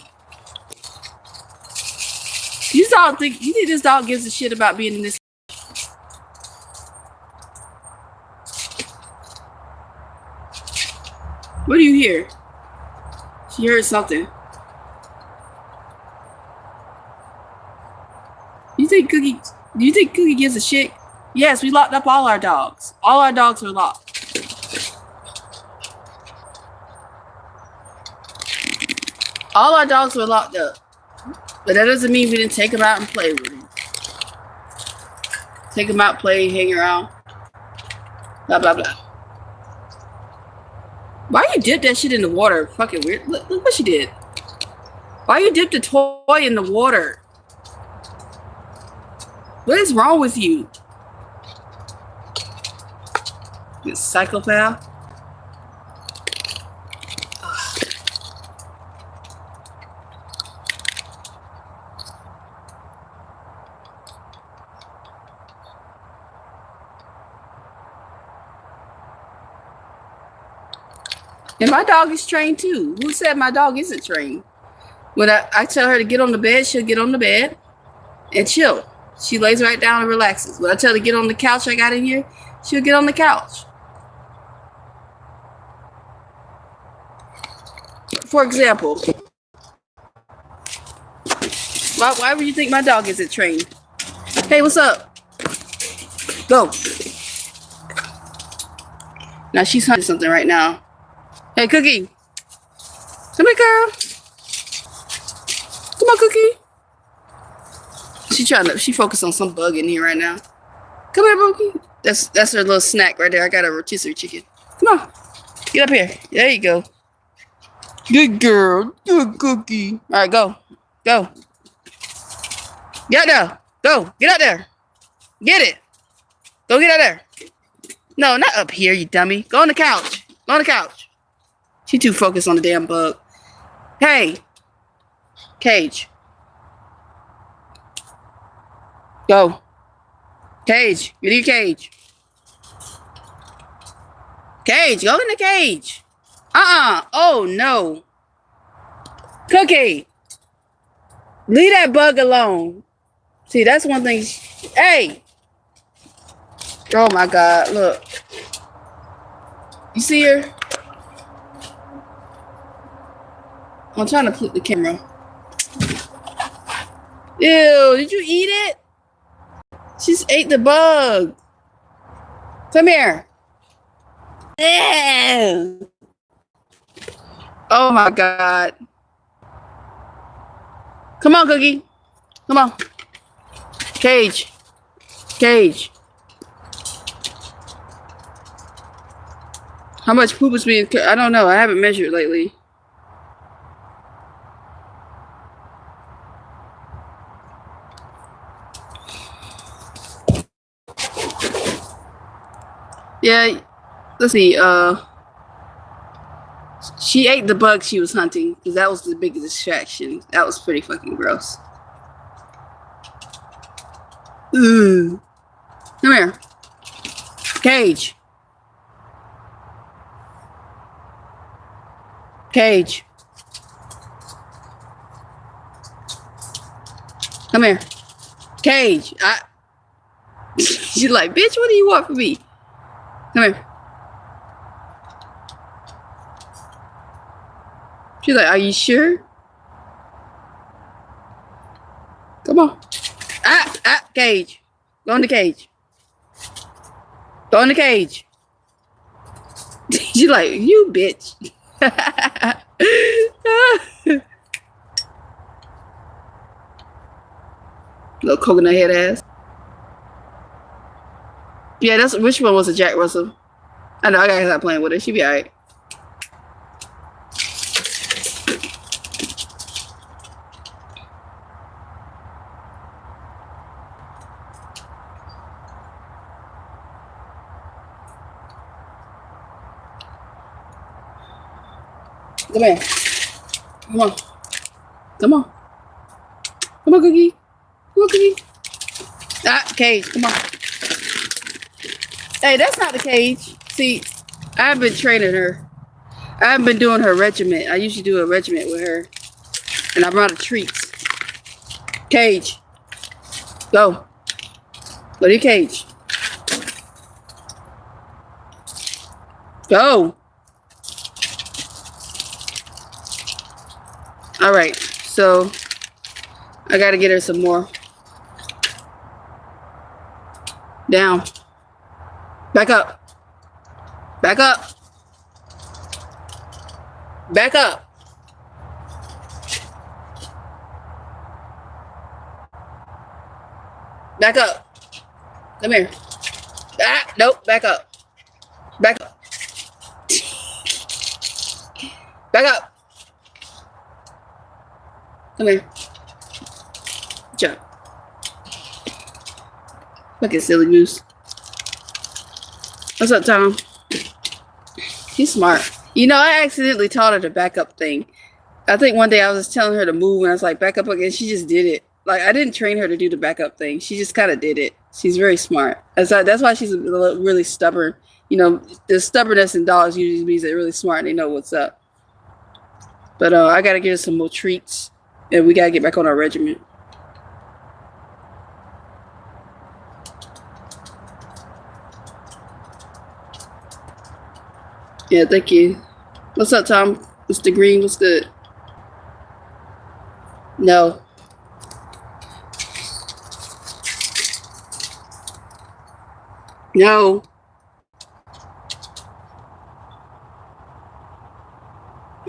S1: You think this dog gives a shit about being in this? What do you hear? She heard something. Do you think Cookie gives a shit? Yes, we locked up all our dogs. All our dogs were locked. All our dogs were locked up. But that doesn't mean we didn't take them out and play with them. Take them out, play, hang around. Blah, blah, blah. Why you dip that shit in the water? Fucking weird. Look what she did. Why you dip the toy in the water? What is wrong with you? You psychopath. And my dog is trained too. Who said my dog isn't trained? When I tell her to get on the bed, she'll get on the bed and chill. She lays right down and relaxes. When I tell her to get on the couch I got in here, she'll get on the couch. For example, why would you think my dog isn't trained? Hey, what's up? Go. Now she's hunting something right now. Hey, Cookie. Come here, girl. Come on, Cookie. She focused on some bug in here right now. Come here, Cookie. That's her little snack right there. I got a rotisserie chicken. Come on. Get up here. There you go. Good girl. Good Cookie. All right, go. Go. Get out there. Go. Get out there. Get it. Go get out there. No, not up here, you dummy. Go on the couch. Go on the couch. She too focused on the damn bug. Hey. Cage. Go. Cage. Get in your cage. Cage. Go in the cage. Oh, no. Cookie. Leave that bug alone. See, that's one thing. Hey. Oh, my God. Look. You see her? I'm trying to flip the camera. Ew, did you eat it? She just ate the bug. Come here. Ew. Oh my God. Come on, Cookie. Come on. Cage. Cage. How much poop is being... I don't know. I haven't measured lately. Yeah, let's see. She ate the bug she was hunting because that was the biggest distraction. That was pretty fucking gross. Come here. Cage. Cage. Come here. Cage. She's like, bitch, what do you want from me? Come here. She's like, are you sure? Come on. Cage. Go in the cage. Go in the cage. She's like, you bitch. Little coconut head ass. Yeah, that's which one was a Jack Russell? I know, I gotta stop playing with her. She be alright. Come here. Come on. Come on. Come on, Cookie. Come on, Cookie. Cage. Come on. Hey, that's not the cage. See, I've been training her. I've been doing her regiment. I usually do a regiment with her. And I brought her treats. Cage. Go. Go to your cage. Go. All right. So, I got to get her some more. Down. Back up. Back up. Back up. Back up. Come here. Nope. Back up. Back up. Back up. Come here. Jump. Look at silly goose. What's up, Tom? He's smart. You know, I accidentally taught her the backup thing. I think one day I was telling her to move and I was like, back up again. She just did it. Like, I didn't train her to do the backup thing. She just kind of did it. She's very smart. That's why she's really stubborn. You know, the stubbornness in dogs usually means they're really smart and they know what's up. But I got to get her some more treats. And we got to get back on our regiment. Yeah, thank you. What's up, Tom? Mr. Green, what's good? No. No.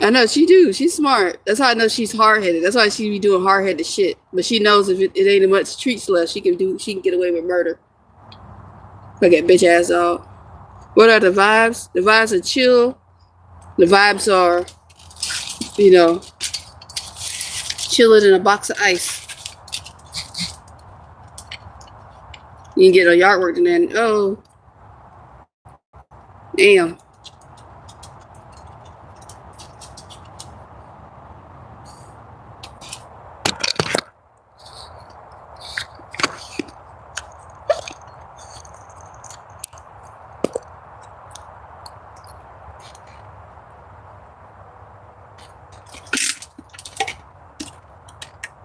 S1: I know, she do. She's smart. That's how I know she's hard-headed. That's why she be doing hard-headed shit. But she knows if it ain't much treats left, she can get away with murder. Look at bitch ass dog. What are the vibes? The vibes are chill. The vibes are, you know, chilling in a box of ice. You can get no yard work and then, oh, damn.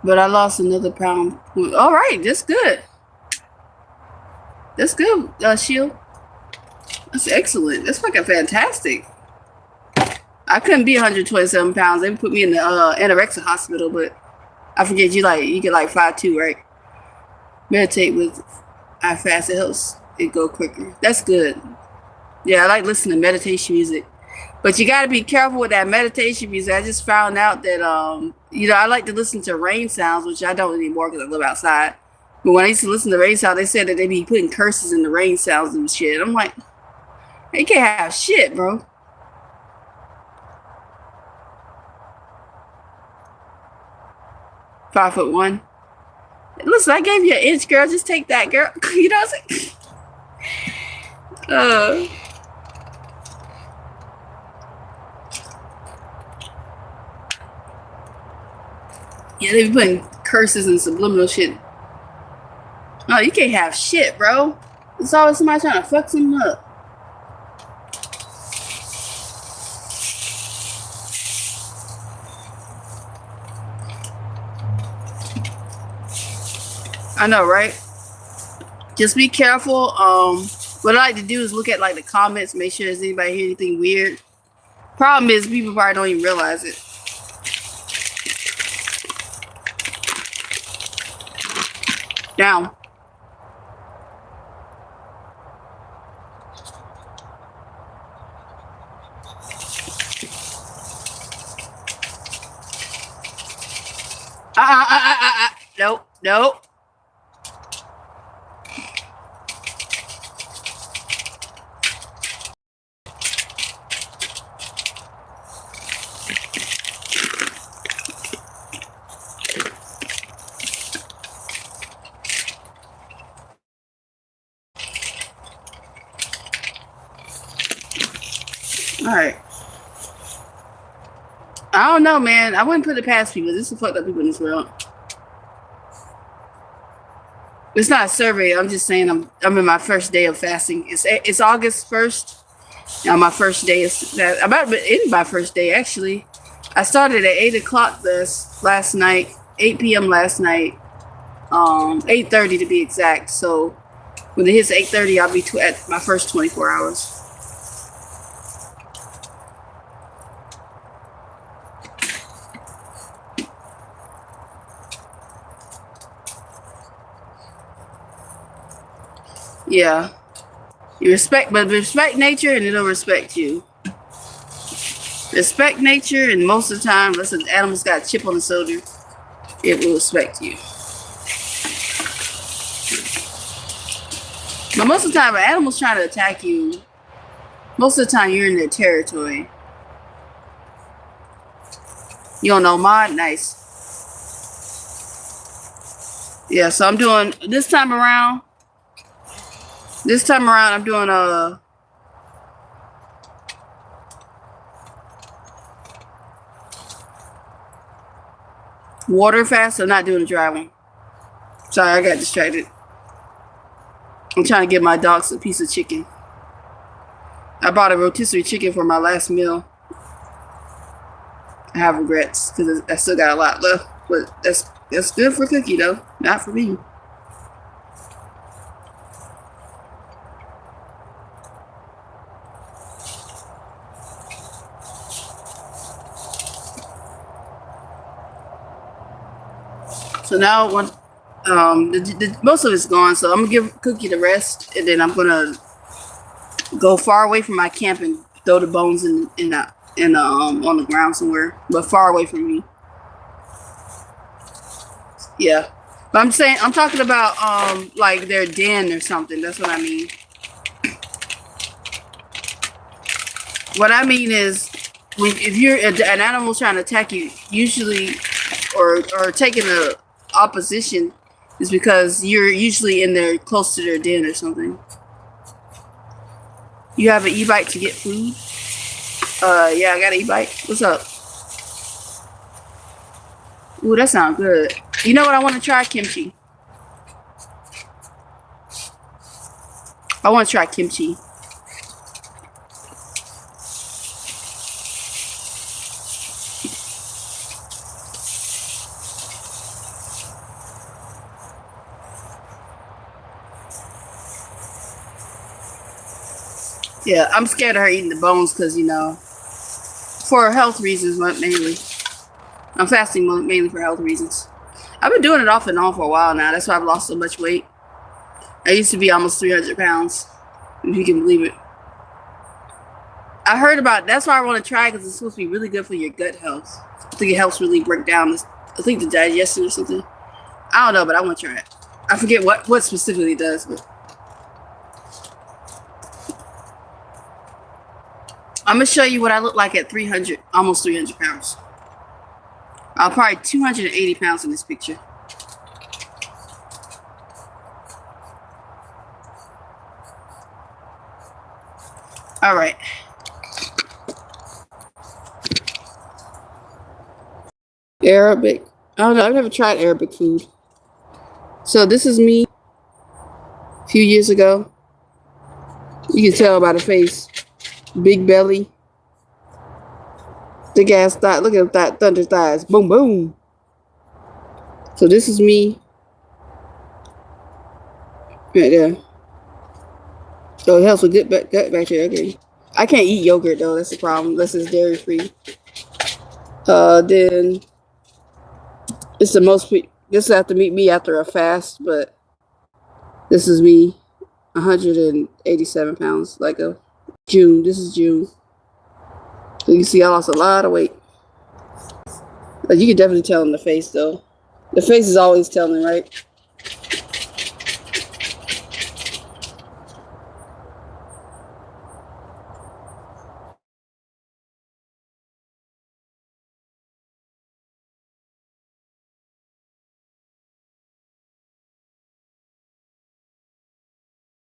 S1: But I lost another pound. All right, that's good. That's good, Shield. That's excellent. That's fucking fantastic. I couldn't be 127 pounds. They put me in the anorexic hospital, but I forget you get like 5'2", right? Meditate with I fast. It helps it go quicker. That's good. Yeah, I like listening to meditation music. But you got to be careful with that meditation music. I just found out that, you know, I like to listen to rain sounds, which I don't anymore because I live outside. But when I used to listen to rain sounds, they said that they be putting curses in the rain sounds and shit. I'm like, they can't have shit, bro. "5'1". Listen, I gave you an inch, girl. Just take that, girl. You know what I'm saying? Yeah, they be putting curses and subliminal shit. Oh, you can't have shit, bro. It's always somebody trying to fuck something up. I know, right? Just be careful. What I like to do is look at like the comments, make sure there's anybody hear anything weird. Problem is, people probably don't even realize it. Down. Nope, nope. All right. I don't know, man. I wouldn't put it past people. This is fucked up people in this world. It's not a survey. I'm just saying I'm in my first day of fasting. It's August 1st. Now my first day is I'm about to end my first day actually. I started at 8 o'clock last night, 8 p.m. last night, 8:30 to be exact. So when it hits 8:30, I'll be at my first 24 hours. Yeah. You respect nature and it'll respect you. Respect nature, and most of the time, unless an animal's got a chip on the shoulder, it will respect you. But most of the time, an animal's trying to attack you. Most of the time, you're in their territory. You don't know mod? Nice. Yeah, so I'm doing, this time around, I'm doing a water fast. I'm not doing a dry one. Sorry, I got distracted. I'm trying to give my dogs a piece of chicken. I bought a rotisserie chicken for my last meal. I have regrets because I still got a lot left, but that's good for Cookie though, not for me. So now when most of it's gone, so I'm gonna give Cookie the rest, and then I'm gonna go far away from my camp and throw the bones on the ground somewhere, but far away from me. Yeah, but I'm talking about like their den or something. That's what I mean. What I mean is, if you're an animal's trying to attack you, usually, or taking a opposition, is because you're usually in there close to their den or something. You have an e-bike to get food? Yeah, I got an e-bike. What's up? Ooh, that sounds good. You know what? I want to try kimchi. I want to try kimchi. Yeah, I'm scared of her eating the bones because, you know, for health reasons, mainly. I'm fasting mainly for health reasons. I've been doing it off and on for a while now. That's why I've lost so much weight. I used to be almost 300 pounds, if you can believe it. I heard about, that's why I want to try, because it's supposed to be really good for your gut health. I think it helps really break down I think the digestion or something. I don't know, but I want to try it. I forget what specifically it does, but I'm going to show you what I look like at 300, almost 300 pounds. I'm probably 280 pounds in this picture. All right. Arabic. I don't know. I've never tried Arabic food. So this is me a few years ago. You can tell by the face. Big belly. Big ass thigh. Look at that thunder thighs. Boom, boom. So this is me Right there. So it helps with gut bacteria. Okay. I can't eat yogurt though. That's the problem. Unless it's dairy free. Then it's the most. This will have to meet me after a fast, but this is me, 187 pounds. Like a June. This is June. So you see, I lost a lot of weight. But you can definitely tell in the face though. The face is always telling, right?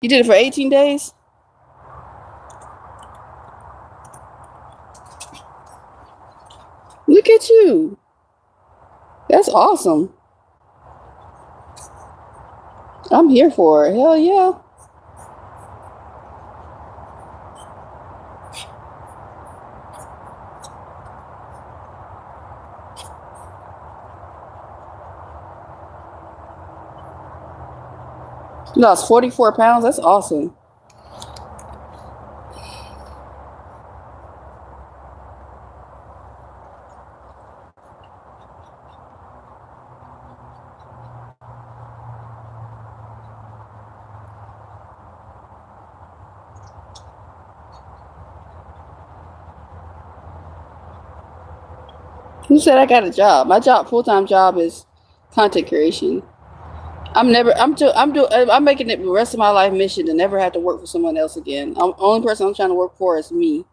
S1: You did it for 18 days? Look at you. That's awesome. I'm here for it. Hell yeah. You lost 44 pounds? That's awesome. Who said I got a job? My full-time job is content creation. I'm making it the rest of my life mission to never have to work for someone else again. The only person I'm trying to work for is me.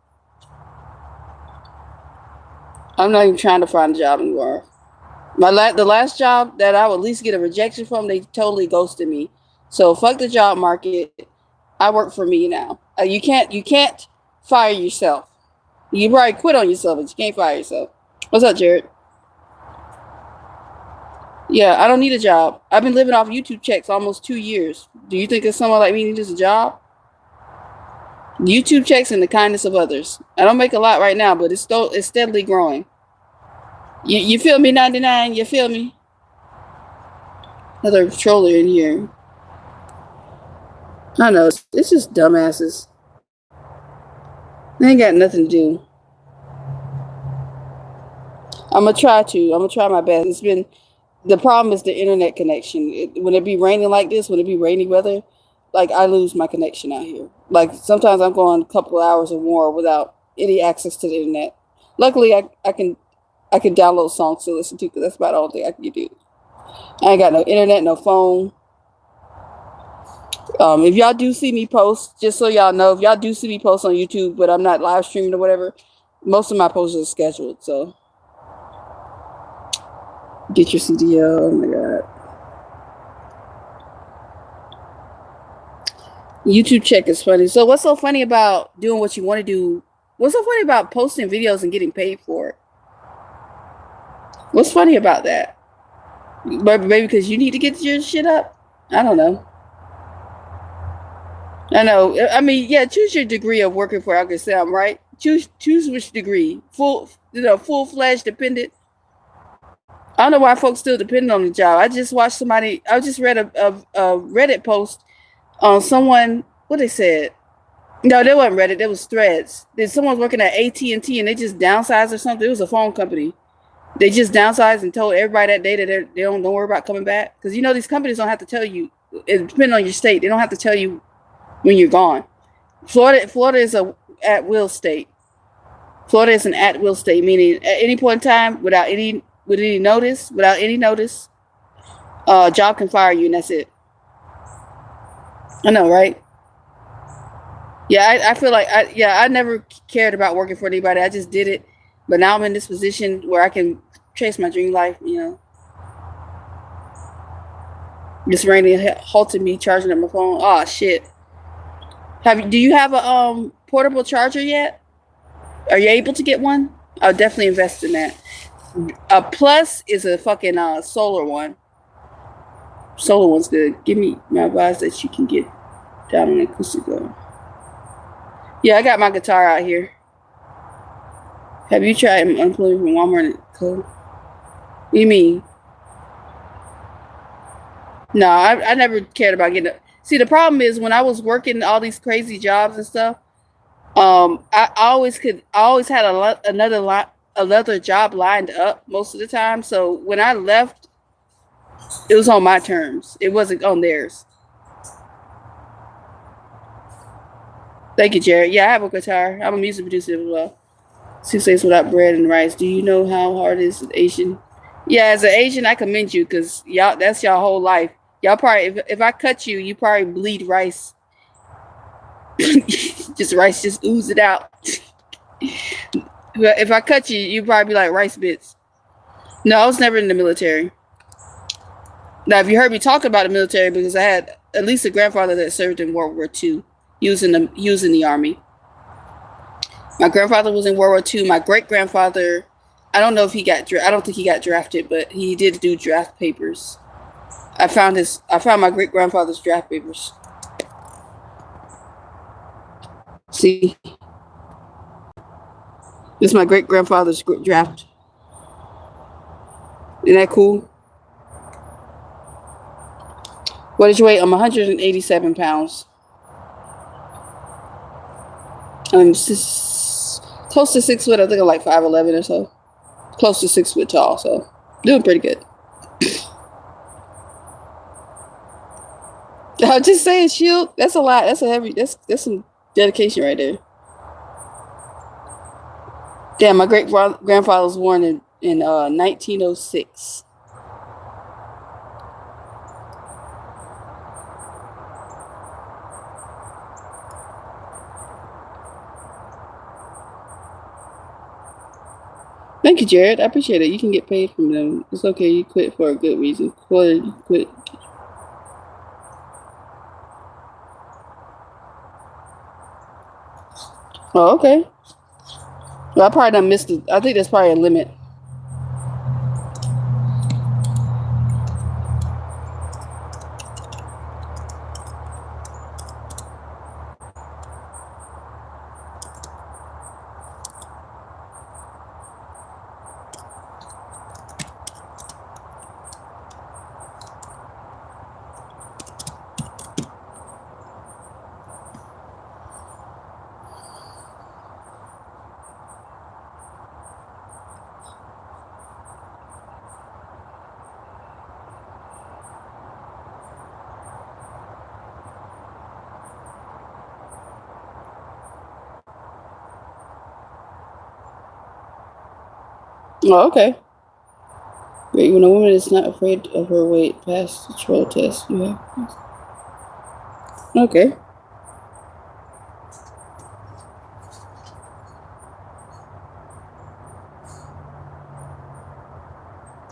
S1: I'm not even trying to find a job anymore. The last job that I would at least get a rejection from, they totally ghosted me. So fuck the job market. I work for me now. You can't fire yourself. You probably quit on yourself, but you can't fire yourself. What's up, Jared? Yeah, I don't need a job. I've been living off YouTube checks almost 2 years. Do you think that someone like me needs a job? YouTube checks and the kindness of others. I don't make a lot right now, but it's steadily growing. You feel me, 99? You feel me? Another troller in here. I know, it's just dumbasses. They ain't got nothing to do. I'm gonna try my best. The problem is the internet connection. When it be raining like this, when it be rainy weather, like I lose my connection out here. Like sometimes I'm going a couple of hours or more without any access to the internet. Luckily, I can download songs to listen to because that's about the only thing I can do. I ain't got no internet, no phone. If y'all do see me post, just so y'all know, if y'all do see me post on YouTube, but I'm not live streaming or whatever, most of my posts are scheduled. So get your CDL. Oh my god. YouTube check is funny. So what's so funny about doing what you want to do? What's so funny about posting videos and getting paid for it? What's funny about that? Maybe because you need to get your shit up? I don't know. I know. I mean, yeah, choose your degree of working for Uncle Sam, right? Choose which degree. Full-fledged dependent. I don't know why folks still depend on the job. I just read a Reddit post on someone, what they said. No, they wasn't Reddit. It was Threads. Someone's working at AT&T and they just downsized or something. It was a phone company. They just downsized and told everybody that day that they don't worry about coming back. Because, these companies don't have to tell you. It depends on your state. They don't have to tell you when you're gone. Florida is a at-will state. Florida is an at-will state, meaning at any point in time, without any notice, job can fire you and that's it. I know, right? Yeah, I feel like I never cared about working for anybody. I just did it. But now I'm in this position where I can chase my dream life, This raining halted me charging up my phone. Oh shit. Do you have a portable charger yet? Are you able to get one? I'll definitely invest in that. A Plus is a fucking solar one. Solar one's good. Give me my advice that you can get down on acoustic. Yeah, I got my guitar out here. Have you tried unplugging from Walmart and Co? What do you mean? No, I never cared about getting See, the problem is when I was working all these crazy jobs and stuff, I always had another job lined up most of the time. So when I left, it was on my terms. It wasn't on theirs. Thank you, Jared. Yeah, I have a guitar. I'm a music producer as well. 6 days without bread and rice. Do you know how hard it is as Asian? Yeah, as an Asian, I commend you because y'all, that's y'all whole life. Y'all probably, if I cut you, you probably bleed rice. Just rice, just ooze it out. If I cut you, you probably be like rice bits. No, I was never in the military. Now, if you heard me talk about the military, because I had at least a grandfather that served in World War II, using the army. My grandfather was in World War II. My great grandfather, I don't know if he got. I don't think he got drafted, but he did do draft papers. I found my great grandfather's draft papers. See, this is my great grandfather's draft. Isn't that cool? What is your weight? I'm 187 pounds. I'm close to 6 foot. I think I'm like 5'11" or so. Close to 6 foot tall, so doing pretty good. I'm just saying, shield. That's a lot. That's a heavy. That's some dedication right there. Damn, my great grandfather was born in 1906. Thank you, Jared. I appreciate it. You can get paid from them. It's okay. You quit for a good reason. You quit. Oh, okay. Well, I probably done missed it. I think that's probably a limit. Oh, okay. Wait, when a woman is not afraid of her weight, pass the troll test. You have. Okay.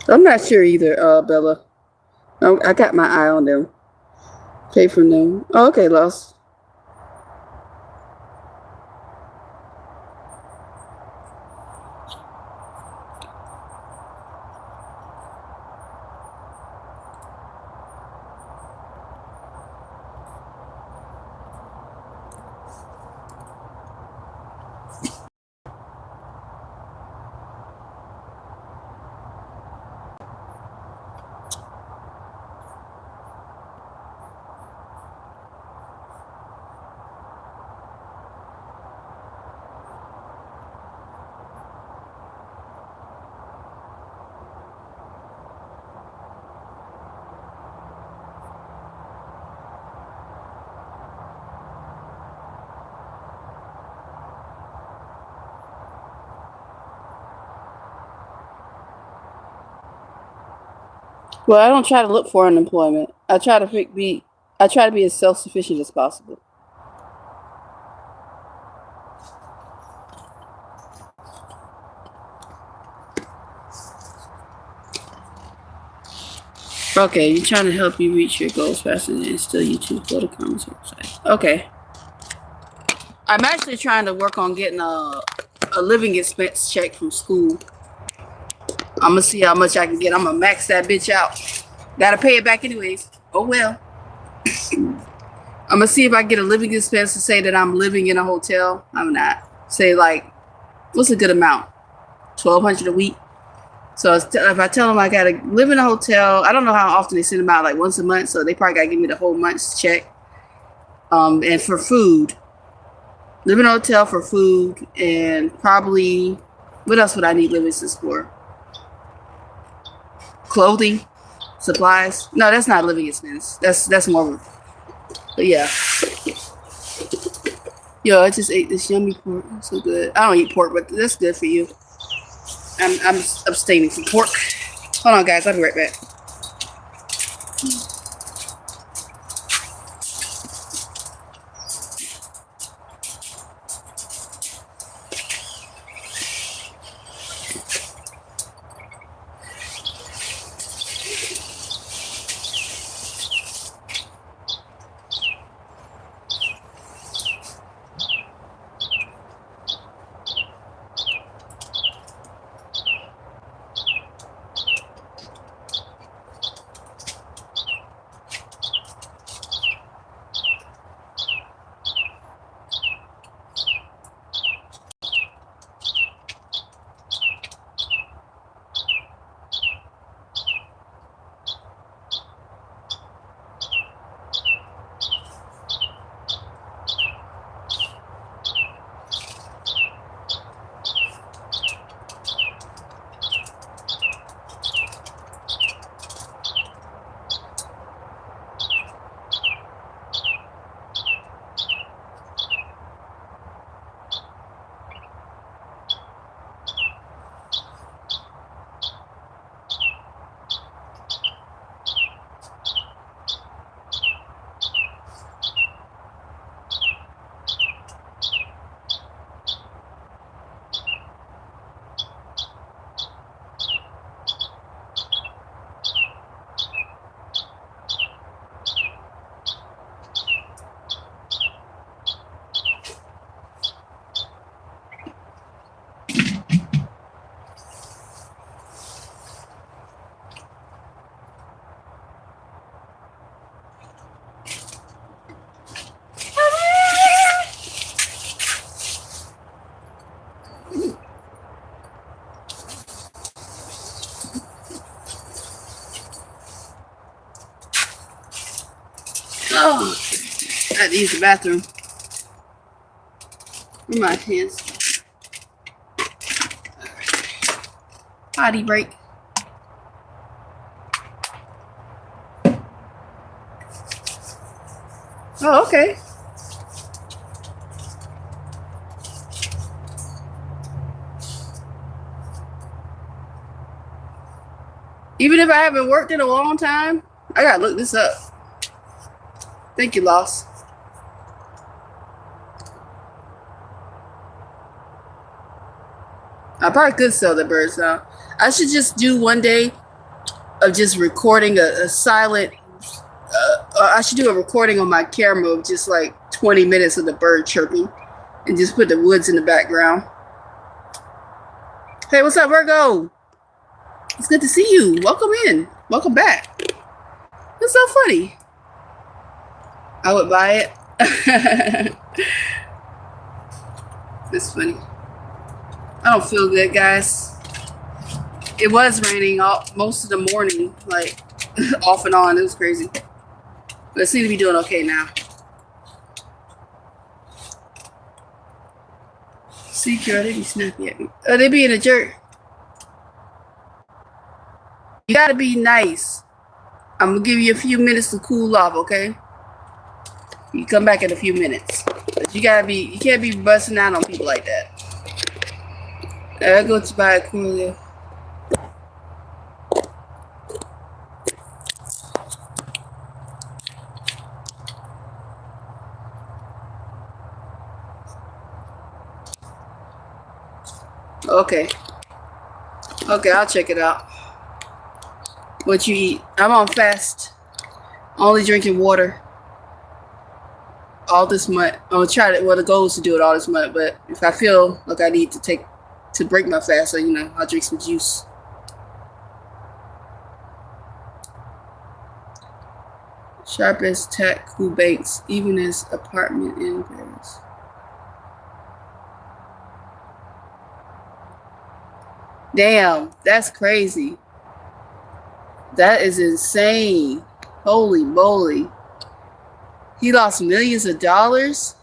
S1: I'm not sure either, Bella. I got my eye on them. Pay from them. Oh, okay, Lost. Well, I don't try to look for unemployment. I try to be as self-sufficient as possible. Okay, you're trying to help you reach your goals faster than still YouTube. Go to comments website. Okay. I'm actually trying to work on getting a living expense check from school. I'm gonna see how much I can get. I'm gonna max that bitch out. Gotta pay it back anyways. Oh well. I'm gonna see if I get a living expense to say that I'm living in a hotel. I'm not. Say like, what's a good amount? $1,200 a week. So if I tell them I gotta live in a hotel, I don't know how often they send them out, like once a month. So they probably gotta give me the whole month's check. And for food, live in a hotel for food, and probably what else would I need living expenses for? Clothing, supplies. No, that's not living expense. That's more. But yeah. Yo, I just ate this yummy pork. It's so good. I don't eat pork, but that's good for you. I'm abstaining from pork. Hold on, guys. I'll be right back. Oh, I had to use the bathroom. Where my hands? Potty break. Oh, okay. Even if I haven't worked in a long time, I gotta look this up. Thank you, Loss. I probably could sell the birds now. I should just do one day of just recording a silent. I should do a recording on my camera of just like 20 minutes of the bird chirping, and just put the woods in the background. Hey, what's up, Virgo? It's good to see you. Welcome in. Welcome back. That's so funny. I would buy it. That's funny. I don't feel good, guys. It was raining most of the morning, like off and on. It was crazy. But I seem to be doing okay now. See, girl, they be snappy at me. Oh, they being a jerk. You gotta be nice. I'm gonna give you a few minutes to cool off, okay? You come back in a few minutes. But you can't be busting out on people like that. I go to buy a cooler. Okay. Okay, I'll check it out. What you eat? I'm on fast. Only drinking water. All this month. I'm gonna try to. Well, the goal is to do it all this month. But if I feel like I need to break my fast, so I'll drink some juice. Sharp as tack, who bakes, even as apartment in Paris. Damn, that's crazy. That is insane. Holy moly. He lost millions of dollars.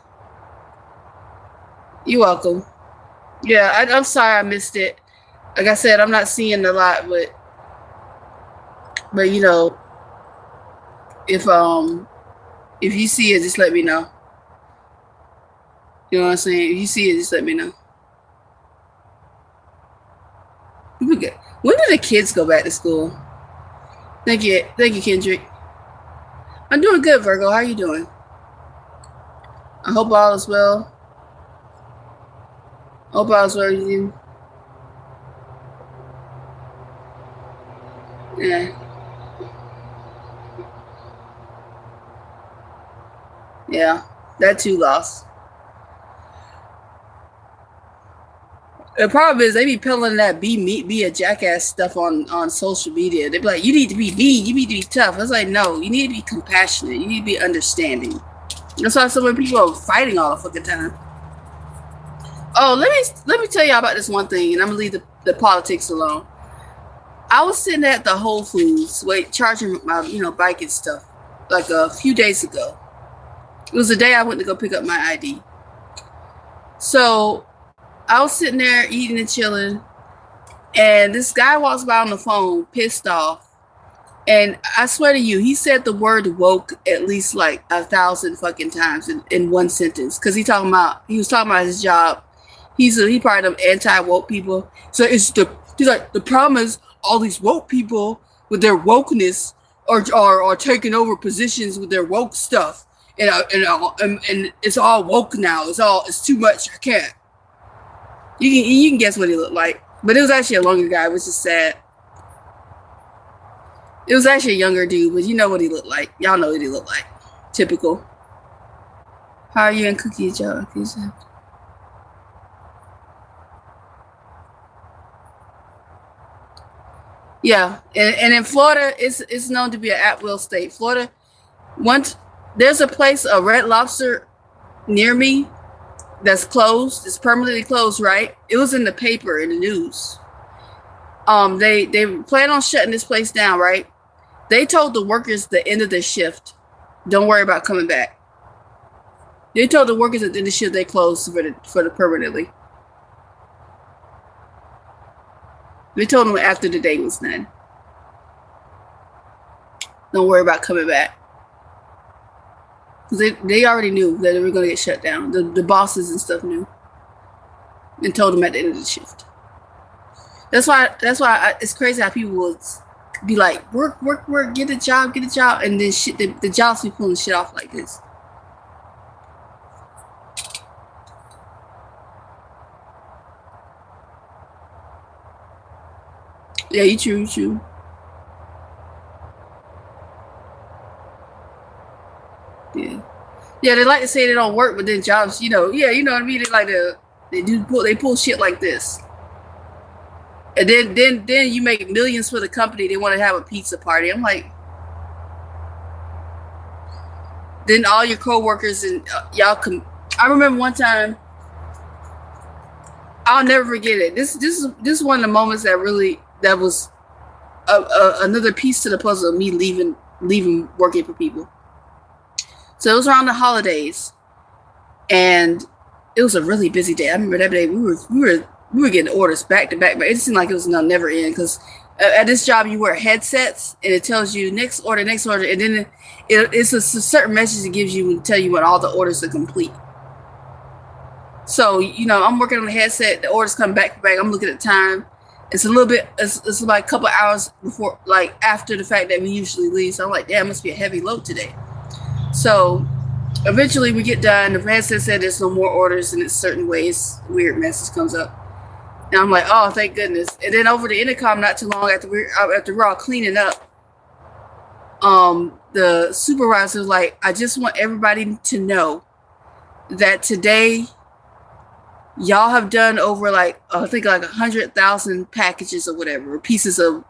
S1: You're welcome. Yeah, I'm sorry I missed it. Like I said, I'm not seeing a lot, but you know, if you see it, just let me know. You know what I'm saying? If you see it, just let me know. When do the kids go back to school? Thank you, Kendrick. I'm doing good, Virgo. How you doing? I hope all is well. Hope all is well with you. Yeah. Yeah. That too lost. The problem is they be peddling that be a jackass stuff on social media. They be like, you need to be mean, you need to be tough. I was like, no, you need to be compassionate. You need to be understanding. That's why so many people are fighting all the fucking time. Oh, let me tell y'all about this one thing, and I'm gonna leave the politics alone. I was sitting at the Whole Foods, charging my bike and stuff, like a few days ago. It was the day I went to go pick up my ID. So I was sitting there eating and chilling, and this guy walks by on the phone, pissed off. And I swear to you, he said the word woke at least like 1,000 fucking times in one sentence. Because he was talking about his job. He's part of anti-woke people. So he's like, the problem is all these woke people with their wokeness are taking over positions with their woke stuff. And it's all woke now. It's too much. I can't. You can guess what he looked like. But it was actually a younger guy, which is sad. It was actually a younger dude, but you know what he looked like. Y'all know what he looked like. Typical. How are you and Cookie Joe? Yeah, and in Florida, it's known to be an at-will state. Florida, there's a place, a Red Lobster near me that's closed. It's permanently closed, right? It was in the paper, in the news. They plan on shutting this place down, right? They told the workers the end of their shift, don't worry about coming back. They told the workers at the end of the shift they closed for the permanently. They told them after the day was done. Don't worry about coming back. Because they already knew that they were going to get shut down. The bosses and stuff knew. And told them at the end of the shift. That's why it's crazy how people would be like, work, get a job, and then shit, the jobs be pulling shit off like this. Yeah, you true. Yeah, they like to say they don't work, but then jobs, you know what I mean? They like they pull shit like this. And then you make millions for the company. They want to have a pizza party. I'm like, then all your coworkers and y'all can. I remember one time. I'll never forget it. This is one of the moments that was another piece to the puzzle of me leaving working for people. So it was around the holidays, and it was a really busy day. I remember that day we were getting orders back to back, but it seemed like it was never end because at this job you wear headsets and it tells you next order, and then it's a certain message it gives you and tell you when all the orders are complete. So I'm working on the headset. The orders come back to back. I'm looking at the time. It's a little bit. It's like a couple hours before, like after the fact that we usually leave. So I'm like, damn, must be a heavy load today. So eventually we get done. The headset said there's no more orders in certain ways. Weird message comes up. And I'm like, oh, thank goodness. And then over the intercom, not too long after we're all cleaning up, the supervisor was like, I just want everybody to know that today y'all have done over I think 100,000 packages or whatever, or pieces of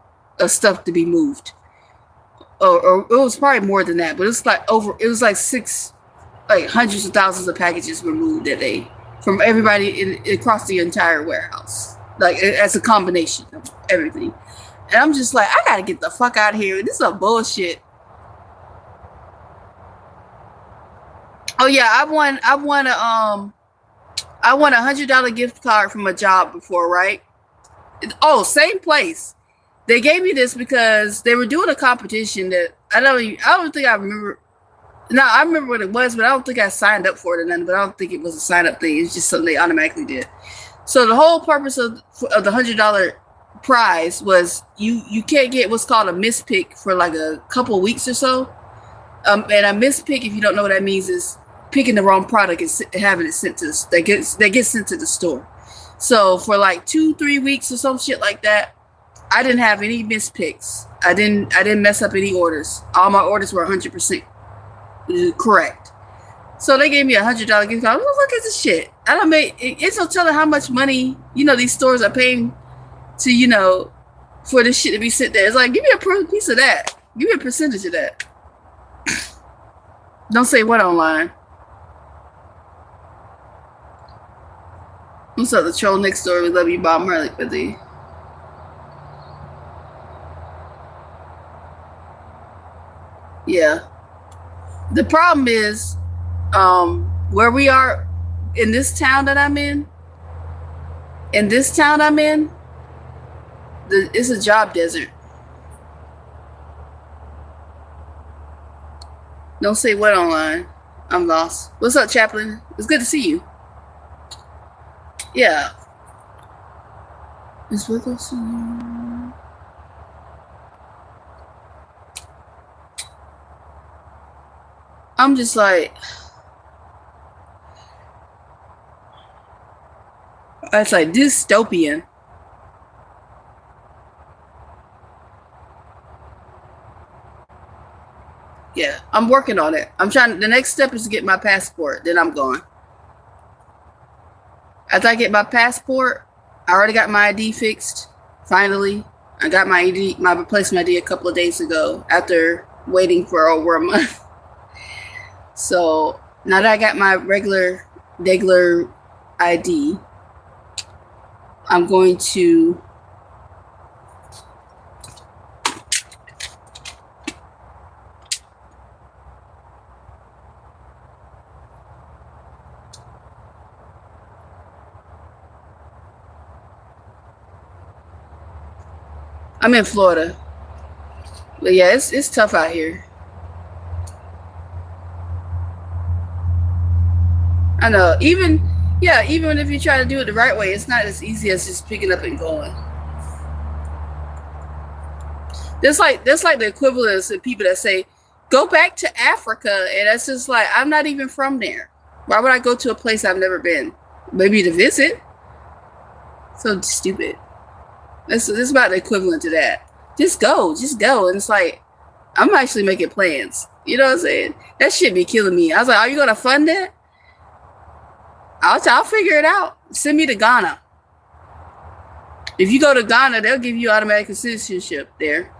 S1: stuff to be moved. Or it was probably more than that, but it was hundreds of thousands of packages were moved that day from everybody across the entire warehouse, as a combination of everything. And I'm just like, I gotta get the fuck out of here. This is a bullshit. Oh yeah, I won $100 gift card from a job before, right? Oh, same place. They gave me this because they were doing a competition that I don't think I remember. No, I remember what it was, but I don't think I signed up for it or nothing. But I don't think it was a sign up thing. It's just something they automatically did. So the whole purpose of the $100 prize was you can't get what's called a mispick for like a couple weeks or so. And a mispick, if you don't know what that means, is picking the wrong product and having it sent to that gets sent to the store. So for like 2-3 weeks or some shit like that, I didn't have any mispicks. I didn't mess up any orders. All my orders were 100% correct. So they gave me $100 gift card. Look at this shit. I don't make it's no telling how much money these stores are paying to for this shit to be sent there. It's like, give me a piece of that. Give me a percentage of that. Don't say what online. What's up, the troll next door? We love you, Bob Marley, buddy. Yeah. The problem is, where we are in this town that I'm in. It's a job desert. Don't say what online. I'm lost. What's up, Chaplain? It's good to see you. Yeah. It's with us. I'm just like, it's like dystopian. Yeah, I'm working on it. The next step is to get my passport. Then I'm going. After I get my passport, I already got my ID fixed. Finally, I got my replacement ID a couple of days ago after waiting for over a month. So now that I got my regular ID, I'm going to I'm in Florida. But yeah, it's tough out here. I know. Even if you try to do it the right way, it's not as easy as just picking up and going. That's like the equivalent of people that say, go back to Africa, and that's just like, I'm not even from there. Why would I go to a place I've never been? Maybe to visit. So stupid. This is about the equivalent to that. Just go. And it's like, I'm actually making plans. You know what I'm saying? That shit be killing me. I was like, are you gonna fund that? I'll figure it out. Send me to Ghana. If you go to Ghana, they'll give you automatic citizenship there.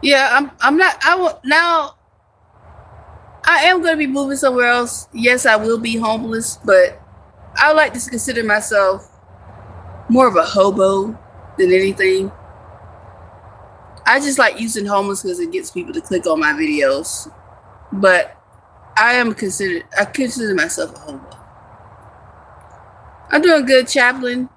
S1: Yeah, I'm not. Now. I am going to be moving somewhere else. Yes, I will be homeless, but I would like to consider myself more of a hobo than anything. I just like using homeless because it gets people to click on my videos. But I consider myself a hobo. I'm doing good, Chaplain.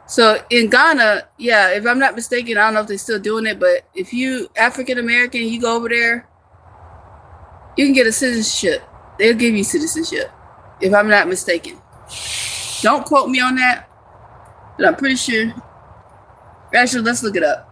S1: So in Ghana, yeah, if I'm not mistaken, I don't know if they're still doing it, but if you African American, you go over there, you can get a citizenship. They'll give you citizenship, if I'm not mistaken. Don't quote me on that, but I'm pretty sure. Actually, let's look it up.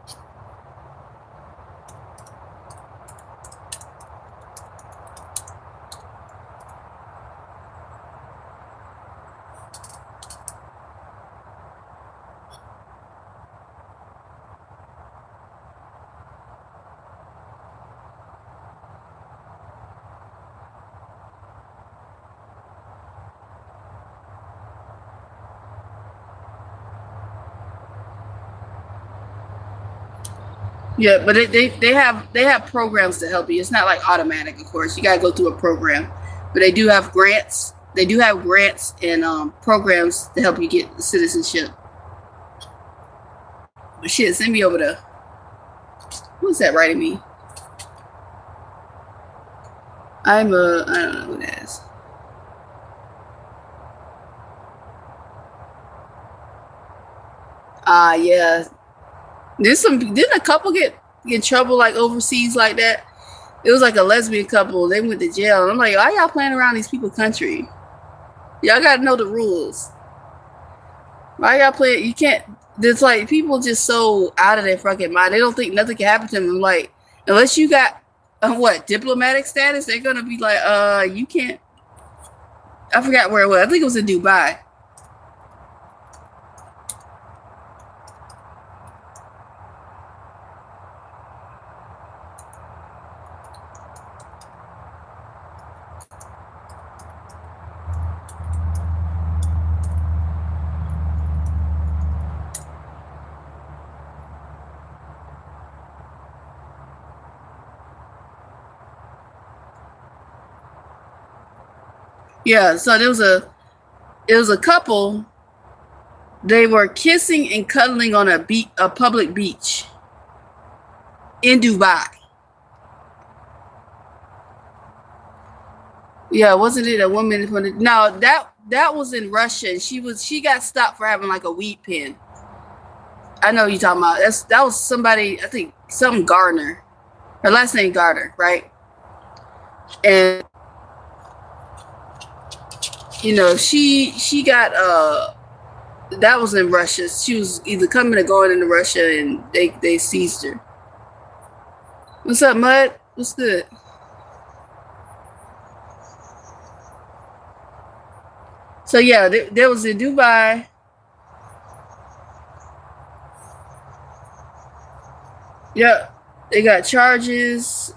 S1: Yeah, but they have programs to help you. It's not like automatic, of course. You gotta go through a program, but they do have grants. They do have grants and programs to help you get citizenship. But shit, send me over there. Who's that writing me? I don't know who that is. Yeah. Didn't a couple get in trouble like overseas like that? It was like a lesbian couple. They went to jail. And I'm like, why y'all playing around these people's country? Y'all gotta know the rules. Why y'all playing? You can't. There's like people just so out of their fucking mind. They don't think nothing can happen to them. Like, unless you got what diplomatic status, they're gonna be like, you can't. I forgot where it was. I think it was in Dubai. Yeah, so there was a couple. They were kissing and cuddling on a public beach in Dubai. Yeah, wasn't it a woman from the, no, that was in Russia. She got stopped for having like a weed pen. I know you're talking about. That was somebody, I think some Garner. Her last name Garner, right? And she got that was in Russia. She was either coming or going into Russia, and they seized her. What's up, Mud? What's good? So yeah, there was in Dubai. Yeah, they got charges.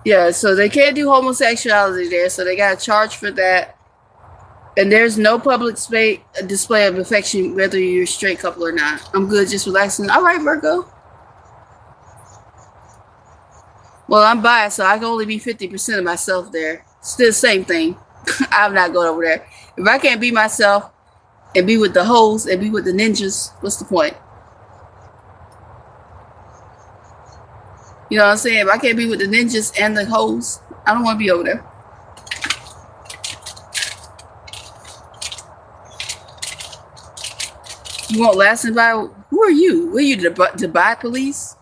S1: Yeah, so they can't do homosexuality there, so they got charged for that. And there's no public display of affection, whether you're a straight couple or not. I'm good, just relaxing. All right, Virgo. Well, I'm biased, so I can only be 50% of myself there. Still the same thing. I'm not going over there. If I can't be myself and be with the hoes and be with the ninjas, what's the point? You know what I'm saying? If I can't be with the ninjas and the hoes, I don't want to be over there. You won't last in Dubai? Who are you? Were you the Dubai police?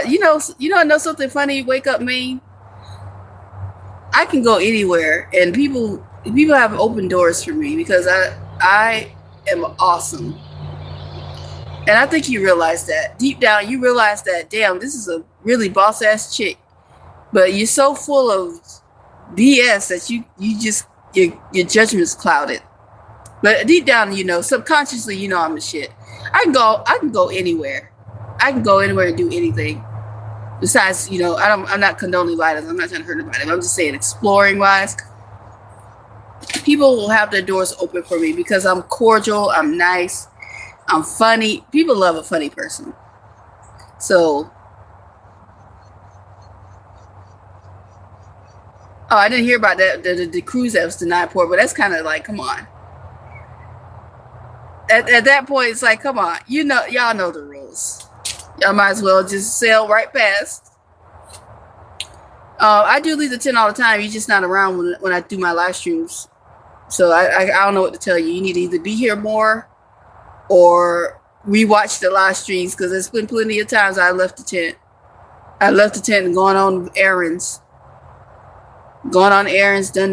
S1: You know, I know something funny. Wake up, me. I can go anywhere, and people have open doors for me because I am awesome. And I think you realize that deep down. You realize that, damn, this is a really boss ass chick, but you're so full of BS that you just your judgment's clouded. But deep down, subconsciously, I'm a shit. I can go anywhere. I can go anywhere and do anything. Besides, I'm not condoning violence. I'm not trying to hurt anybody. I'm just saying, exploring wise, people will have their doors open for me because I'm cordial. I'm nice. I'm funny. People love a funny person. So, I didn't hear about that the cruise that was denied port, but that's kind of like, come on. At that point, it's like, come on, y'all know the rules. Y'all might as well just sail right past. I do leave the tent all the time. You're just not around when I do my live streams. So I don't know what to tell you. You need to either be here more or rewatch the live streams because there's been plenty of times I left the tent. I left the tent and gone on errands. Done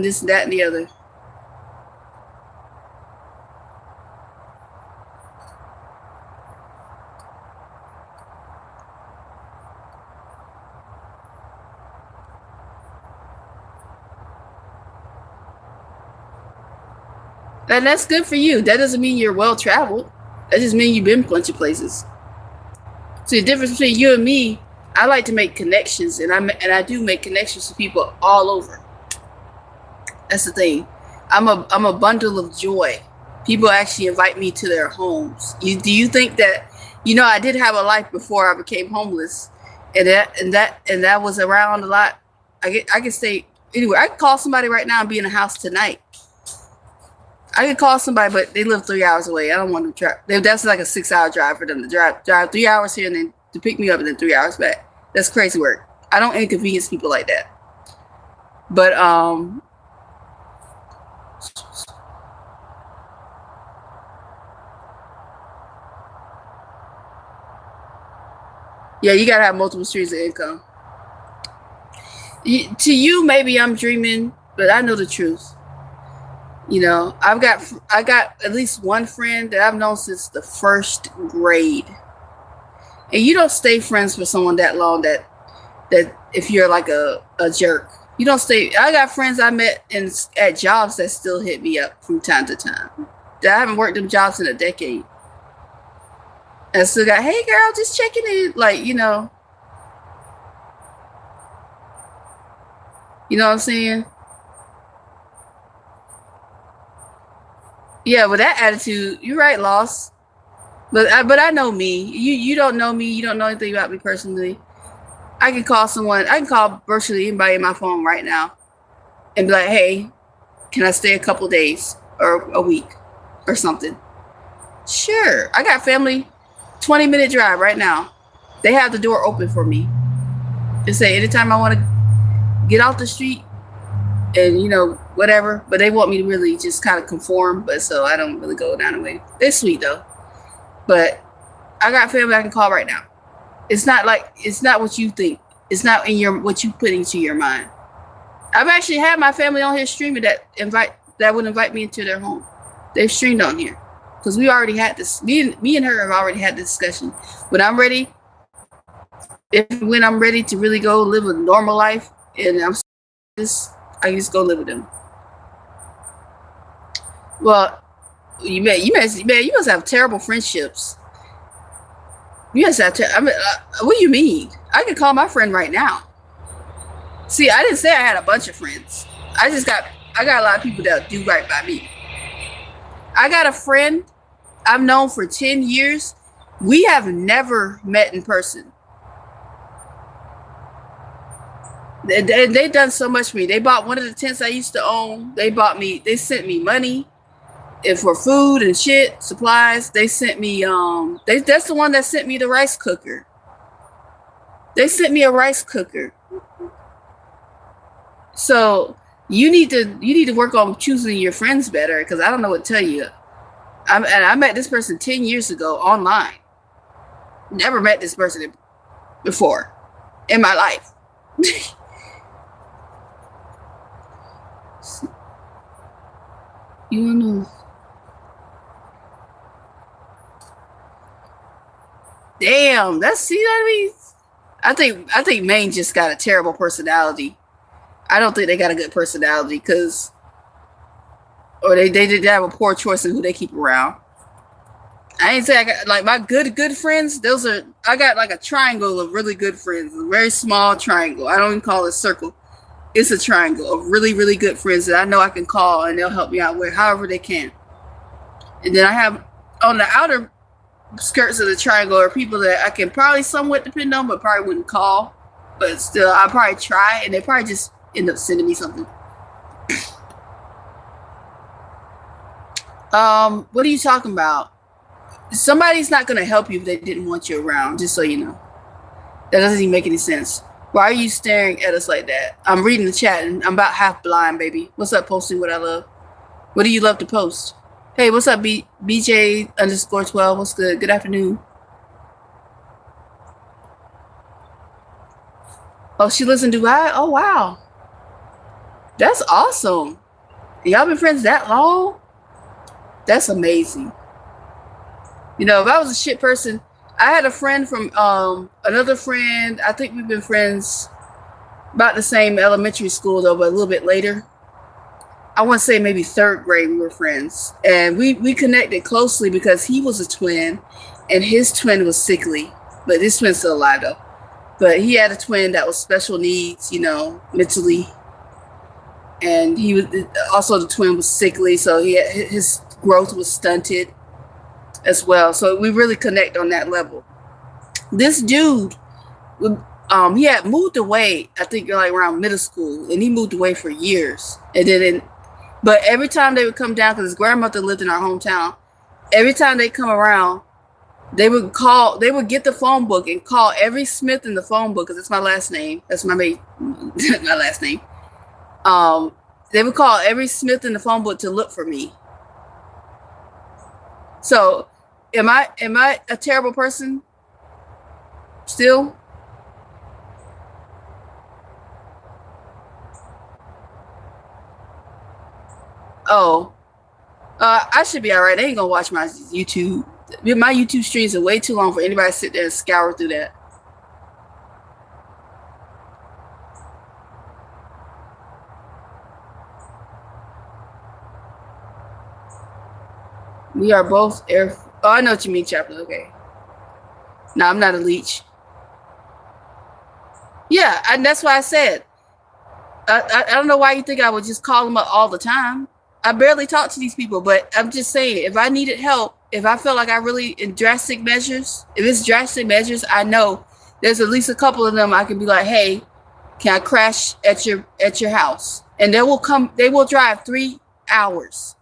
S1: this, that, and the other. And that's good for you. That doesn't mean you're well traveled. That just means you've been a bunch of places. So the difference between you and me, I like to make connections, and I do make connections with people all over. That's the thing. I'm a bundle of joy. People actually invite me to their homes. Do you think that I did have a life before I became homeless, and that was around a lot. I can stay anywhere. I can call somebody right now and be in a house tonight. I could call somebody, but they live 3 hours away. I don't want to drive. That's like a 6-hour drive for them to drive 3 hours here and then to pick me up and then 3 hours back. That's crazy work. I don't inconvenience people like that. But yeah, you gotta have multiple streams of income. To you, maybe I'm dreaming, but I know the truth. You know, I got at least one friend that I've known since the 1st grade, and you don't stay friends with someone that long that if you're like a jerk, you don't stay. I got friends I met at jobs that still hit me up from time to time. That I haven't worked them jobs in a decade. And I still got, hey girl, just checking in, like, you know what I'm saying? Yeah, with that attitude, you're right, Loss. But I know me. You don't know me. You don't know anything about me personally. I can call someone. I can call virtually anybody in my phone right now and be like, hey, can I stay a couple days or a week or something? Sure. I got family, 20-minute drive right now. They have the door open for me. They say anytime I want to get off the street and, you know, whatever. But they want me to really just kind of conform. But so I don't really go down the way. They're sweet though. But I got family I can call right now. It's not what you think. It's not in what you put into your mind. I've actually had my family on here streaming that would invite me into their home. They've streamed on here because we already had this. Me and her have already had this discussion. When I'm ready to really go live a normal life, and I just go live with them. Well, you must have terrible friendships. You must have. What do you mean? I can call my friend right now. See, I didn't say I had a bunch of friends. I got a lot of people that do right by me. I got a friend I've known for 10 years. We have never met in person. They've done so much for me. They bought one of the tents I used to own. They sent me money and for food and shit, supplies. They sent me, that's the one that sent me the rice cooker. They sent me a rice cooker. So you need to work on choosing your friends better, because I don't know what to tell you. I met this person 10 years ago online. Never met this person before in my life. You know. Damn, I think Maine just got a terrible personality. I don't think they got a good personality, or they did have a poor choice in who they keep around. I ain't say I got like my good friends. I got like a triangle of really good friends, a very small triangle. I don't even call it a circle. It's a triangle of really, really good friends that I know I can call and they'll help me out however they can. And then I have on the outer skirts of the triangle are people that I can probably somewhat depend on, but probably wouldn't call. But still, I'll probably try, and they probably just end up sending me something. What are you talking about? Somebody's not going to help you if they didn't want you around, just so you know. That doesn't even make any sense. Why are you staring at us like that? I'm reading the chat, and I'm about half blind, baby. What's up, posting what I love? What do you love to post? Hey, what's up, BJ_12? What's good? Good afternoon. Oh, she lives in Dubai? Oh, wow. That's awesome. Y'all been friends that long? That's amazing. You know, if I was a shit person, I had a friend from another friend. I think we've been friends about the same elementary school, though, but a little bit later. I want to say maybe 3rd grade we were friends. And we connected closely because he was a twin, and his twin was sickly. But his twin's still alive, though. But he had a twin that was special needs, you know, mentally. And he was also, the twin was sickly, so his growth was stunted as well. So we really connect on that level. This dude, he had moved away, I think like around middle school, and he moved away for years. And then But every time they would come down, because his grandmother lived in our hometown, every time they come around, they would get the phone book and call every Smith in the phone book, because it's my last name. That's my my last name. They would call every Smith in the phone book to look for me. So, am I a terrible person? Still? Oh, I should be all right. They ain't gonna watch my YouTube. My YouTube streams are way too long for anybody to sit there and scour through that. We are both air. Oh, I know what you mean, Chaplain. Okay. No, I'm not a leech. Yeah, and that's why I said. I don't know why you think I would just call them up all the time. I barely talk to these people, but I'm just saying, if I needed help, if I felt like I really in drastic measures, if it's drastic measures, I know there's at least a couple of them I can be like, hey, can I crash at your house? And they will come. They will drive 3 hours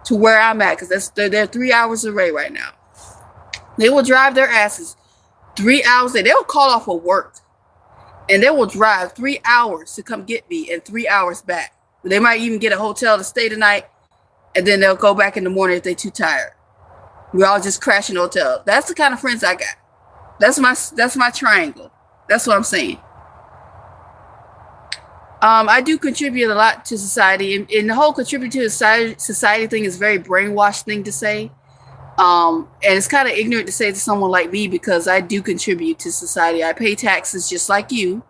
S1: to where I'm at, because they're 3 hours away right now. They will drive their asses 3 hours. They will call off of work, and they will drive 3 hours to come get me and 3 hours back. They might even get a hotel to stay the night, and then they'll go back in the morning if they're too tired. We all just crash in the hotel. That's the kind of friends I got. That's my triangle. That's what I'm saying. I do contribute a lot to society, and the whole contribute to society thing is a very brainwashed thing to say. And it's kind of ignorant to say to someone like me, because I do contribute to society. I pay taxes just like you.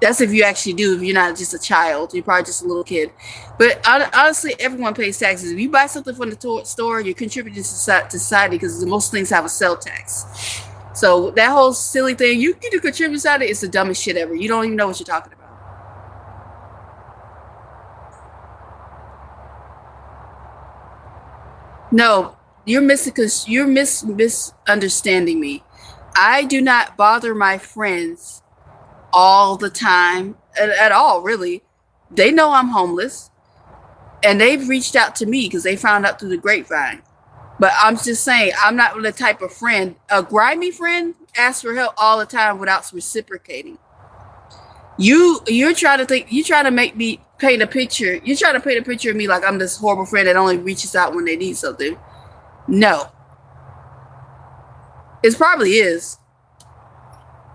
S1: That's if you actually do. If you're not just a child, you're probably just a little kid. But honestly, everyone pays taxes. If you buy something from the store, you're contributing to society, because most things have a sale tax. So that whole silly thing, you can contribute to society, it's the dumbest shit ever. You don't even know what you're talking about. No, you're misunderstanding me. I do not bother my friends all the time at all, really. They know I'm homeless, and they've reached out to me because they found out through the grapevine. But I'm just saying, I'm not the type of friend. A grimy friend asks for help all the time without reciprocating. You're trying to make me paint a picture. You're trying to paint a picture of me like I'm this horrible friend that only reaches out when they need something. No. It probably is.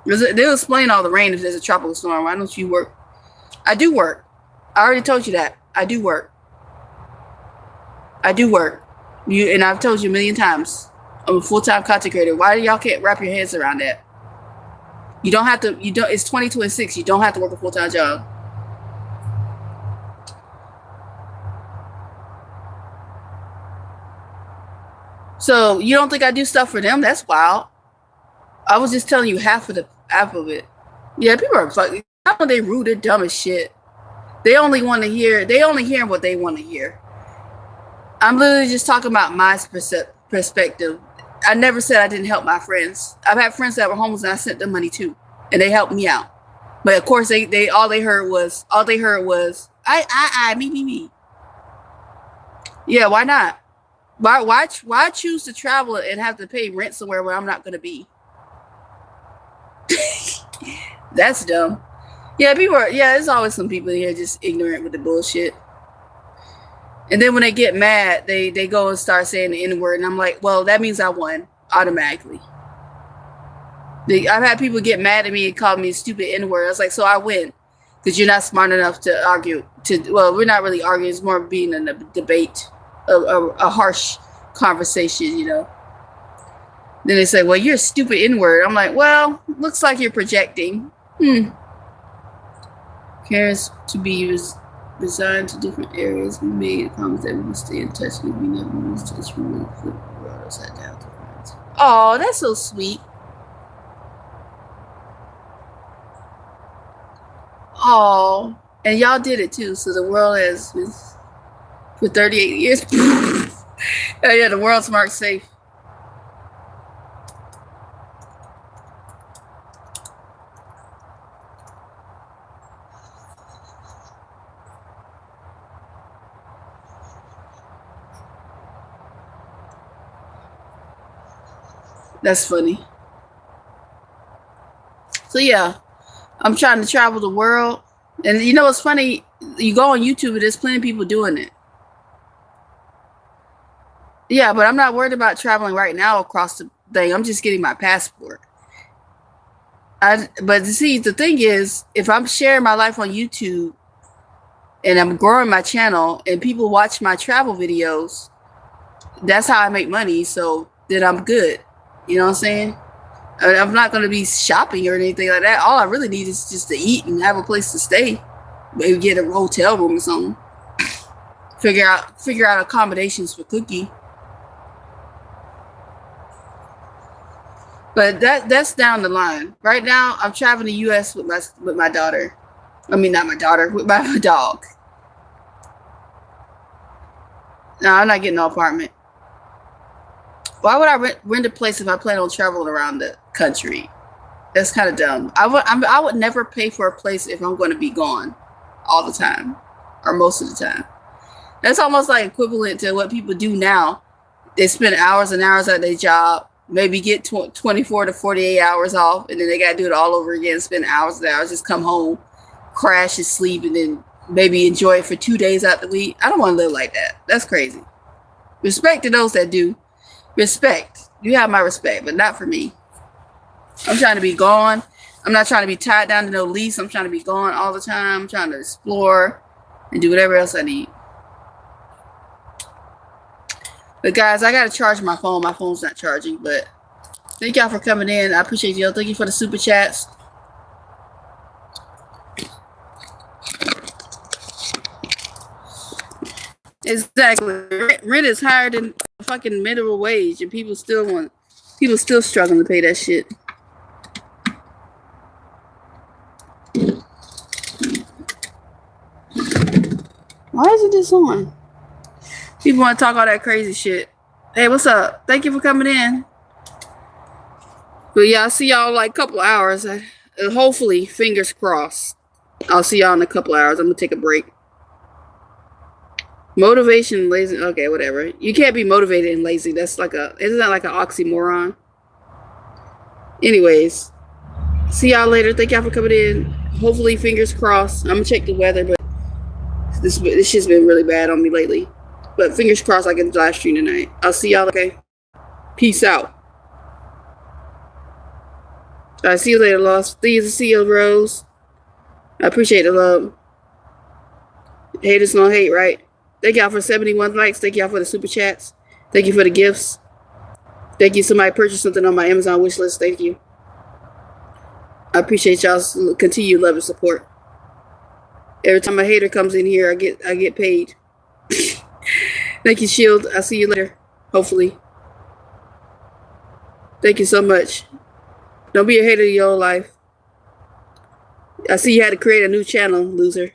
S1: They'll explain all the rain if there's a tropical storm. Why don't you work? I do work. I already told you that. I do work. And I've told you a million times. I'm a full-time content creator. Why y'all can't wrap your heads around that? You don't have to. It's 2026. You don't have to work a full-time job. So you don't think I do stuff for them? That's wild. I was just telling you half of it. Yeah, people are fucking. How are they rude? They're dumb as shit. They only hear what they want to hear. I'm literally just talking about my perspective. I never said I didn't help my friends. I've had friends that were homeless and I sent them money too, and they helped me out. But of course, they all they heard was I me. Yeah, why not? Why choose to travel and have to pay rent somewhere where I'm not going to be? That's dumb. Yeah, there's always some people here just ignorant with the bullshit. And then when they get mad, they go and start saying the N-word, and I'm like, well, that means I won automatically. I've had people get mad at me and call me a stupid N-word. I was like, so I win, because you're not smart enough to argue. Well, we're not really arguing. It's more being in a debate, a harsh conversation, you know. Then they say, well, you're a stupid N-word. I'm like, well, looks like you're projecting. Cares to be resigned to different areas. We made a promise that we would stay in touch, and if we never lose touch, we would flip the world upside down to friends. Oh, that's so sweet. Oh, and y'all did it too. So the world has been for 38 years. Oh, yeah, the world's marked safe. That's funny. So yeah, I'm trying to travel the world. And you know what's funny? You go on YouTube and there's plenty of people doing it. Yeah, but I'm not worried about traveling right now across the thing. I'm just getting my passport. But see, the thing is, if I'm sharing my life on YouTube and I'm growing my channel and people watch my travel videos, that's how I make money. So then I'm good. You know what I'm saying? I'm not going to be shopping or anything like that. All I really need is just to eat and have a place to stay. Maybe get a hotel room or something. Figure out accommodations for Cookie. But that's down the line. Right now, I'm traveling to the U.S. with my daughter. I mean, not my daughter, with my dog. No, I'm not getting no apartment. Why would I rent a place if I plan on traveling around the country? That's kind of dumb. I would never pay for a place if I'm going to be gone all the time or most of the time. That's almost like equivalent to what people do now. They spend hours and hours at their job, maybe get 24 to 48 hours off, and then they got to do it all over again, spend hours and hours, just come home, crash and sleep, and then maybe enjoy it for 2 days out the week. I don't want to live like that. That's crazy. Respect to those that do. Respect. You have my respect, but not for me. I'm trying to be gone. I'm not trying to be tied down to no lease. I'm trying to be gone all the time. I'm trying to explore and do whatever else I need. But guys, I got to charge my phone. My phone's not charging, but thank y'all for coming in. I appreciate y'all. Thank you for the super chats. Exactly. Rent is higher than fucking minimum wage, and people still struggling to pay that shit. Why isn't this on? People want to talk all that crazy shit. Hey, what's up? Thank you for coming in. But yeah, I'll see y'all in like a couple hours. Hopefully, fingers crossed. I'll see y'all in a couple hours. I'm gonna take a break. Motivation, lazy. Okay, whatever. You can't be motivated and lazy. Isn't that like an oxymoron? Anyways, see y'all later. Thank y'all for coming in. Hopefully, fingers crossed. I'm gonna check the weather, but this shit's been really bad on me lately. But fingers crossed I can live stream tonight. I'll see y'all. Okay. Peace out. Alright, see you later, Lost. See you, Rose. I appreciate the love. Haters don't hate, right? Thank y'all for 71 likes. Thank y'all for the super chats. Thank you for the gifts. Thank you. Somebody purchased something on my Amazon wish list. Thank you. I appreciate y'all's continued love and support. Every time a hater comes in here, I get paid. Thank you, Shield. I'll see you later. Hopefully. Thank you so much. Don't be a hater in your life. I see you had to create a new channel, loser.